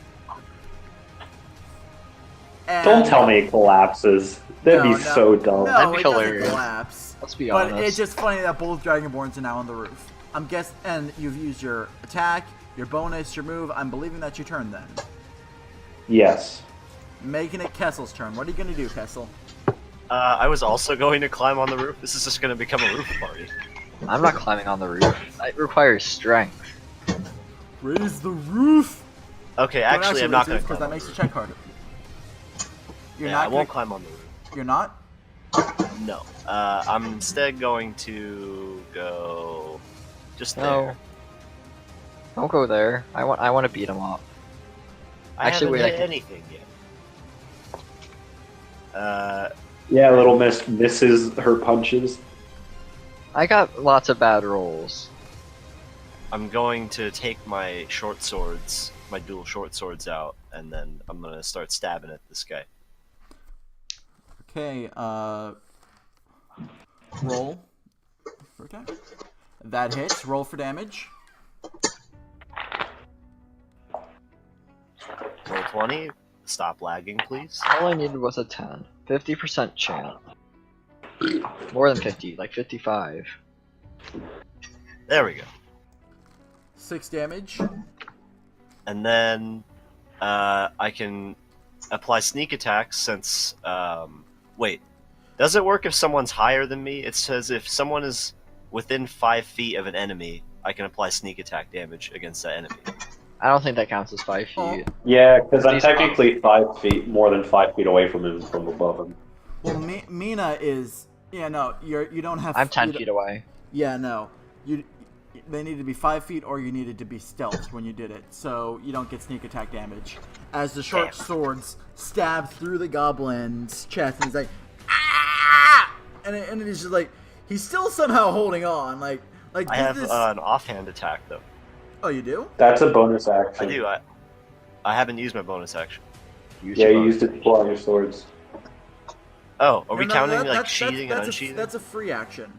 And Don't tell me it collapses. That'd be so dumb. No, That'd be it doesn't hilarious. collapse. Let's be But honest. it's just funny that both dragonborns are now on the roof. I'm guessing, and you've used your attack, your bonus, your move. I'm believing that's your turn then. Yes. Making it Kessel's turn. What are you gonna do, Kessel? I was also going to climb on the roof. This is just going to become a roof party. I'm not climbing on the roof. It requires strength. Raise the roof. Okay, Don't actually, I'm not raise going it, to because climb that on the makes the roof. check harder. You're Yeah, I not. won't Gonna, climb on the roof. you're not. No. I'm instead going to go just No. there. Don't go there. I want to beat him up. I Actually, haven't wait, hit I can- anything yet. Yeah, Little Miss misses her punches. I got lots of bad rolls. I'm going to take my short swords, my dual short swords out, and then I'm going to start stabbing at this guy. Okay. Roll. For attack. That hits. Roll for damage. Roll 20. Stop lagging, please. All I needed was a 10. 50% chance. More than 50, like 55. There we go. 6 damage. And then I can apply sneak attacks since... wait. Does it work if someone's higher than me? It says if someone is within 5 feet of an enemy, I can apply sneak attack damage against that enemy. I don't think that counts as 5 feet. Oh. Yeah, because I'm These- technically 5 feet, more than 5 feet away from him, from above him. Well, Mina is. Yeah, no. You don't have. I'm 10 you feet away. Yeah, no. They needed to be 5 feet, or you needed to be stealth when you did it, so you don't get sneak attack damage. As the short swords stab through the goblin's chest, and he's like, ah! And it is just like he's still somehow holding on. Like I have this. an offhand attack, though. Oh, you do? That's a bonus action. I do. I haven't used my bonus action. Yeah, you used it to pull out your swords. Oh, are we No, counting that- like that's- sheathing and that's unsheathing? That's a free action.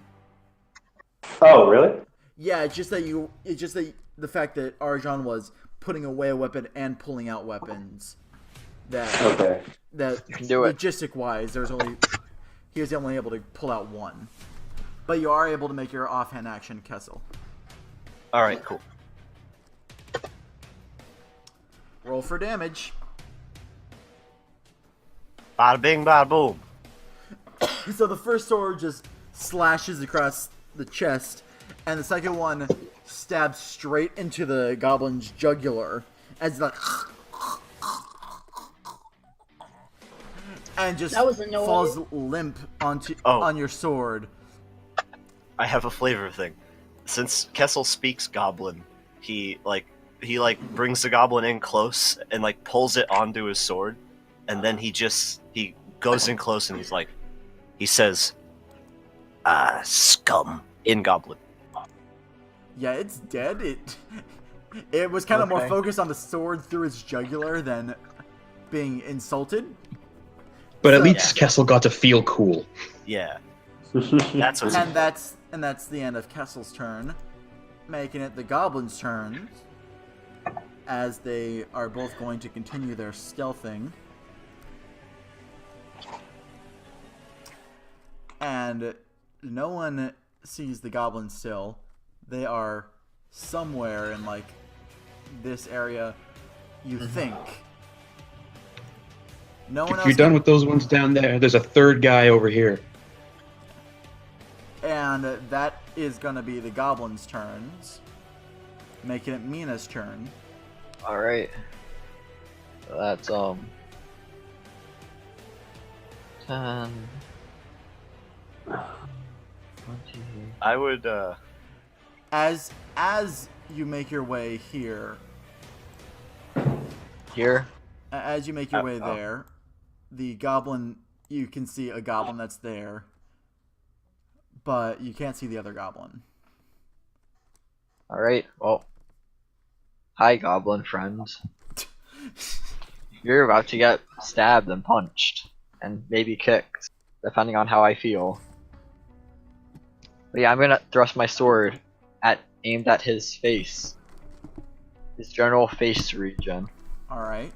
Oh, really? Yeah, it's just that the fact that Arjan was putting away a weapon and pulling out weapons. Okay. That You can do it. logistic wise, he was only able to pull out one. But you are able to make your offhand action, Kessel. Alright, cool. Roll for damage. Bada bing, bada boom. So the first sword just slashes across the chest, and the second one stabs straight into the goblin's jugular as like, and just That was annoying. falls limp on your sword. I have a flavor thing. Since Kessel speaks goblin, he brings the goblin in close and like pulls it onto his sword, and then he goes in close and he says, scum in goblin. Yeah, it's dead. It was kind of more Okay. focused on the sword through its jugular than being insulted. But at So- least Kessel got to feel cool. Yeah, that's what's And that's the end of Kessel's turn, making it the goblins' turn, as they are both going to continue their stealthing. And no one sees the goblins still. They are somewhere in like this area, you think. No one If else you're done with those ones down there, there's a third guy over here. And that is going to be the goblins' turns, making it Mina's turn. Alright. That's 10 20 I would As you make your way here, here. as you make your way oh. there, the goblin, you can see a goblin that's there, but you can't see the other goblin. Alright, well. Hi, goblin friend. You're about to get stabbed and punched. And maybe kicked, depending on how I feel. But yeah, I'm gonna thrust my sword aimed at his face. His general face region. Alright.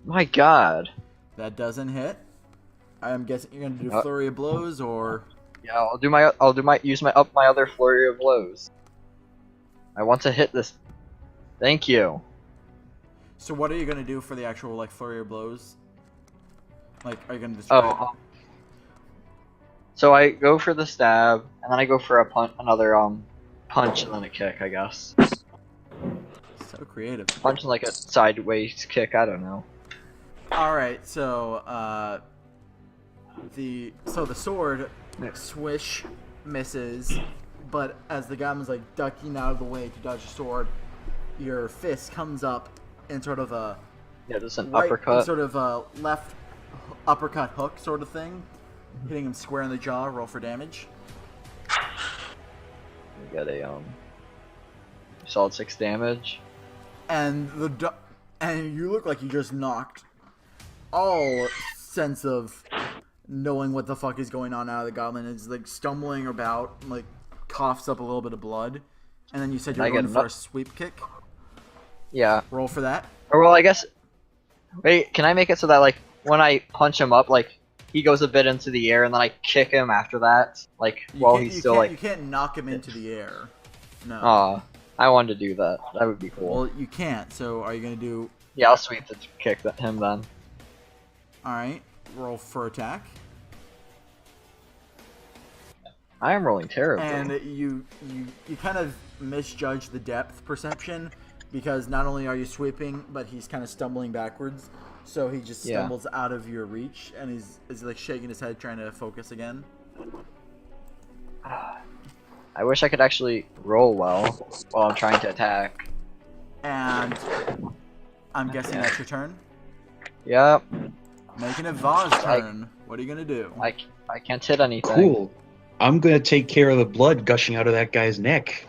My god. That doesn't hit. I'm guessing you're gonna do Yep. flurry of blows, or Yeah, use my other flurry of blows. I want to hit this. Thank you. so what are you gonna do for the actual like flurry of blows? Like, are you gonna destroy? Oh. So I go for the stab, and then I go for another punch, and then a kick, I guess. So creative. Punch and like a sideways kick. I don't know. All right, so the sword swish misses, but as the goblin's like ducking out of the way to dodge the sword, your fist comes up in sort of a Just an right, uppercut. sort of a left uppercut hook sort of thing, hitting him square in the jaw. Roll for damage. We get a solid 6 damage. And and you look like you just knocked all sense of knowing what the fuck is going on out of the goblin. It's like stumbling about, like coughs up a little bit of blood, and then you said you're going for a sweep kick. Yeah. Roll for that. Or well, I guess. Wait, can I make it so that like when I punch him up, like he goes a bit into the air, and then I kick him after that, like while he's still like. You can't knock him into the air. No. Aw, I wanted to do that. That would be cool. Well, you can't. So are you gonna do? Yeah, I'll sweep to kick him then. All right. Roll for attack. I am rolling terribly. And you kind of misjudge the depth perception, because not only are you sweeping, but he's kind of stumbling backwards, so he just stumbles out of your reach, and is like shaking his head trying to focus again. I wish I could actually roll well while I'm trying to attack. And I'm guessing that's your turn. Yep. Making it Vaz's turn. What are you gonna do? I can't hit anything. Cool. I'm gonna take care of the blood gushing out of that guy's neck.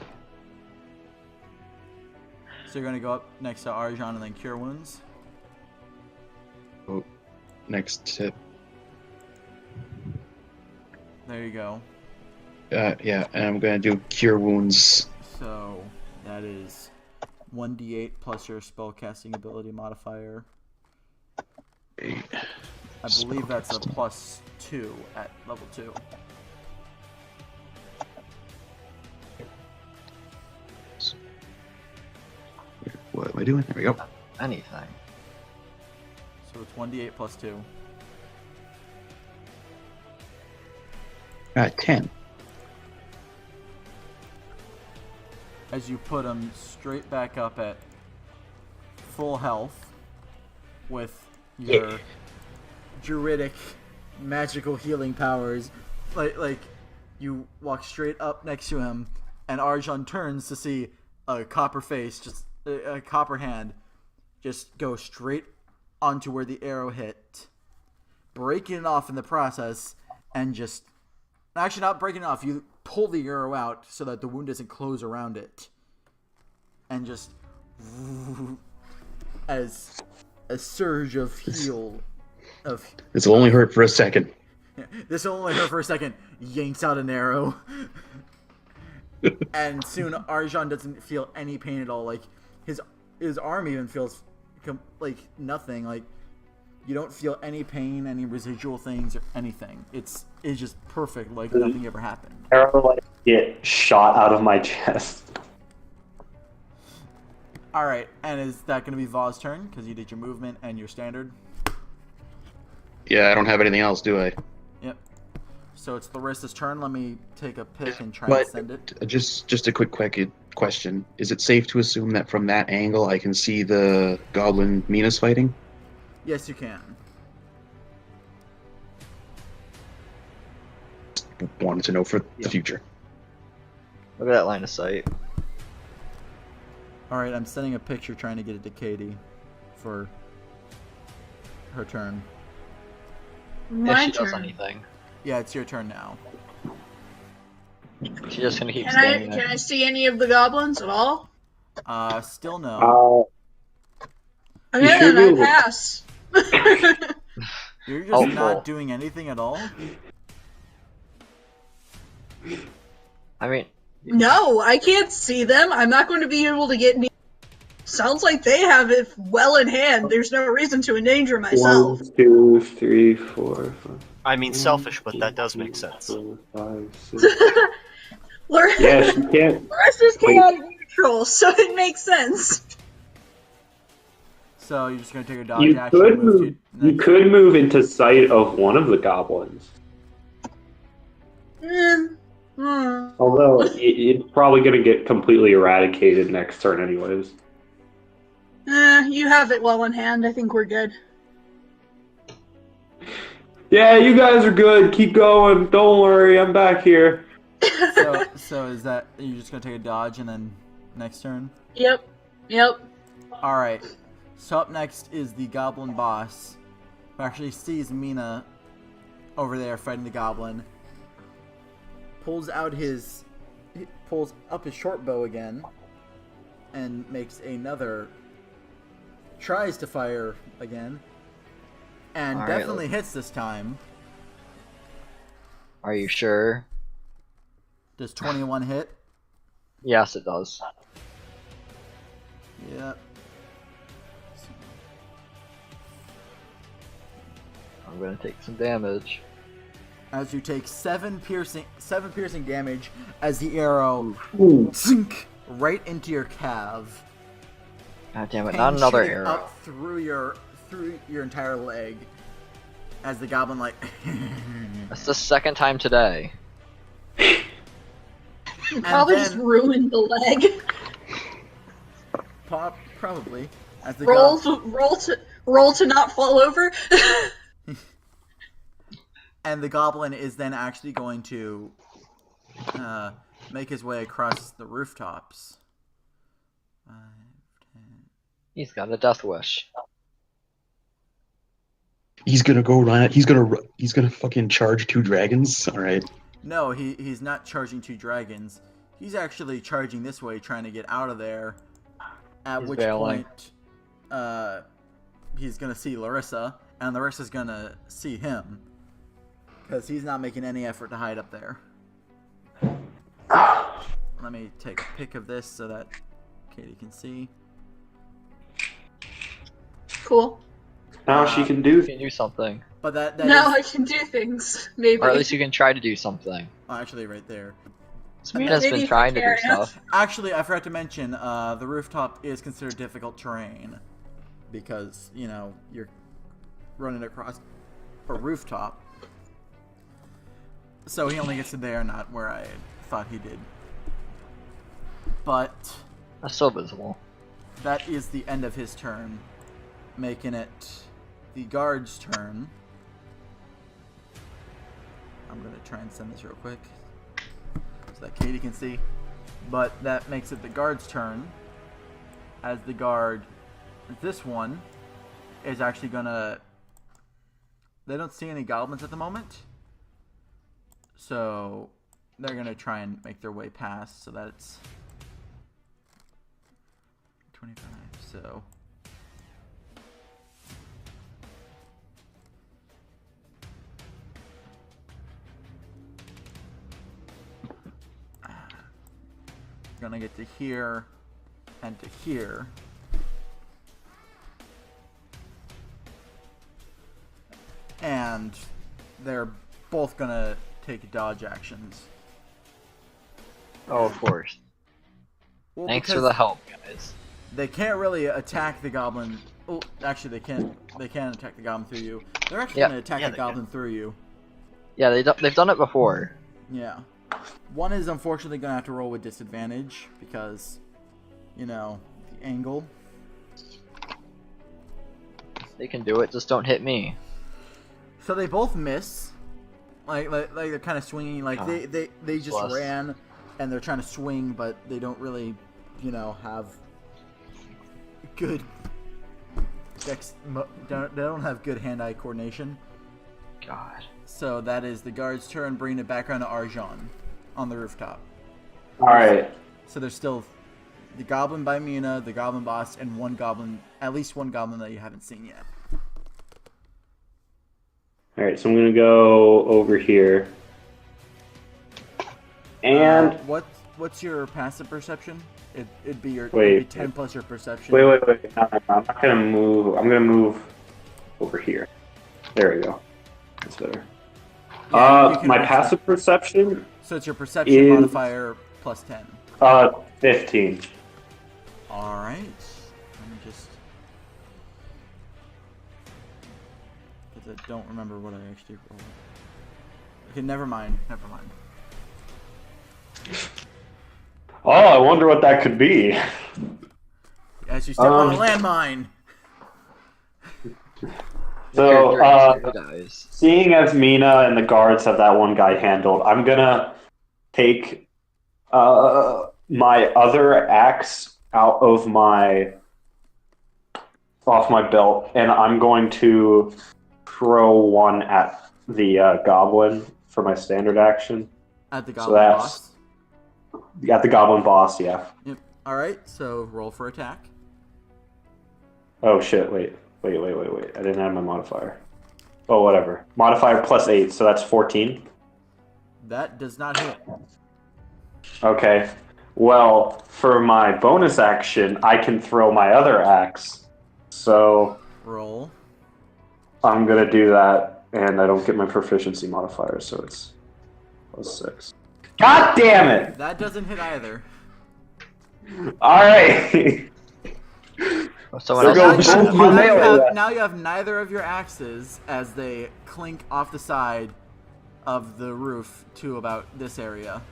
So you're gonna go up next to Arjan and then cure wounds. Oh, next tip. There you go. Yeah, and I'm gonna do cure wounds. So that is 1d8 plus your spellcasting ability modifier. I believe that's a +2 at level 2. What am I doing? There we go. Anything. So it's 1d8 plus 2. 10. As you put him straight back up at full health with your druidic magical healing powers, like you walk straight up next to him, and Arjan turns to see a copper face, just a copper hand, just go straight onto where the arrow hit, breaking it off in the process, and just actually not breaking it off. You pull the arrow out so that the wound doesn't close around it, and just as a surge of heal of This will only hurt for a second. this will only hurt for a second, yanks out an arrow. And soon Arjan doesn't feel any pain at all. Like his arm even feels like nothing. Like you don't feel any pain, any residual things or anything. It's just perfect, like nothing ever happened. Arrow like get shot out of my chest. All right, and is that going to be Vaz's turn because you did your movement and your standard? Yeah, I don't have anything else, do I? Yep. So it's Larissa's turn. Let me take a pick and try and send it. Just a quick question. Is it safe to assume that from that angle I can see the goblin Mina's fighting? Yes, you can. Wanted to know for the future. Look at that line of sight. All right, I'm sending a picture trying to get it to Katie for her turn. My if she does turn. anything. Yeah, it's your turn now. She's just gonna keep Can I standing there. see any of the goblins at all? Still no. You should Again, be I able to- pass. You're just Helpful. not doing anything at all? I mean, No, I can't see them. I'm not going to be able to get. Sounds like they have it well in hand. There's no reason to endanger myself. 1, 2, 3, 4, 5. I mean, selfish, but that does make sense. 4, 5, 6. Laura, Yes, you can't. Laura's Wait. chaotic neutral, so it makes sense. So you're just gonna take a dodge You action. could move to move. You next- could move into sight of one of the goblins. Although it's probably going to get completely eradicated next turn, anyways. You have it well in hand. I think we're good. Yeah, you guys are good. Keep going. Don't worry, I'm back here. So is that you're just gonna take a dodge and then next turn? Yep. All right. So up next is the goblin boss, who actually sees Mina over there fighting the goblin. Pulls up his short bow again, and makes another. Tries to fire again, and All right, definitely hits this time. are you sure? Does 21 hit? Yes, it does. Yep. I'm gonna take some damage. As you take 7 piercing damage as the arrow sink right into your calf. God damn it! Pain Not another shooting arrow. up through your entire leg. As the goblin That's the second time today. You probably just ruined the leg. probably as the roll to not fall over. And the goblin is then actually going to make his way across the rooftops. 5, 10. He's got a death wish. He's gonna go run. He's gonna fucking charge 2 dragons. All right. No, he's not charging 2 dragons. He's actually charging this way, trying to get out of there. At He's which bailing. point, he's gonna see Larissa, and Larissa's gonna see him, because he's not making any effort to hide up there. Let me take a pic of this so that Katie can see. Cool. Now she can do. You can do something, But that Now is I can do things. Maybe. or at least you can try to do something. actually right there. Smina's Maybe been trying to do fair enough. stuff. Actually, I forgot to mention, the rooftop is considered difficult terrain because, you know, you're running across a rooftop. So he only gets to there, not where I thought he did. But That's so visible. that is the end of his turn, making it the guard's turn. I'm going to try and send this real quick so that Katie can see. But that makes it the guard's turn. As the guard, this one is actually going to... They don't see any goblins at the moment. So they're going to try and make their way past. So that's 25. So... Gonna get to here and to here. And they're both gonna take dodge actions. Oh, of course. Well, Thanks for because the help, guys. They can't really attack the goblin. Oh, actually, they can. They can attack the goblin through you. They're actually Yeah. gonna attack Yeah, the they goblin through you. Yeah, they've done it before. Yeah. One is unfortunately gonna have to roll with disadvantage because, you know, the angle. They can do it, just don't hit me. So they both miss. Like they're kind of swinging. Like Oh, they just plus. ran, and they're trying to swing, but they don't really, you know, have good. They don't have good hand-eye coordination. God. So that is the guard's turn, bringing it back around to Arjan on the rooftop. All right. So there's still the goblin by Mina, the goblin boss, and one goblin, at least one goblin that you haven't seen yet. All right. So I'm gonna go over here. And What's your passive perception? It'd be your Wait. it'd be 10 plus your perception. wait. No, I'm not gonna move. I'm gonna move over here. There we go. That's better. Yeah, you can My reach passive that. perception. So it's your perception is- modifier plus 10. 15. All right. Let me just. Because I don't remember what I actually rolled. Okay, never mind. Never mind. Oh, I wonder what that could be. As you step on a landmine. So, Guys. seeing as Mina and the guards have that one guy handled, I'm gonna take my other axe off my belt, and I'm going to throw one at the goblin for my standard action. At the So goblin that's- boss. At the goblin boss, yeah. Yep. All right. So roll for attack. Oh shit! Wait. I didn't add my modifier. Oh, whatever. Modifier plus 8, so that's 14. That does not hit. Okay. Well, for my bonus action, I can throw my other axe. So Roll. I'm gonna do that, and I don't get my proficiency modifier, so it's plus 6. God damn it! That doesn't hit either. Alright! Someone So else go has boom, to- you nailed it. Now you have neither of your axes as they clink off the side of the roof to about this area.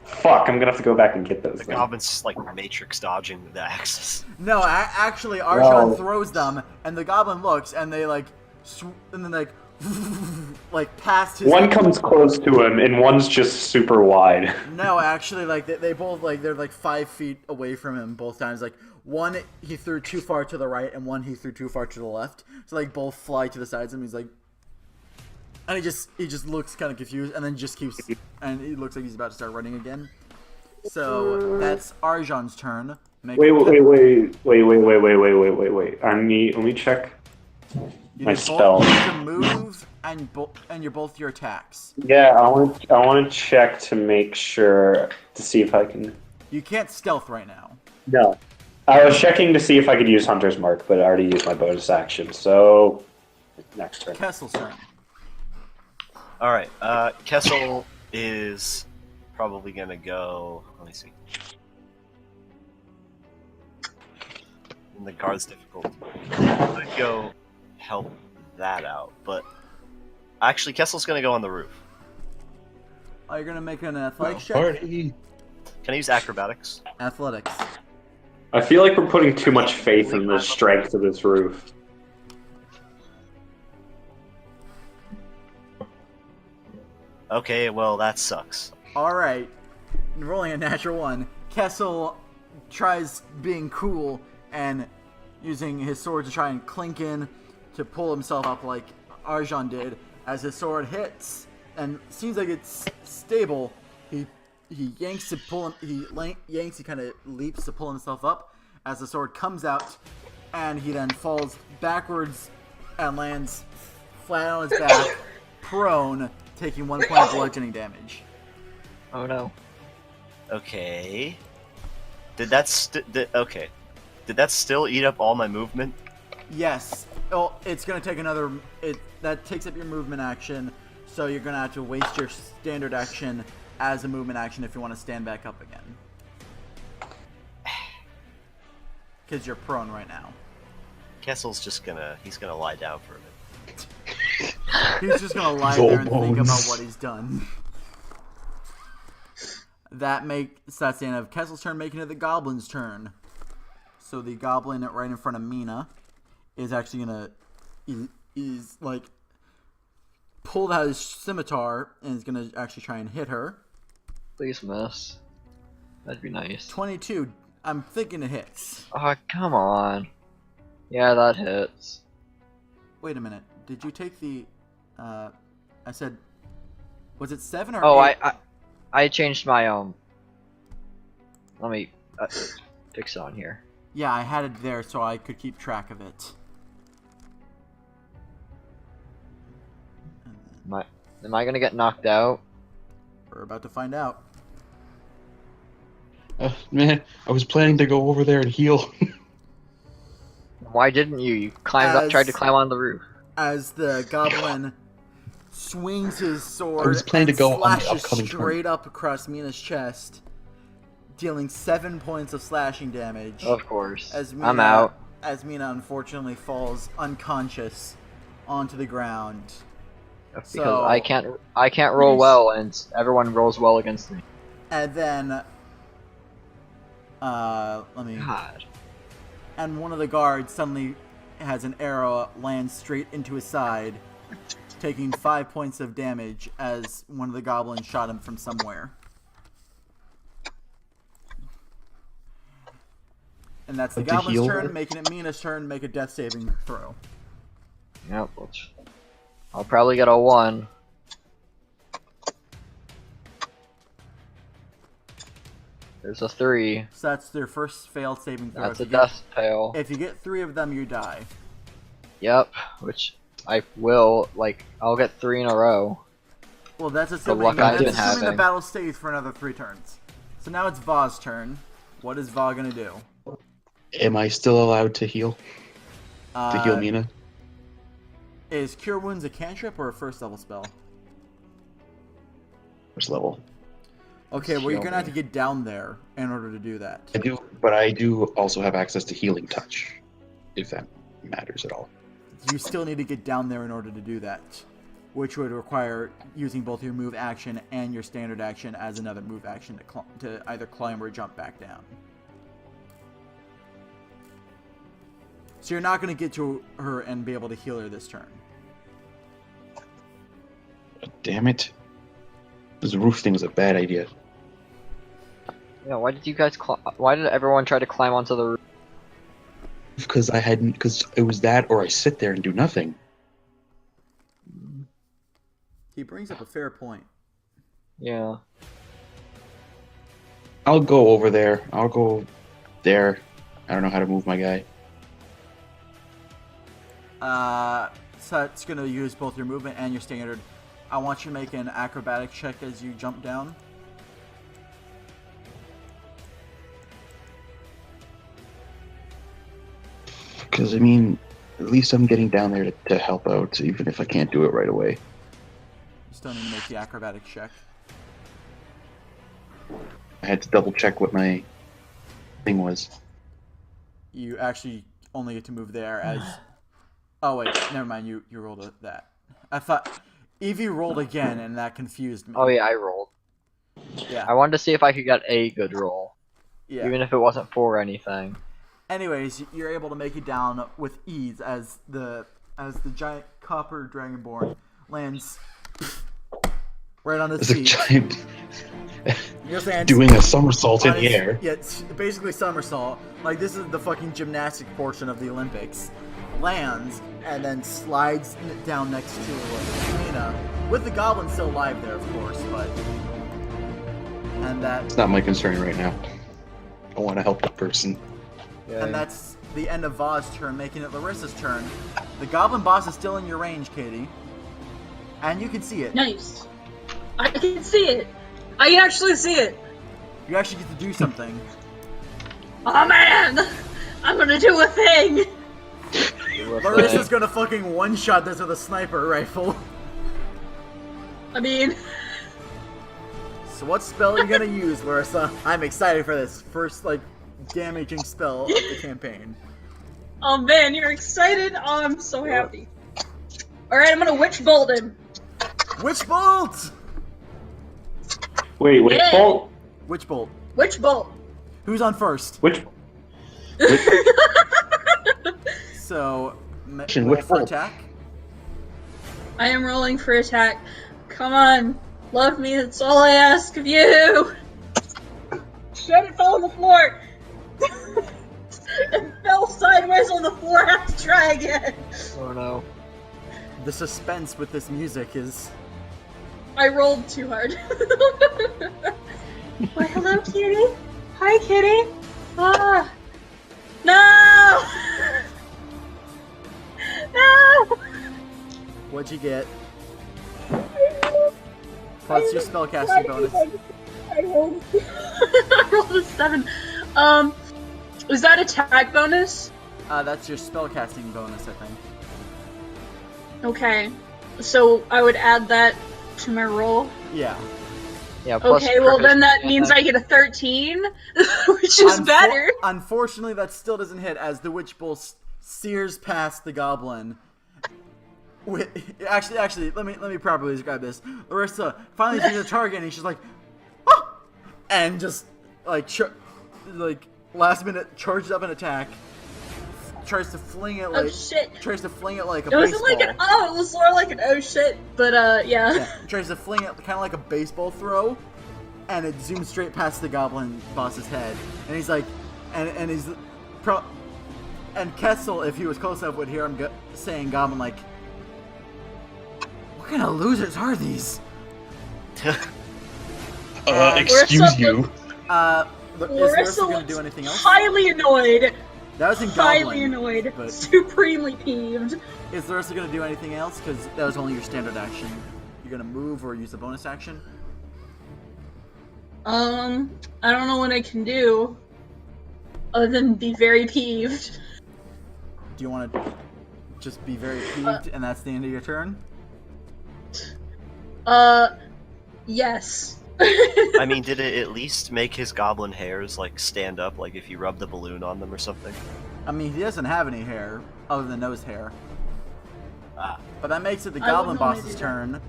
Fuck, I'm gonna have to go back and get those. The then. goblin's like matrix dodging the axes. No, actually, Arjan No. throws them, and the goblin looks, and they like, and then like past his. One comes close to him, and one's just super wide. No, actually, like they both like they're like 5 feet away from him both times. Like one he threw too far to the right, and one he threw too far to the left. So like both fly to the sides of him. He's like, and he just looks kind of confused, and then just keeps, and he looks like he's about to start running again. So that's Arjan's turn. Make Wait. Let me check You my need spell. both your move and you're both your attacks. Yeah, I want to check to make sure to see if I can. You can't stealth right now. No, I was checking to see if I could use Hunter's Mark, but I already used my bonus action. So next turn. Kessel's turn. All right, Kessel is probably gonna go. Let me see. In the guard's difficulty, I'm gonna go help that out, but actually, Kessel's gonna go on the roof. Oh, you're gonna make an athletics check. Party. Can I use acrobatics? Athletics. I feel like we're putting too much faith in the strength of this roof. Okay, well that sucks. All right, rolling a natural 1. Kessel tries being cool and using his sword to try and clink in to pull himself up like Arjan did. As his sword hits and seems like it's stable, he yanks to pull him. He kind of leaps to pull himself up. As the sword comes out, and he then falls backwards and lands flat on his back, prone, taking 1 point of bludgeoning damage. Oh no. Okay. Did that okay? Did that still eat up all my movement? Yes. Oh, it's gonna take another. That takes up your movement action, so you're gonna have to waste your standard action as a movement action if you want to stand back up again. Because you're prone right now. Kessel's just he's gonna lie down for a bit. He's just gonna lie there and think Bones. about what he's done. That's the end of Kessel's turn, making it the goblin's turn. So the goblin right in front of Mina is actually gonna is like pulled out his scimitar and is gonna actually try and hit her. Please miss. That'd be nice. 22. I'm thinking it hits. Oh, come on. Yeah, that hits. Wait a minute. Did you take the? I said, was it 7 or Oh, 8? I changed my Let me fix it on here. Yeah, I had it there so I could keep track of it. Am I gonna get knocked out? We're about to find out. Man, I was planning to go over there and heal. Why didn't you? You climbed up, tried to climb on the roof. As the goblin swings his sword was planning and to go on the slashes upcoming turn. straight up across Mina's chest, dealing 7 points of slashing damage. Of course. As Mina, I'm out. As Mina unfortunately falls unconscious onto the ground. Because So- I can't roll well, and everyone rolls well against me. And then, let me. God. And one of the guards suddenly has an arrow land straight into his side, taking 5 points of damage as one of the goblins shot him from somewhere. And that's the Like to goblin's heal turn, her? making it Mina's turn, make a death saving throw. Yep. I'll probably get a 1. There's a 3. So that's their first failed saving throw. That's a If you get- death fail. If you get 3 of them, you die. Yep. Which I will. I'll get 3 in a row. Well, that's assuming, luck I've that's been assuming the having. battle stays for another 3 turns. So now it's Va's turn. What is Va gonna do? Am I still allowed to heal? To heal Mina? Is Cure Wounds a cantrip or a first level spell? First level. Okay, well you're Heal gonna have me. to get down there in order to do that. I do, but I do also have access to healing touch, if that matters at all. You still need to get down there in order to do that, which would require using both your move action and your standard action as another move action to either climb or jump back down. So you're not going to get to her and be able to heal her this turn. Damn it. This roof thing is a bad idea. Yeah. Why did you guys? Why did everyone try to climb onto the roof? Because it was that or I sit there and do nothing. He brings up a fair point. Yeah. I'll go over there. I'll go there. I don't know how to move my guy. So it's going to use both your movement and your standard. I want you to make an acrobatic check as you jump down. Because, I mean, at least I'm getting down there to help out, even if I can't do it right away. You still need to make the acrobatic check. I had to double check what my thing was. You actually only get to move there as... Oh wait, never mind, you rolled that. I thought... Evie rolled again and that confused me. Oh yeah, I rolled. Yeah. I wanted to see if I could get a good roll, Yeah. even if it wasn't for anything. Anyways, you're able to make it down with ease as the giant copper dragonborn lands right on his There's a feet. giant He just lands doing a somersault in on the his- air. Yeah, it's basically somersault. Like this is the fucking gymnastic portion of the Olympics. Lands and then slides down next to Mina, with the goblin still alive there, of course, but and that It's not my concern right now. I want to help the person. Yeah. and that's the end of Va's turn, making it Larissa's turn. The goblin boss is still in your range, Katie, and you can see it. Nice. I can see it. I can actually see it. You actually get to do something. Oh man! I'm gonna do a thing! Larissa's gonna fucking one-shot this with a sniper rifle. I mean, So what spell are you gonna use, Larissa? I'm excited for this first, damaging spell of the campaign. oh man, you're excited? Oh, I'm so happy. Alright, I'm gonna Witch Bolt him. Witch Bolt! Wait, Yeah. Bolt? Witch Bolt. Witch Bolt. Who's on first? Which? So, Witch roll for Bolt. attack. I am rolling for attack. Come on. Love me, that's all I ask of you. Shit, it fell on the floor. It fell sideways on the floor. I have to try again. Oh no. The suspense with this music is. I rolled too hard. Why, hello, kitty. Hi, kitty. Ah. No! No! What'd you get? What's your spellcasting bonus? I rolled. I rolled a 7. Was that attack bonus? That's your spellcasting bonus, I think. Okay. So I would add that to my roll. Yeah. Yeah. Plus Okay, well then that proficiency means attack. I get a 13, which is better. Unfortunately, that still doesn't hit as the witch bolt sears past the goblin. Actually, let me properly describe this. Larissa finally sees the target, and she's like, "Ah!" and just like last minute charges up an attack, tries to fling it like Oh shit! tries to fling it like a It wasn't baseball. like an oh, it was more like an oh shit, but yeah. Yeah, tries to fling it kind of like a baseball throw, and it zooms straight past the goblin boss's head, and he's like, and he's and Kessel, if he was close enough, would hear him saying goblin like, "What kind of losers are these?" Excuse you. Is Larissa gonna do anything else? Highly annoyed. That was in Highly goblin. annoyed. but- Supremely peeved. Is Larissa gonna do anything else? Because that was only your standard action. You're gonna move or use a bonus action. I don't know what I can do other than be very peeved. Do you want to just be very peeved and that's the end of your turn? Yes. I mean, did it at least make his goblin hairs like stand up, like if you rub the balloon on them or something? I mean, he doesn't have any hair other than nose hair. Ah. But that makes it the I would goblin normally boss's do that. turn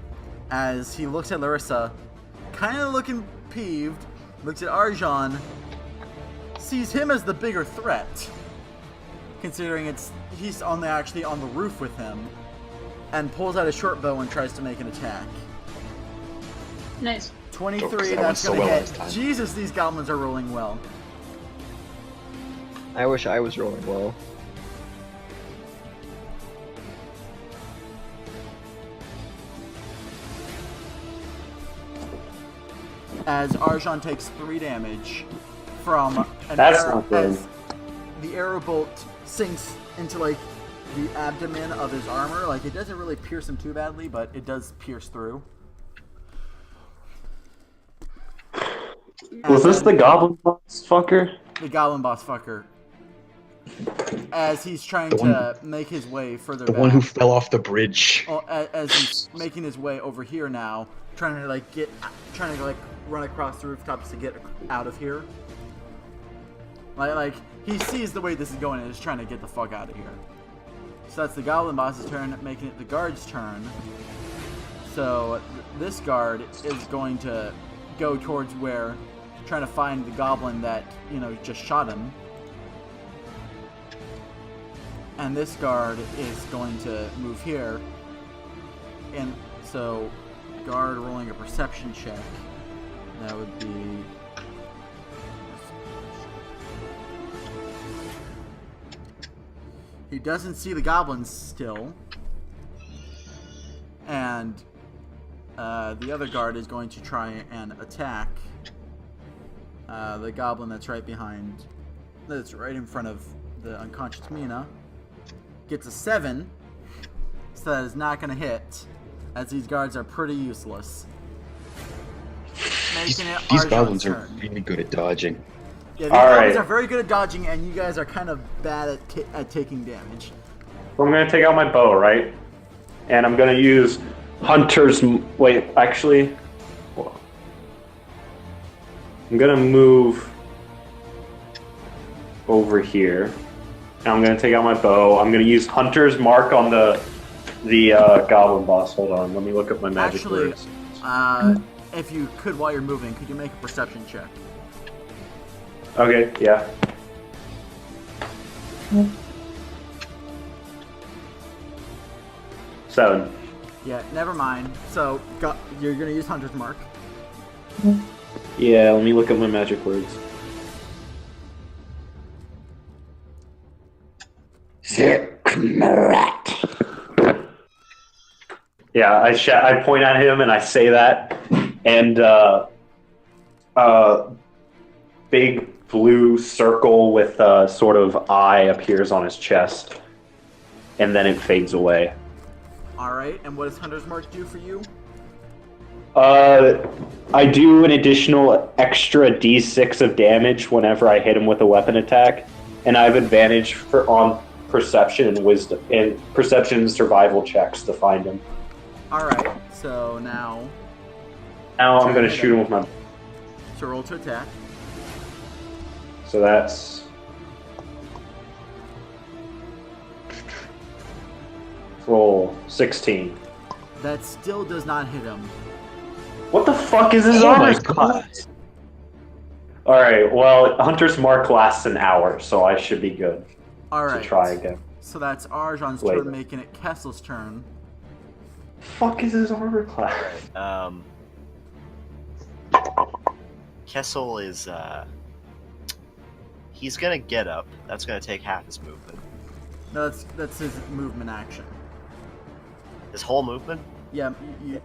as he looks at Larissa, kind of looking peeved, looks at Arjan, sees him as the bigger threat, considering he's actually on the roof with him, and pulls out a short bow and tries to make an attack. Nice. 23, that went that's so gonna well hit. last time. Jesus, these goblins are rolling well. I wish I was rolling well. As Arjan takes 3 damage from an That's arrow, not good. as the arrow bolt sinks into like the abdomen of his armor. Like it doesn't really pierce him too badly, but it does pierce through. Was this the goblin boss fucker? The goblin boss fucker? As he's trying The to make his way further The back. one who fell off the bridge. Well, as he's making his way over here now, trying to run across the rooftops to get out of here. Like he sees the way this is going and is trying to get the fuck out of here. So that's the goblin boss's turn, making it the guard's turn. So this guard is going to go towards where, trying to find the goblin that just shot him. And this guard is going to move here. And so, guard rolling a perception check. That would be... He doesn't see the goblins still. And the other guard is going to try and attack the goblin that's right in front of the unconscious Mina. Gets a 7, so that is not going to hit, as these guards are pretty useless. These, Making it these Arjan's goblins are turn. really good at dodging. Yeah, these All goblins right. are very good at dodging, and you guys are kind of bad at taking damage. So I'm gonna take out my bow, right? And I'm gonna use Hunter's. Wait, actually, I'm gonna move over here. And I'm gonna take out my bow. I'm gonna use Hunter's Mark on the goblin boss. Hold on, let me look up my magic Actually, words. if you could, while you're moving, could you make a perception check? Okay, yeah. Seven. Yeah, never mind. So, you're going to use Hunter's Mark. Yeah, let me look up my magic words. Yeah, I point at him and I say that, and big blue circle with a sort of eye appears on his chest, and then it fades away. All right, and what does Hunter's Mark do for you? I do an additional extra d6 of damage whenever I hit him with a weapon attack, and I have advantage on perception and wisdom and perception and survival checks to find him. All right, so now I'm going to shoot him with my. so roll to attack. So that's roll 16. That still does not hit him. What the fuck is his armor class? Alright, well, Hunter's Mark lasts an hour, so I should be good All to right. try again. So that's Arjan's Later. turn, making it Kessel's turn. Fuck is his armor class? Kessel is, he's gonna get up. That's gonna take half his movement. No, that's his movement action. His whole movement? Yeah,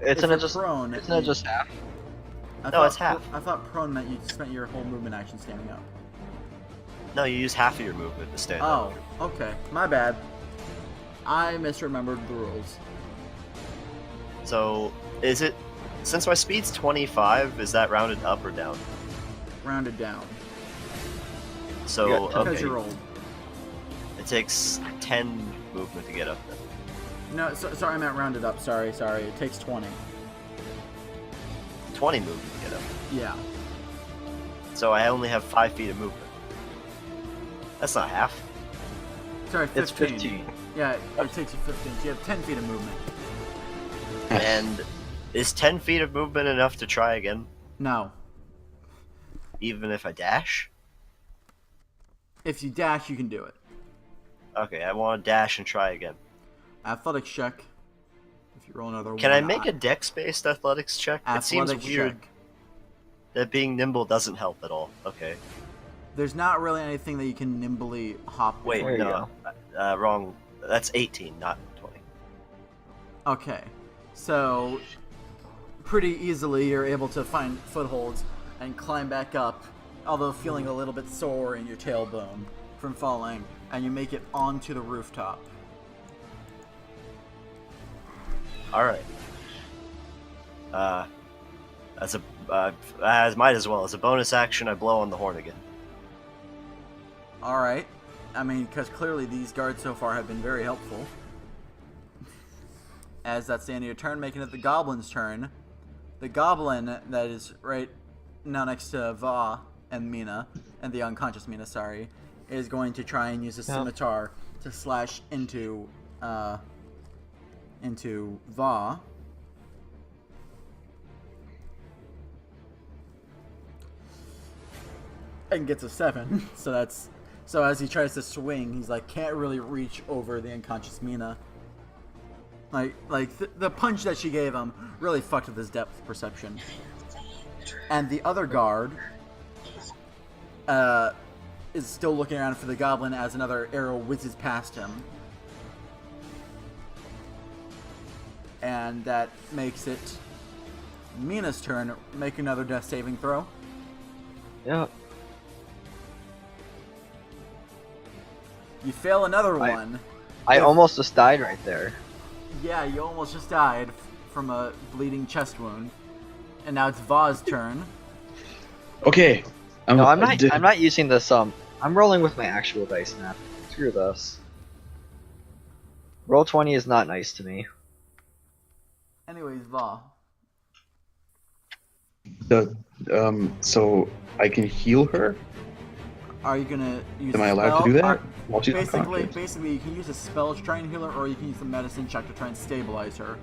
Isn't if it just you're prone? Isn't it just half? It's half. I thought prone meant you spent your whole movement action standing up. No, you use half of your movement to stand up. Oh, okay. My bad. I misremembered the rules. So, is it... Since my speed's 25, is that rounded up or down? Rounded down. So, Yeah, Because okay. you're old. It takes 10 movement to get up then. No, sorry, I meant rounded up. Sorry. It takes 20. 20 movement to get up. Yeah. So I only have 5 feet of movement. That's not half. Sorry, 15. It's 15. Yeah, it takes you 15. So you have 10 feet of movement. And is 10 feet of movement enough to try again? No. Even if I dash? If you dash, you can do it. Okay, I want to dash and try again. Athletics check. If you roll another Can one. I make a dex-based athletics check? It seems Athletics weird check. that being nimble doesn't help at all. Okay. There's not really anything that you can nimbly hop. Wait, There you no. Wrong. That's 18, not 20. Okay. So, pretty easily you're able to find footholds and climb back up, although feeling a little bit sore in your tailbone from falling, and you make it onto the rooftop. Alright. As might as well. As a bonus action, I blow on the horn again. Alright. I mean, because clearly these guards so far have been very helpful. As that's the end of your turn, making it the goblin's turn. The goblin that is right now next to Va and Mina, and the unconscious Mina, sorry, is going to try and use a scimitar to slash into Va. And gets a 7. So as he tries to swing, he's like can't really reach over the unconscious Mina. The punch that she gave him really fucked with his depth perception. And the other guard is still looking around for the goblin as another arrow whizzes past him. And that makes it Mina's turn. Make another death saving throw. Yeah. You fail another one. I almost just died right there. Yeah, you almost just died from a bleeding chest wound. And now it's Va's turn. Okay. No, I'm not using this. I'm rolling with my actual dice now. Screw this. Roll 20 is not nice to me. Anyways, Va. So I can heal her? Are you gonna use Am a I allowed spell? to do that? While she's Basically, unconscious? you can use a spell to try and heal her, or you can use a medicine check to try and stabilize her.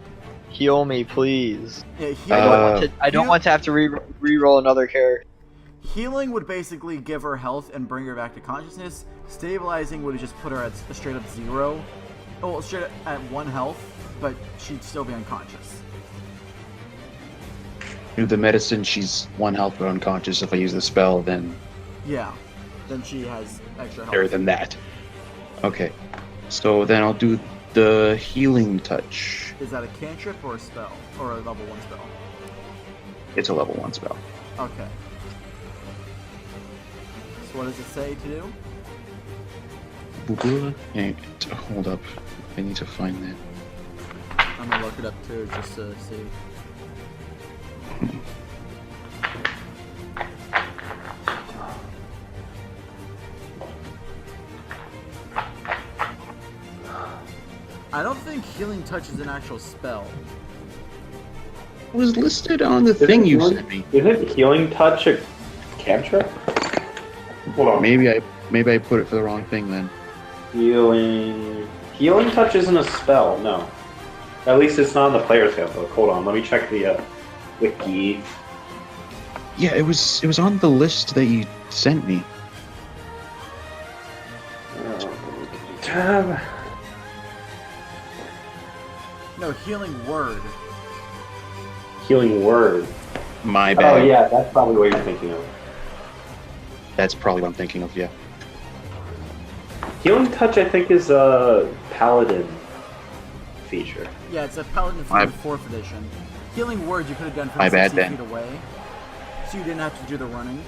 Heal me, please. Yeah, I don't want to have to re-roll another character. Healing would basically give her health and bring her back to consciousness. Stabilizing would just put her at a straight up 0. Oh, straight at 1 health, but she'd still be unconscious. The medicine, she's 1 health but unconscious. If I use the spell, then Yeah, then she has extra health. better than that. Okay. So then I'll do The healing touch. Is that a cantrip or a spell? Or a level 1 spell? It's a level 1 spell. Okay. So what does it say to do? Hey, hold up. I need to find that. I'm gonna look it up too, just to see. I don't think healing touch is an actual spell. It was listed on the thing you sent me. Isn't healing touch a cantrip? Hold on. Maybe I put it for the wrong thing then. Healing touch isn't a spell. No. At least it's not in the player's handbook. Hold on. Let me check the wiki. Yeah, it was on the list that you sent me. Tab. No, healing word. Healing word. My bad. Oh yeah, that's probably what you're thinking of. That's probably what I'm thinking of, yeah. Healing touch, I think, is a paladin feature. Yeah, it's a paladin from 4th edition. Healing word you could have done from My bad, 60 Ben. feet away, so you didn't have to do the running.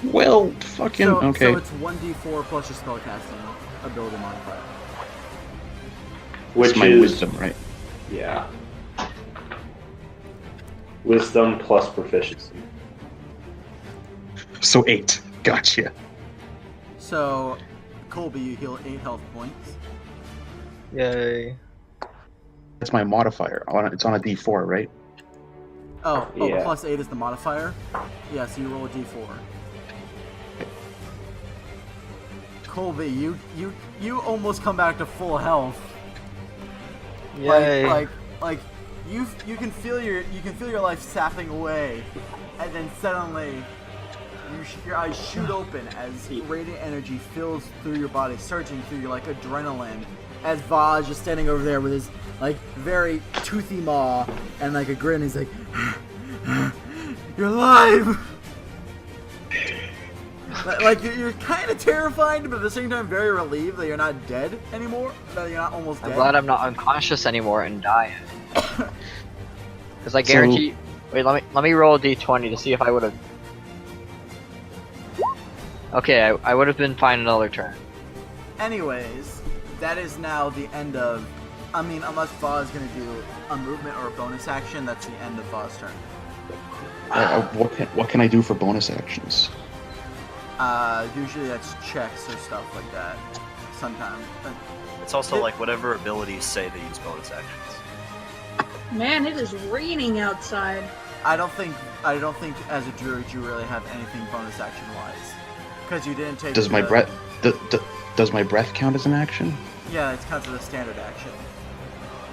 Well, fucking okay. So it's 1d4 plus your spellcasting ability modifier. Which It's my is wisdom, right? Yeah. Wisdom plus proficiency. So 8. Gotcha. So, Colby, you heal 8 health points. Yay. That's my modifier. It's on a D4, right? Oh, Yeah. plus 8 is the modifier? Yeah, so you roll a d4. Colby, you almost come back to full health. Yay. Like you can feel your life sapping away, and then suddenly your eyes shoot open as radiant energy fills through your body, surging through you like adrenaline. As Vaj is standing over there with his like very toothy maw and like a grin, he's like, "You're alive!" Like you're kind of terrified, but at the same time very relieved that you're not dead anymore. That you're not almost dead. I'm glad I'm not unconscious anymore and dying. Because I guarantee. Wait, let me roll a d20 to see if I would have. Okay, I would have been fine another turn. Anyways, that is now the end of. I mean, unless Va is gonna do a movement or a bonus action, that's the end of Va's turn. What can I do for bonus actions? Usually that's checks or stuff like that. Sometimes. It's also like whatever abilities say they use bonus actions. Man, it is raining outside. I don't think as a druid you really have anything bonus action wise, because you didn't take. Does my breath does my breath count as an action? Yeah, it counts as a standard action,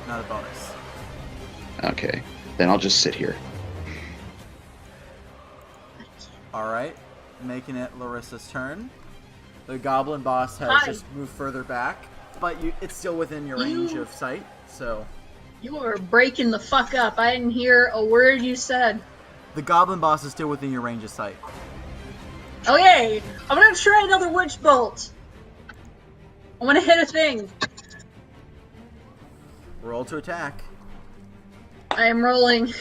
not a bonus. Okay, then I'll just sit here. All right, making it Larissa's turn. The goblin boss has Hi. just moved further back, but it's still within your range of sight. So You are breaking the fuck up. I didn't hear a word you said. the goblin boss is still within your range of sight. Okay, I'm gonna try another witch bolt. I'm gonna hit a thing. Roll to attack. I am rolling.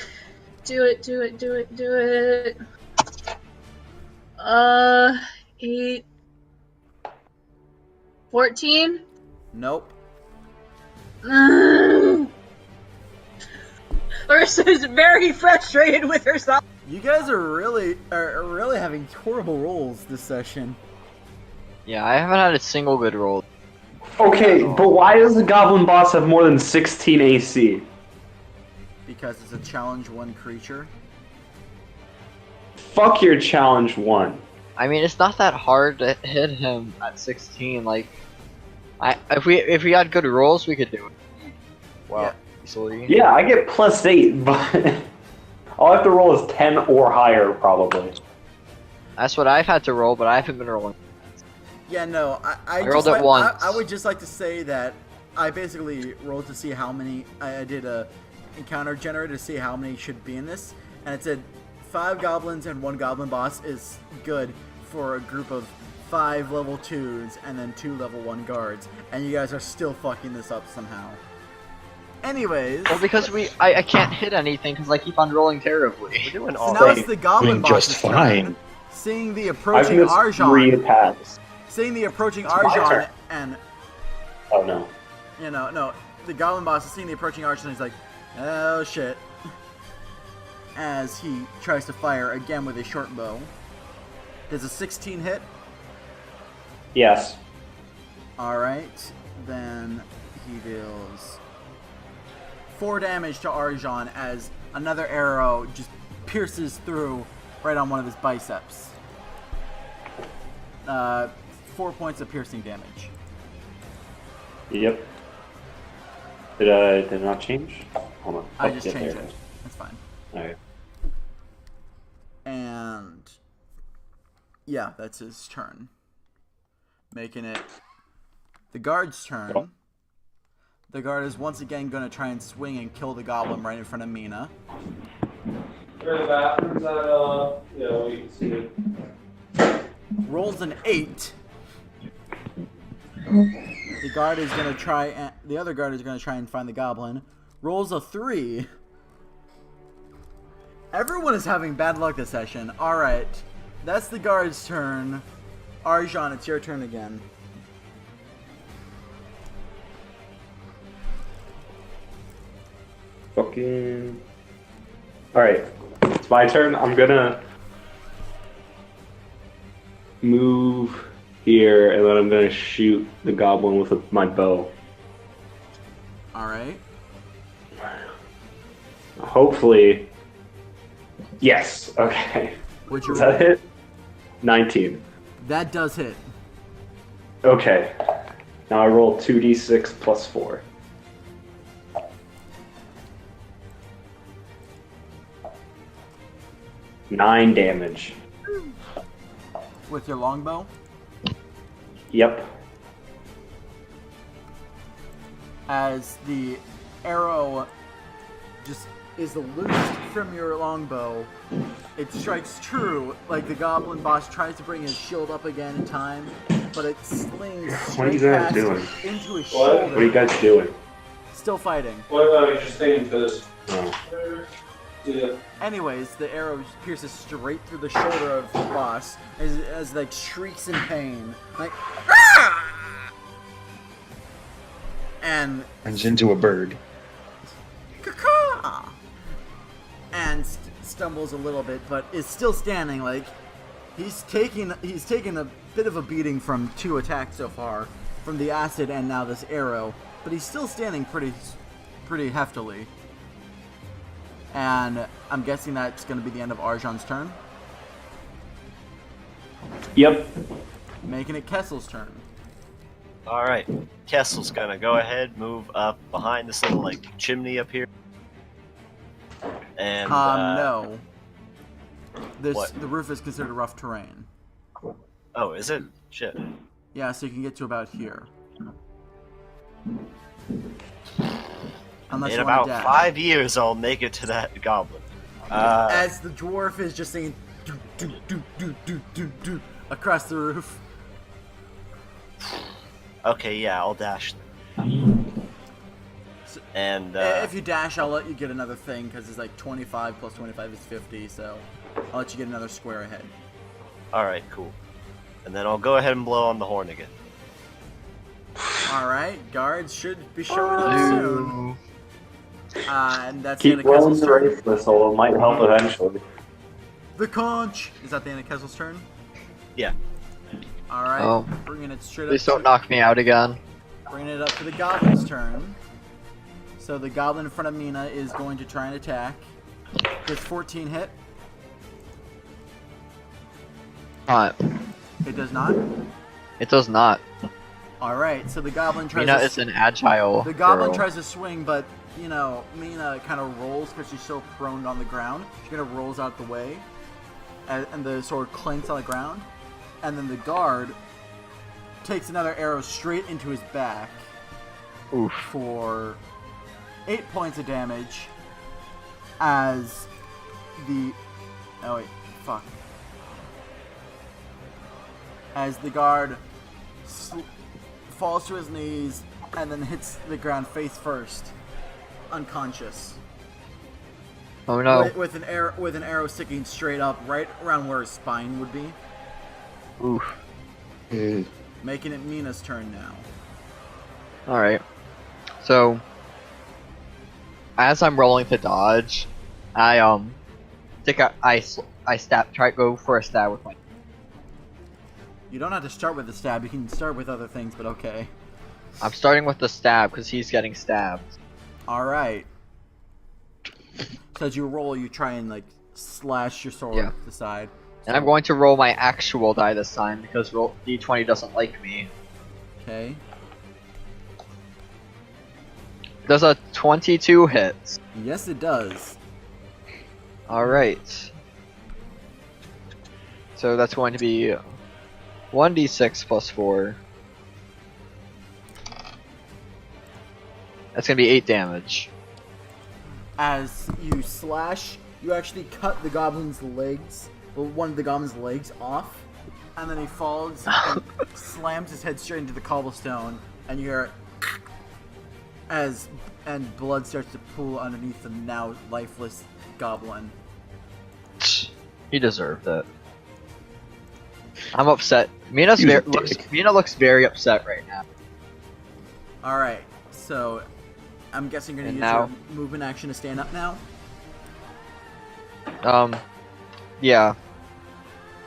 Do it, do it, do it, do it. 8. 14? Nope. Ursa is very frustrated with herself. You guys are really having horrible rolls this session. Yeah, I haven't had a single good roll. Okay, but why does the goblin boss have more than 16 AC? Because it's a challenge 1 creature. Fuck your challenge 1. I mean, it's not that hard to hit him at 16. Like, if we had good rolls, we could do it. Wow, Yeah. easily. Yeah, I get +8, but all I have to roll is 10 or higher, probably. That's what I've had to roll, but I haven't been rolling. Yeah, no, I rolled just it once. I would just like to say that I basically rolled to see how many. I did a encounter generator to see how many should be in this, and it said 5 goblins and 1 goblin boss is good for a group of 5 level 2s, and then 2 level 1 guards, and you guys are still fucking this up somehow. Anyways, Well, because I can't hit anything because I keep on rolling terribly. We're doing so all now right. it's the goblin Doing boss's just turn. fine. Seeing the I've approaching missed 3 Arjan, attacks. seeing the approaching It's my Arjan, turn. and Oh no. no, the goblin boss is seeing the approaching Arjan, and he's like, oh shit, as he tries to fire again with a short bow. Does a 16 hit? Yes. Alright, then he deals 4 damage to Arjan as another arrow just pierces through right on one of his biceps. 4 points of piercing damage. Yep. Did it not change? Hold on. I Oh, just yeah, changed there it. That's fine. Alright. And yeah, that's his turn. Making it the guard's turn. Cool. The guard is once again going to try and swing and kill the goblin right in front of Mina. Where the bathrooms at, yeah, we can see it. Rolls an 8. The guard is going to try and the other guard is going to try and find the goblin. Rolls a 3. Everyone is having bad luck this session. All right. That's the guard's turn. Arjan, it's your turn again. Fucking. Alright. It's my turn. I'm gonna move here and then I'm gonna shoot the goblin with my bow. All right. Hopefully. Yes. Okay. What'd you Does roll? that hit? 19. That does hit. Okay. Now I roll 2d6 plus 4. Nine damage. With your longbow? Yep. As the arrow just is loosed from your longbow, it strikes true, like the goblin boss tries to bring his shield up again in time, but it slings What are you straight guys past doing? into his What? shoulder. What are you guys doing? Still fighting. What about you just staying for this? Oh. Yeah. Anyways, the arrow pierces straight through the shoulder of the boss as like shrieks in pain, like "Ah!" and Turns into a bird. "Caw-caw!" and stumbles a little bit, but is still standing. Like he's taking a bit of a beating from 2 attacks so far, from the acid and now this arrow, but he's still standing pretty heftily. And I'm guessing that's going to be the end of Arjan's turn, Yep. making it Kessel's turn. All right, Kessel's gonna go ahead, move up behind this little like chimney up here, and No. what? The roof is considered rough terrain. Oh, is it? Shit. Yeah, so you can get to about here. Unless In you want about to dash. 5 years, I'll make it to that goblin. As the dwarf is just saying do do do do do do do across the roof. Okay, yeah, I'll dash. And If you dash, I'll let you get another thing because it's like 25 plus 25 is 50, so I'll let you get another square ahead. all right, cool. And then I'll go ahead and blow on the horn again. All right, guards should be showing up soon. And that's the Keep end of rolling Kessel's the turn. race whistle. It might help eventually. The conch! Is that the end of Kessel's turn? Yeah. Alright, Oh. bringing it straight Please up. don't knock me out again. Bringing it up to the goblin's turn. So the goblin in front of Mina is going to try and attack. Does 14 hit? Not. It does not? It does not. Alright, so the goblin tries Mina to... is an agile The goblin girl. tries to swing, but, you know, Mina kind of rolls because she's so prone on the ground. She kind of rolls out the way, and the sword clanks on the ground. And then the guard takes another arrow straight into his back Oof. for 8 points of damage as the... Oh, wait. Fuck. as the guard falls to his knees and then hits the ground face first, unconscious. Oh no. With an arrow sticking straight up, right around where his spine would be. Oof. Making it Mina's turn now. Alright. So, as I'm rolling to dodge, I try to go for a stab with my. You don't have to start with the stab. You can start with other things, but okay. I'm starting with the stab because he's getting stabbed. All right. So as you roll, you try and like slash your sword to the side. And I'm going to roll my actual die this time because D20 doesn't like me. Okay. Does a 22 hit? Yes, it does. Alright. So that's going to be 1d6 plus 4. That's going to be 8 damage. As you slash, you actually cut the goblin's legs, one of the goblin's legs off, and then he falls and slams his head straight into the cobblestone, and you hear and blood starts to pool underneath the now lifeless goblin. He deserved it. I'm upset. Mina looks very upset right now. Alright, so I'm guessing you're gonna use your movement action to stand up now? Yeah.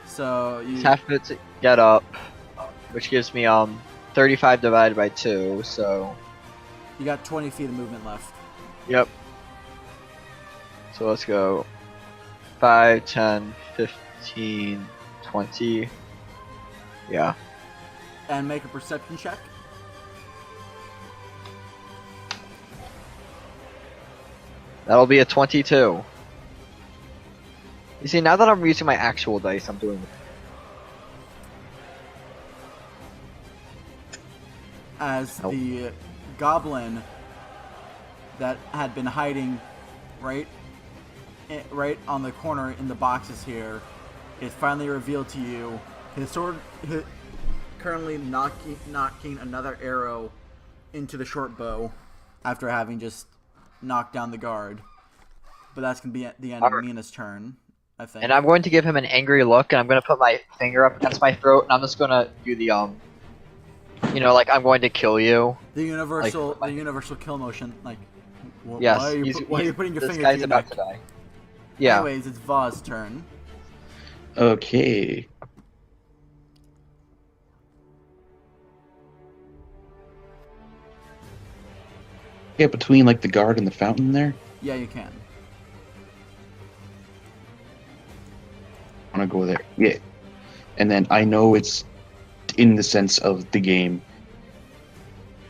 So you have to get up, which gives me 35 divided by 2, so you got 20 feet of movement left. Yep. So let's go 5, 10, 15, 20. Yeah. And make a perception check. That'll be a 22. You see, now that I'm using my actual dice, I'm doing it. As the goblin that had been hiding right on the corner in the boxes here is finally revealed to you. His sword currently knocking another arrow into the short bow after having just knocked down the guard. But that's going to be at the end of Mina's turn, I think. And I'm going to give him an angry look, and I'm going to put my finger up against my throat, and I'm just going to do the, you know, like, I'm going to kill you. The universal kill motion, like, yes, why are you putting your this finger guy's to your about neck? to die. Yeah. Anyways, it's Vaz's turn. Okay. Get between like the guard and the fountain there. Yeah, you can. I want to go there. Yeah. And then I know it's in the sense of the game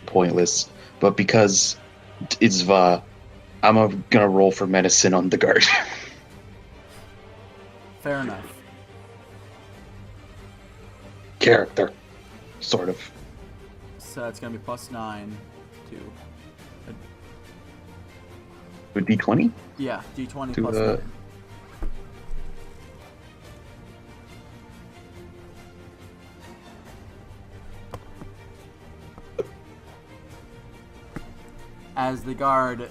pointless, but because it's Va, I'm gonna roll for medicine on the guard. Fair enough. Character, sort of. So it's gonna be +9 to. With D20? Yeah, D20 to, plus 9. As the guard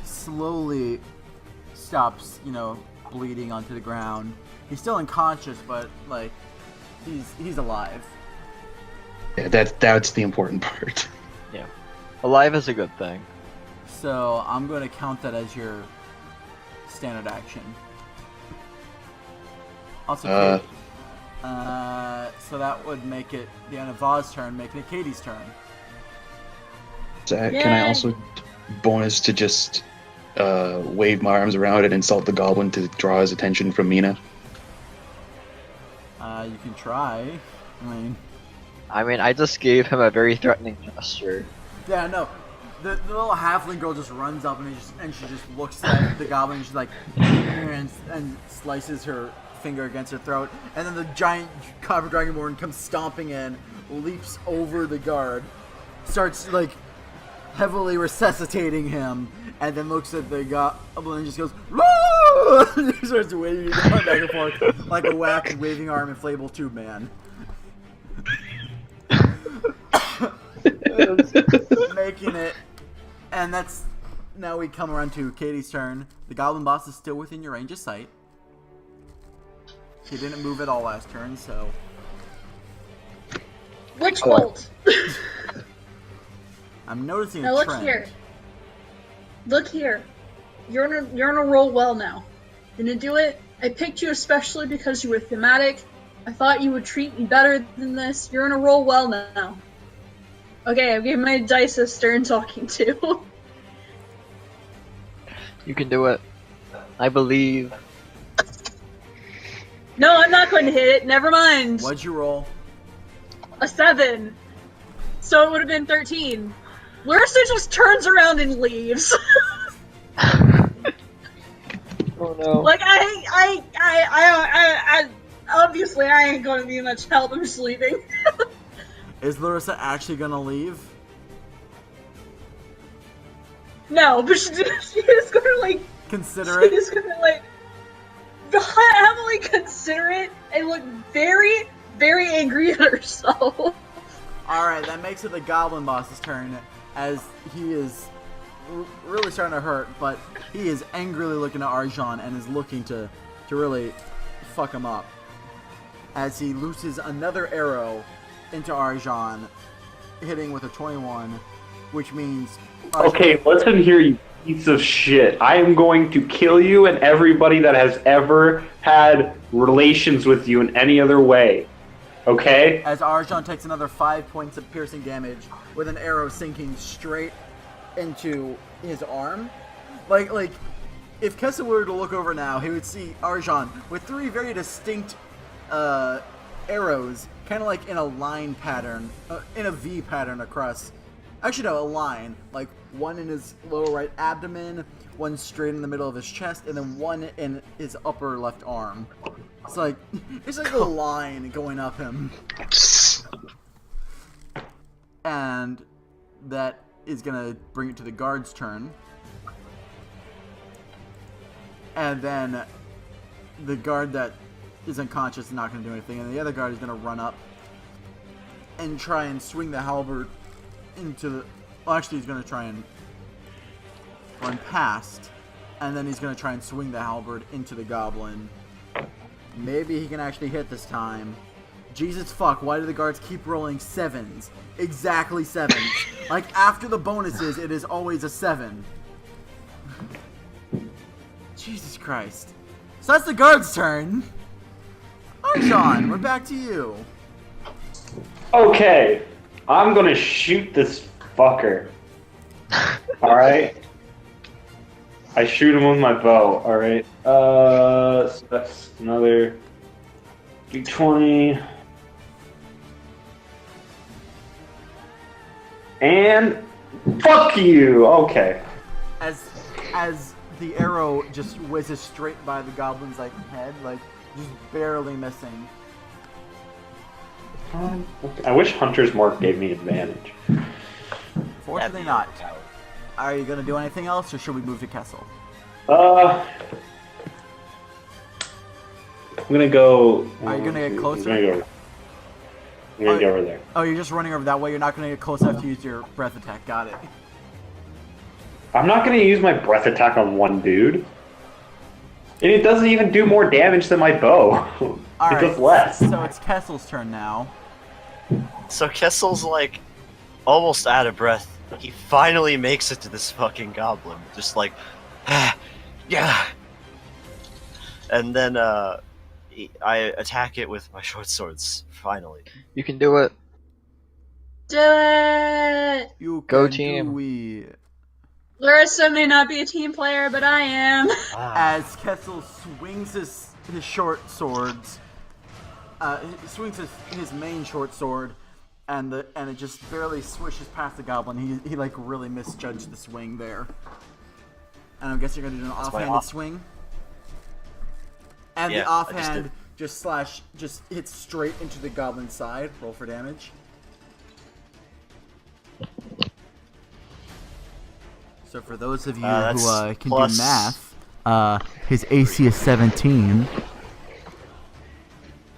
slowly stops, bleeding onto the ground. He's still unconscious, but like he's alive. Yeah, that's the important part. Yeah. Alive is a good thing. So I'm going to count that as your standard action. Also, so that would make it the end of Vaz's turn, making it Katie's turn. Can I also bonus to just wave my arms around and insult the goblin to draw his attention from Mina? You can try. I mean, I just gave him a very threatening gesture. Yeah, no. The little halfling girl just runs up and she just looks at the goblin and she's like, and slices her finger against her throat. And then the giant copper dragonborn comes stomping in, leaps over the guard, starts like heavily resuscitating him, and then looks at the goblin and just goes, and starts waving back and forth like a wacky waving arm inflatable tube man. making it. And that's now we come around to Katie's turn. The goblin boss is still within your range of sight. He didn't move at all last turn, so Witch bolt. I'm noticing Now a look trend. here. Look here. You're gonna roll well now. Gonna do it. I picked you especially because you were thematic. I thought you would treat me better than this. You're gonna roll well now. Okay, I've given my dice a stern talking to. You can do it. I believe. No, I'm not going to hit it. Never mind. What'd you roll? A 7. So it would have been 13. Larissa just turns around and leaves. Oh no. Like I obviously I ain't gonna be much help. I'm just leaving. Is Larissa actually gonna leave? No, but she is gonna like Consider she it. is gonna like heavily consider it and look very, very angry at herself. Alright, that makes it the goblin boss's turn, as he is really starting to hurt, but he is angrily looking at Arjan and is looking to really fuck him up. As he looses another arrow into Arjan, hitting with a 21, which means... Okay, listen here, you piece of shit. I am going to kill you and everybody that has ever had relations with you in any other way. Okay? As Arjan takes another 5 points of piercing damage with an arrow sinking straight into his arm. Like if Kessa were to look over now, he would see Arjan with 3 very distinct arrows, kind of like in a line pattern, in a V pattern across. Actually, no, a line. Like one in his lower right abdomen, one straight in the middle of his chest, and then one in his upper left arm. It's like a line going up him. And that is gonna bring it to the guard's turn. And then the guard that is unconscious is not gonna do anything, and the other guard is gonna run up and try and swing the halberd into the... Well, actually, he's gonna try and run past, and then he's gonna try and swing the halberd into the goblin. Maybe he can actually hit this time. Jesus fuck, why do the guards keep rolling 7s? Exactly 7s. Like, after the bonuses, it is always a 7. Jesus Christ. So that's the guard's turn. Arjan, we're back to you. Okay, I'm gonna shoot this fucker. Alright? I shoot him with my bow, alright? So that's another d20. And fuck you! Okay. As the arrow just whizzes straight by the goblin's like head, like just barely missing. I wish Hunter's Mark gave me advantage. Fortunately not. Are you gonna do anything else, or should we move to Kessel? I'm gonna go. Are you gonna get closer? I'm gonna go over there. Oh, you're just running over that way. You're not gonna get close enough to use your breath attack. Got it. I'm not gonna use my breath attack on one dude. And it doesn't even do more damage than my bow. It does less. So it's Kessel's turn now. So Kessel's like almost out of breath. He finally makes it to this fucking goblin. Just like, yeah. And then I attack it with my short swords. Finally. You can do it. Do it! You Go can team. do it. Larissa may not be a team player, but I am. As Kessel swings his short swords, he swings his main short sword, and it just barely swishes past the goblin. He like really misjudged the swing there. And I guess you're gonna do an offhanded swing. And Yeah, the I just offhand just hits straight into the goblin's side. Roll for damage. So for those of you who can plus do math, his AC is 17.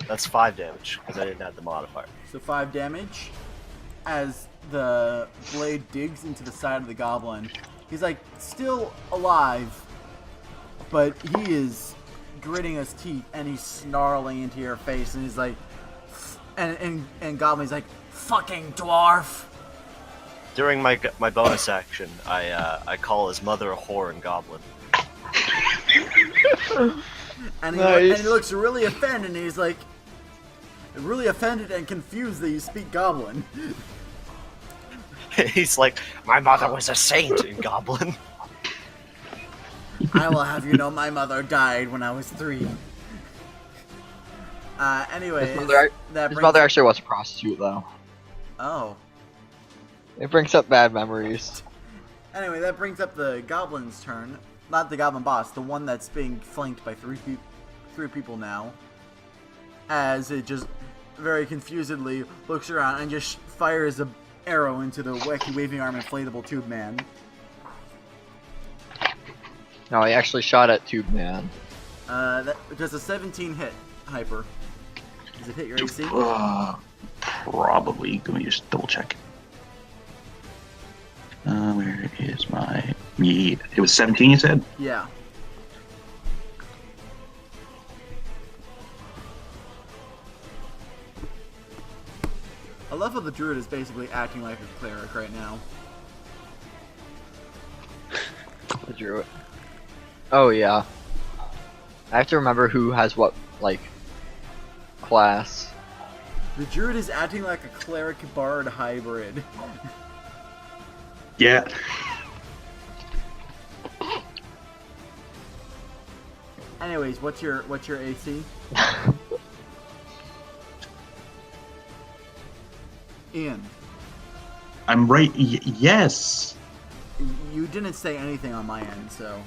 That's 5 damage because I didn't add the modifier. So 5 damage. As the blade digs into the side of the goblin. He's like still alive, but he is gritting his teeth and he's snarling into your face, and he's like, and Goblin's like, "Fucking dwarf!" During my bonus action, I call his mother a whore and goblin. And Nice. he looks really offended, and he's like, really offended and confused that you speak goblin. He's like, my mother was a saint in goblin. I will have you know my mother died when I was 3. Anyway, His mother actually was a prostitute, though. Oh. It brings up bad memories. Anyway, that brings up the goblin's turn. Not the goblin boss, the one that's being flanked by three people now. As it just very confusedly looks around and just fires a arrow into the wacky waving arm inflatable tube man. No, he actually shot at Tube Man. That does a 17 hit, Hyper. Does it hit your AC? Probably. Let me just double check. Where is my... Yeah, it was 17, you said? Yeah. I love how the druid is basically acting like a cleric right now. The Druid. Oh, yeah. I have to remember who has what, like, class. The druid is acting like a cleric bard hybrid. Yeah. Anyways, what's your AC? Ian, I'm right. Yes. you didn't say anything on my end, so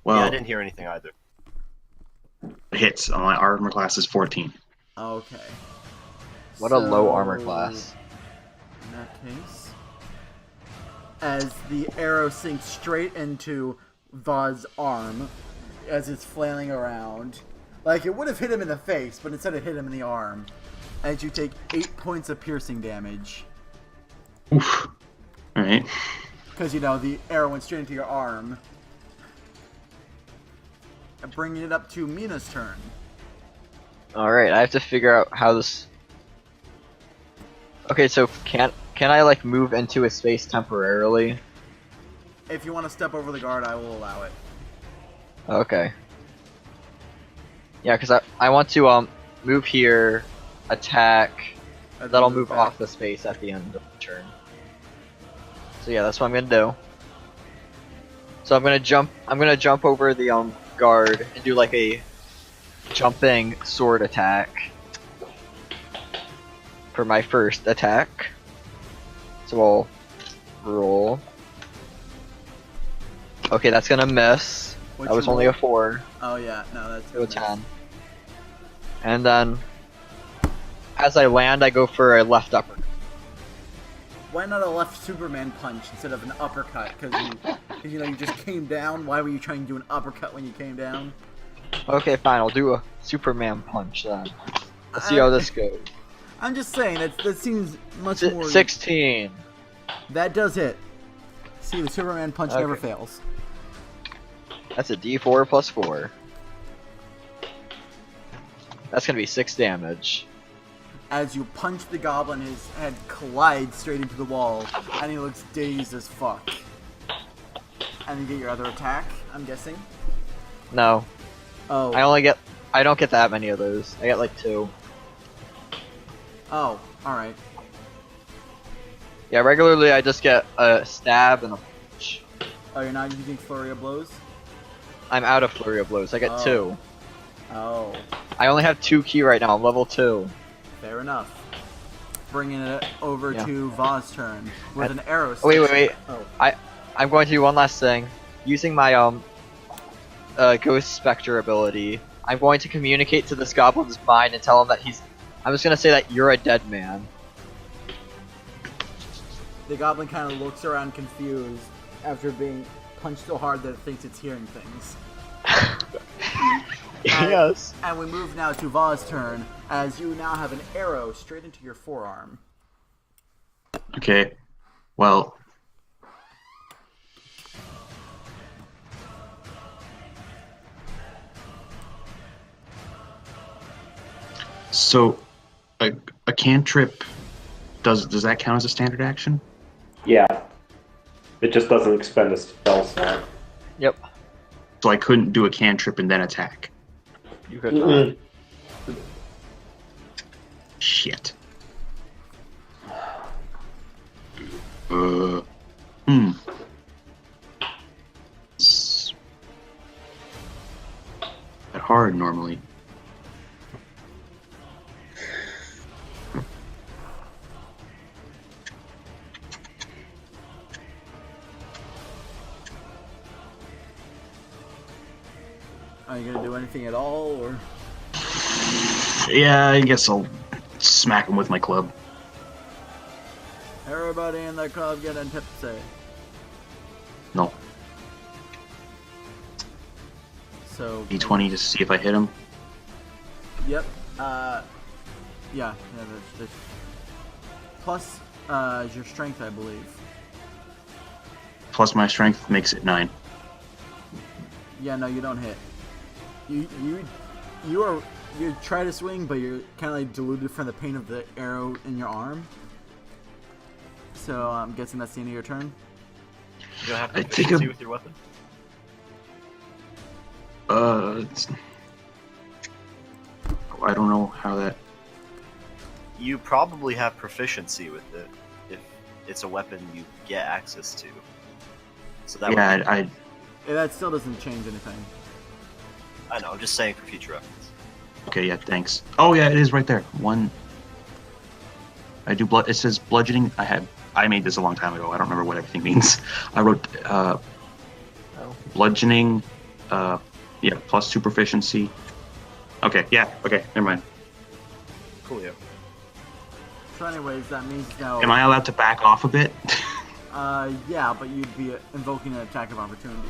Well, Yeah, I didn't hear anything either. hits on my armor class is 14. okay. What a low So, armor class. In that case, as the arrow sinks straight into Vod's arm, as it's flailing around, like it would have hit him in the face, but instead it hit him in the arm. As you take 8 points of piercing damage, Oof. All right. because you know the arrow went straight into your arm. And bringing it up to Mina's turn. Alright, I have to figure out how this... Okay, so can I, like, move into a space temporarily? If you want to step over the guard, I will allow it. Okay. Yeah, because I want to, move here, attack, And that'll then move back. off the space at the end of the turn. So yeah, that's what I'm gonna do. So I'm gonna jump over the, guard and do, like, a jumping sword attack for my first attack. So I'll roll. Okay, that's gonna miss. What'd That was you only roll? a 4 Oh yeah, no, that's to a 10. And then, as I land, I go for a left uppercut. Why not a left Superman punch instead of an uppercut? Because you know you just came down. Why were you trying to do an uppercut when you came down? Okay, fine, I'll do a Superman punch then. Let's see how this goes. I'm just saying that seems much more. 16. That does hit. See, the Superman punch never Okay. fails. That's a D4 plus 4. That's gonna be 6 damage. As you punch the goblin, his head collides straight into the wall, and he looks dazed as fuck. And you get your other attack, I'm guessing. No, Oh, I don't get that many of those. I get like 2. oh, all right. Yeah, regularly I just get a stab and a punch. Oh, you're not using flurry of blows. I'm out of Flurry of Blows. I get Oh. 2. Oh, I only have 2 key right now. I'm level 2. fair enough. Bringing it over Yeah. to Vaz's turn with an arrow. Wait. Oh, I'm going to do one last thing. Using my Ghost Spectre ability, I'm going to communicate to this goblin's mind and tell him that I'm just gonna say that you're a dead man. the goblin kind of looks around confused after being punched so hard that it thinks it's hearing things. Yes. And we move now to Vaz's turn, as you now have an arrow straight into your forearm. Okay. Well. So, a cantrip does that count as a standard action? Yeah. It just doesn't expend a spell slot. Yep. So I couldn't do a cantrip and then attack. You could not. Shit. Hmm. It's that hard normally. Are you gonna do anything at all, or? Yeah, I guess I'll smack him with my club. Everybody in the club get a tip say. No. So. D20 to see if I hit him. Yep. Yeah. That's plus your strength, I believe. Plus my strength makes it 9. Yeah. No, you don't hit. You try to swing, but you're kind of like diluted from the pain of the arrow in your arm. So I'm guessing that's the end of your turn. You don't have I think proficiency with your weapon? I don't know how that. You probably have proficiency with it if it's a weapon you get access to. So that would Yeah, that still doesn't change anything. I know, I'm just saying for future reference. Okay, yeah, thanks. Oh yeah, it is right there. One. I do blood. It says bludgeoning. I made this a long time ago. I don't remember what everything means. I wrote bludgeoning. Yeah, plus 2 proficiency. Okay, yeah. Okay, never mind. Cool, yeah. So anyways, that means now. Am I allowed to back off a bit? Yeah, but you'd be invoking an attack of opportunity.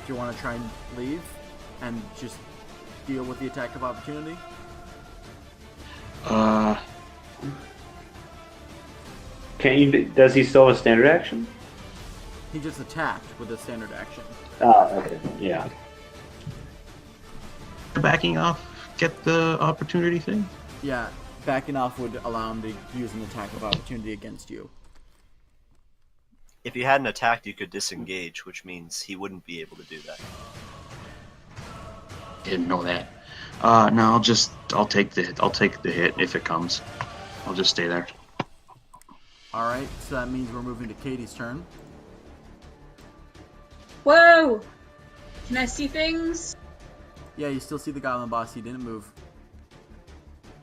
Do you want to try and leave and just deal with the attack of opportunity? Does he still have a standard action? He just attacked with a standard action. Oh, okay. Yeah. Backing off, get the opportunity thing. Yeah, backing off would allow him to use an attack of opportunity against you. If you hadn't attacked, you could disengage, which means he wouldn't be able to do that. Didn't know that. No, I'll take the hit if it comes. I'll just stay there. Alright, so that means we're moving to Katie's turn. Whoa! Can I see things? Yeah, you still see the goblin boss, he didn't move.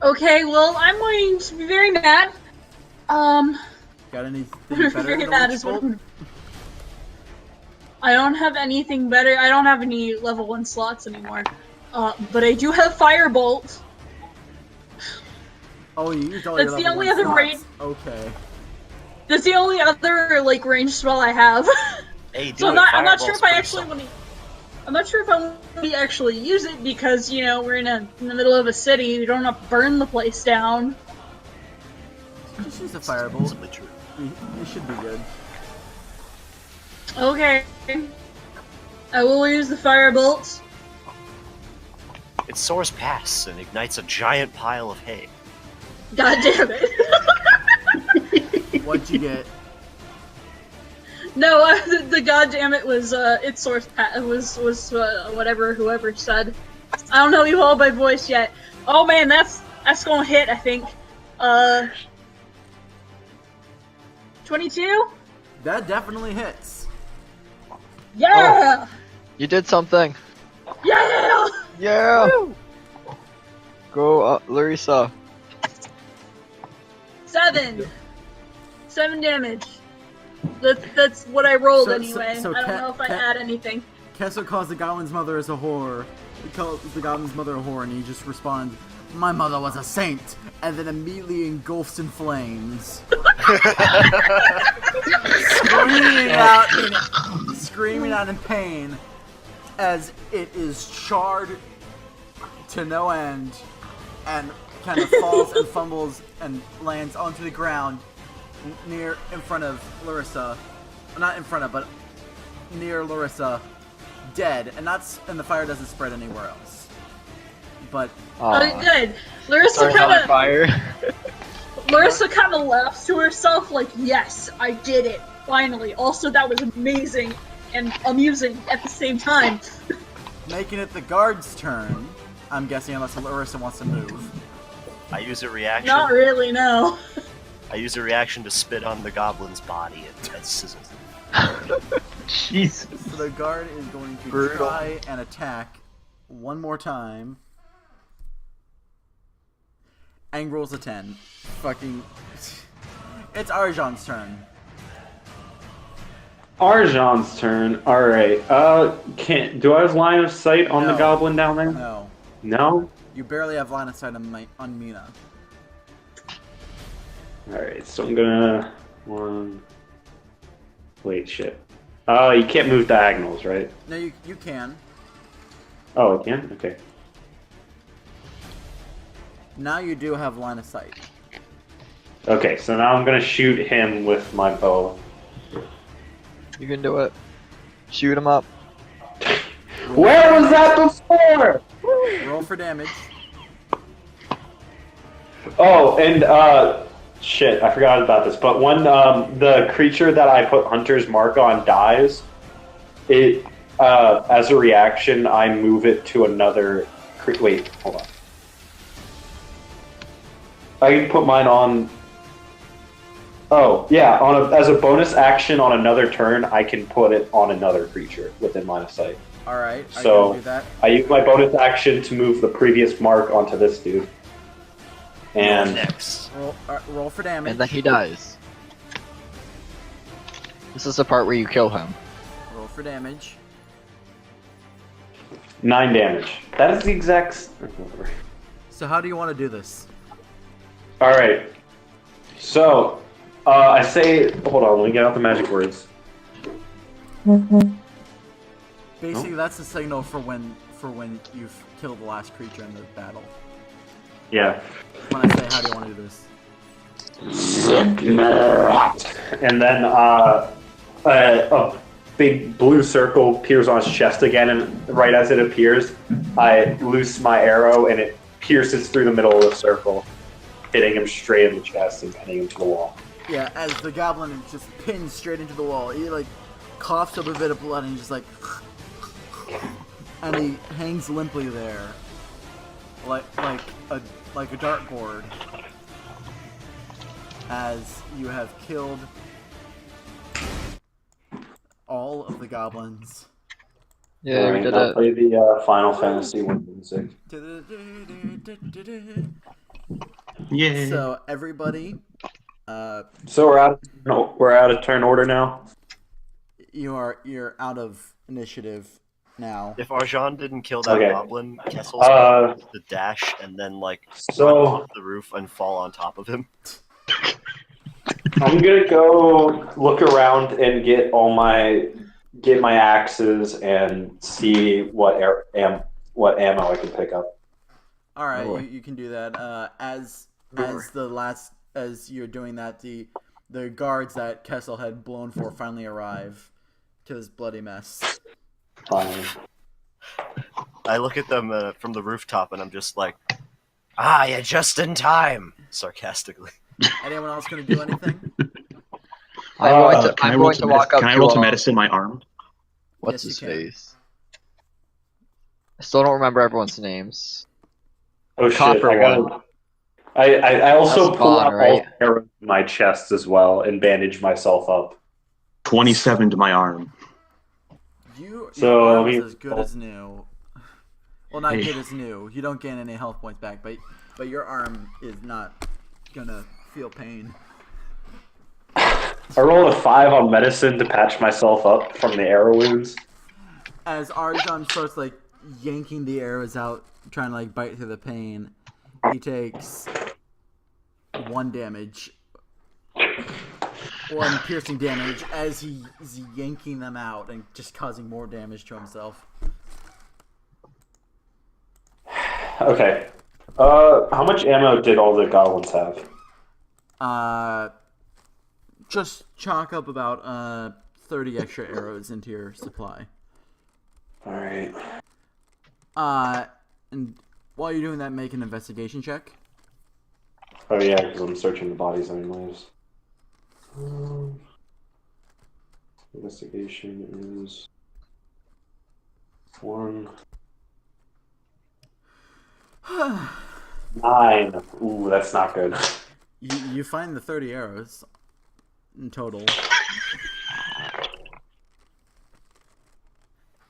Okay, well, I'm going to be very mad. Got anything better very than mad Witch is what Bolt? I don't have anything better. I don't have any level 1 slots anymore. But I do have Firebolt. Oh, you used all That's your the level only 1 other slots. range. Okay. That's the only other like range spell I have. Hey, So I'm not sure if I actually want to. I'm not sure if I want to actually use it because we're in the middle of a city. We don't have to burn the place down. Just use a firebolt. Possibly true. You should be good. Okay. I will use the Firebolt. It soars past and ignites a giant pile of hay. God damn it. What'd you get? No, the goddamn it was its source was whatever whoever said. I don't know you all by voice yet. Oh man, that's gonna hit. I think. 22. That definitely hits. Yeah. You did something. Yeah. Yeah. Go, Larissa. 7 damage. That's what I rolled anyway. so I don't know if I add anything. Kessel calls the goblin's mother as a whore. He calls the goblin's mother a whore, and he just responds, "My mother was a saint," and then immediately engulfs in flames. screaming out in pain as it is charred to no end and kind of falls and fumbles and lands onto the ground in front of Larissa. Not in front of, but near Larissa, dead, and the fire doesn't spread anywhere else. But Oh, good. Larissa Starts on kind of fire. Larissa kind of laughs to herself, like, "Yes, I did it, finally." Also, that was amazing and amusing at the same time. making it the guard's turn, I'm guessing, unless Larissa wants to move. I use a reaction. Not really, no. I use a reaction to spit on the goblin's body and sizzle. Jesus. So the guard is going to Brutal. try and attack one more time. And rolls a 10. Fucking... It's Arjan's turn. Arjan's turn. Alright. Do I have line of sight on the No. goblin down there? No. No? You barely have line of sight on Mina. Alright, so I'm gonna... Wait, shit. You can't move diagonals, right? No, you can. Oh, I can? Okay. Now you do have line of sight. Okay, so now I'm gonna shoot him with my bow. You can do it. Shoot him up. Where was that before? Roll for damage. Oh, and shit, I forgot about this. But when the creature that I put Hunter's Mark on dies, it as a reaction, I move it to another. Wait, hold on. I can put mine on. Oh yeah, as a bonus action on another turn, I can put it on another creature within line of sight. All right. So- I can do that. I use my bonus action to move the previous mark onto this dude. And Next. Roll for damage. And then he dies. This is the part where you kill him. Roll for damage. 9 damage. That is the exact. So how do you want to do this? All right. So I say, hold on. Let me get out the magic words. Basically, that's the signal for when you've killed the last creature in the battle. Yeah. When I say how do you want to do this? And then a big blue circle appears on his chest again, and right as it appears, I loose my arrow, and it pierces through the middle of the circle, hitting him straight in the chest and pinning him to the wall. Yeah, as the goblin is just pinned straight into the wall, he like coughs up a bit of blood and he just like, and he hangs limply there, like a dartboard, as you have killed all of the goblins. Yeah, we did I'll it. play the Final Fantasy 1 music. Yeah. So everybody, So we're out of turn order now. you're out of initiative now. If Arjan didn't kill that Okay. goblin, Kessel's going to dash and then run So off the roof and fall on top of him. I'm gonna go look around and get my axes and see what ammo I can pick up. All right, Boy. you can do that. As you're doing that, the guards that Kessel had blown for finally arrive to this bloody mess. Fine. I look at them from the rooftop and I'm just like, You're just in time. sarcastically. Anyone else going to do anything? I'm going to walk up Can I roll to to medicine my arm? What's Yes, his you can. face? I still don't remember everyone's names. Oh shit! Copper I also That's pull Spawn, out all right? the arrows in my chest as well and bandage myself up. 27 to my arm. Your So, arm I is mean- as good as new. Well, not Hey. good as new. You don't gain any health points back, but your arm is not gonna feel pain. I rolled a 5 on medicine to patch myself up from the arrow wounds. As Arjan starts like yanking the arrows out, trying to like bite through the pain, he takes 1 damage. 1 piercing damage as he's yanking them out and just causing more damage to himself. Okay. How much ammo did all the goblins have? Just chalk up about 30 extra arrows into your supply. Alright. And while you're doing that, make an investigation check. Oh yeah, because I'm searching the bodies anyways. Investigation is 1. 9. Ooh, that's not good. You find the 30 arrows in total.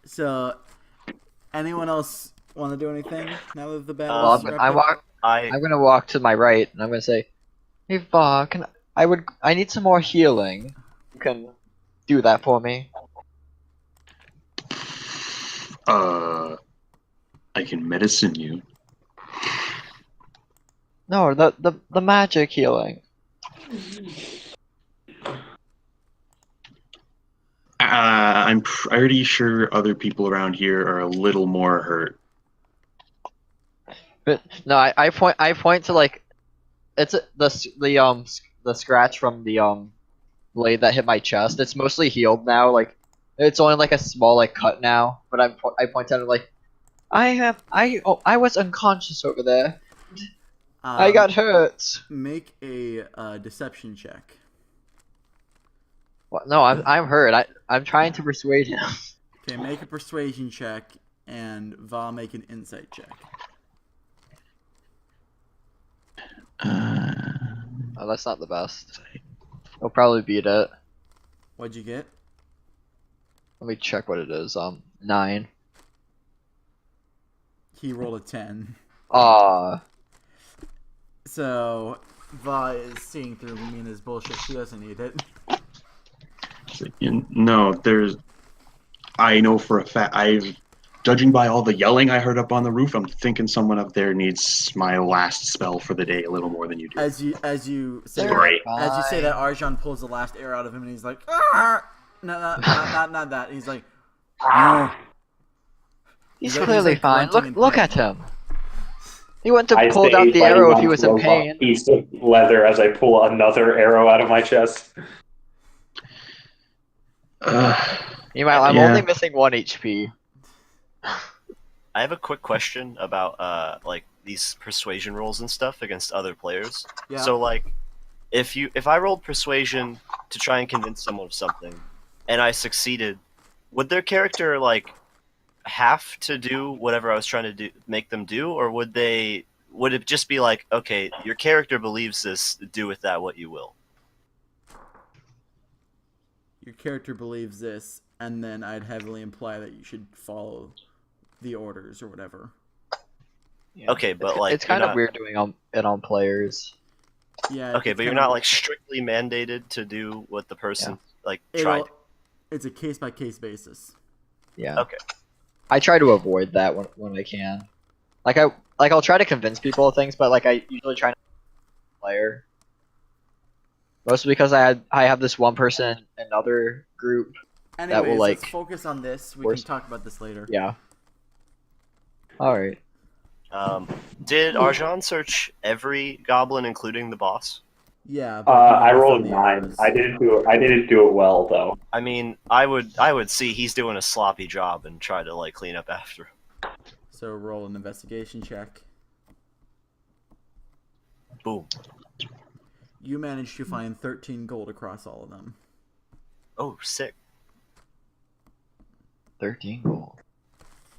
So, anyone else want to do anything now that the battle Well, is wrapped up? I'm gonna walk to my right, and I'm gonna say, "Hey, Va, I need some more healing. You can do that for me." I can medicine you. No, the magic healing. I'm pretty sure other people around here are a little more hurt. But no, I point to like, it's the scratch from the blade that hit my chest. It's mostly healed now. Like, it's only like a small like cut now. But I point at it like, I was unconscious over there. I got hurt. Make a deception check. What? No, I'm hurt. I'm trying to persuade him. Okay, make a persuasion check, and Va make an insight check. Oh, that's not the best. He'll probably beat it. What'd you get? Let me check what it is. 9. He rolled a 10. So, Va is seeing through Mina's bullshit. She doesn't need it. No, I know for a fact. Judging by all the yelling I heard up on the roof, I'm thinking someone up there needs my last spell for the day a little more than you do. As you say Great. as you say that, Arjan pulls the last arrow out of him, and he's like, "Ah!" No, not that. He's like, "No." He's like- clearly like fine. grunting in Look pain. at him. He wouldn't have I pulled say, out the biting arrow if he onto was in a pain. piece of leather as I pull another arrow out of my chest. Meanwhile, I'm Yeah. only missing 1 HP. I have a quick question about like these persuasion rolls and stuff against other players. Yeah. So like, if I rolled persuasion to try and convince someone of something, and I succeeded, would their character like have to do whatever I was trying to make them do, or would it just be like, okay, your character believes this, do with that what you will? Your character believes this, and then I'd heavily imply that you should follow the orders or whatever. Yeah. Okay, but like It's kind you're of not- weird doing it on players. Yeah. Okay, it's but you're kinda- not like strictly mandated to do what the person like tried. It's a case by case basis. Yeah. Okay. I try to avoid that when I can. I'll try to convince people of things, but like I usually try not to player. Mostly because I have this one person in another group. Anyways, will, let's like, focus on this. We worse- can talk about this later. Yeah. Alright. Did Arjan search every goblin, including the boss? Yeah. But I he rolled found a the 9. arrows. I didn't do it well though. I mean, I would see he's doing a sloppy job and try to like clean up after him. So roll an investigation check. Boom. You managed to find 13 gold across all of them. Oh, sick. 13 gold.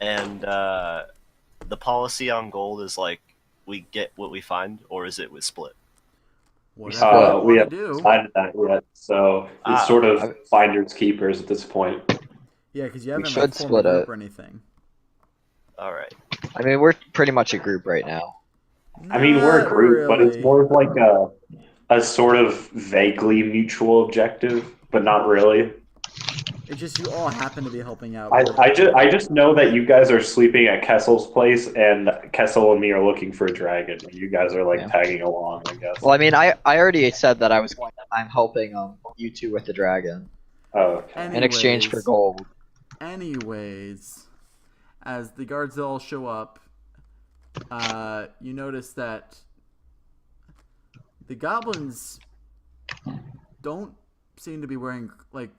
And the policy on gold is like we get what we find, or is it with split? Whatever We you haven't want to do. decided that yet, so it's sort of finders keepers at this point. Yeah, because you We haven't should like, formed a split group it. or anything. All right. I mean, we're pretty much a group right now. I mean, we're a Not group, but it's really. more of like a sort of vaguely mutual objective, but not really. It's just you all happen to be helping out. I just know that you guys are sleeping at Kessel's place, and Kessel and me are looking for a dragon. And you guys are like Yeah. tagging along, I guess. Well, I mean, I already said that I'm helping you two with the dragon Oh, okay. in exchange for Anyways. gold. Anyways, as the guards all show up, you notice that the goblins don't seem to be wearing, like,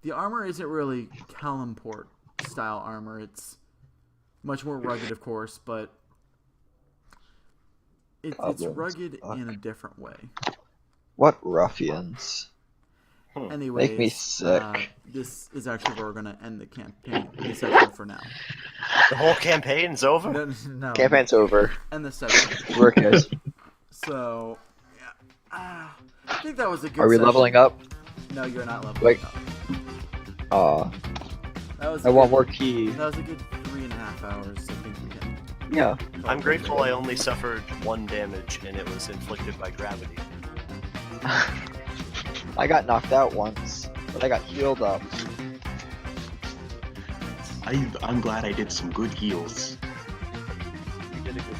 the armor isn't really Kalimport style armor. It's much more rugged, of course, but it's Goblins rugged suck. in a different way. What ruffians? Anyways, Make me sick. This is actually where we're gonna end the campaign. This section for now. The whole campaign's over? No, Campaign's over. end the section. Work, guys. So, yeah, I think that was a good. Are we session. leveling up? No, you're not leveling Wait. up. Aw. That was. I want more key. That was a good 3.5 hours. I think we hit. Yeah. I'm grateful I only suffered 1 damage and it was inflicted by gravity. I got knocked out once, but I got healed up. I'm glad I did some good heals. You did a good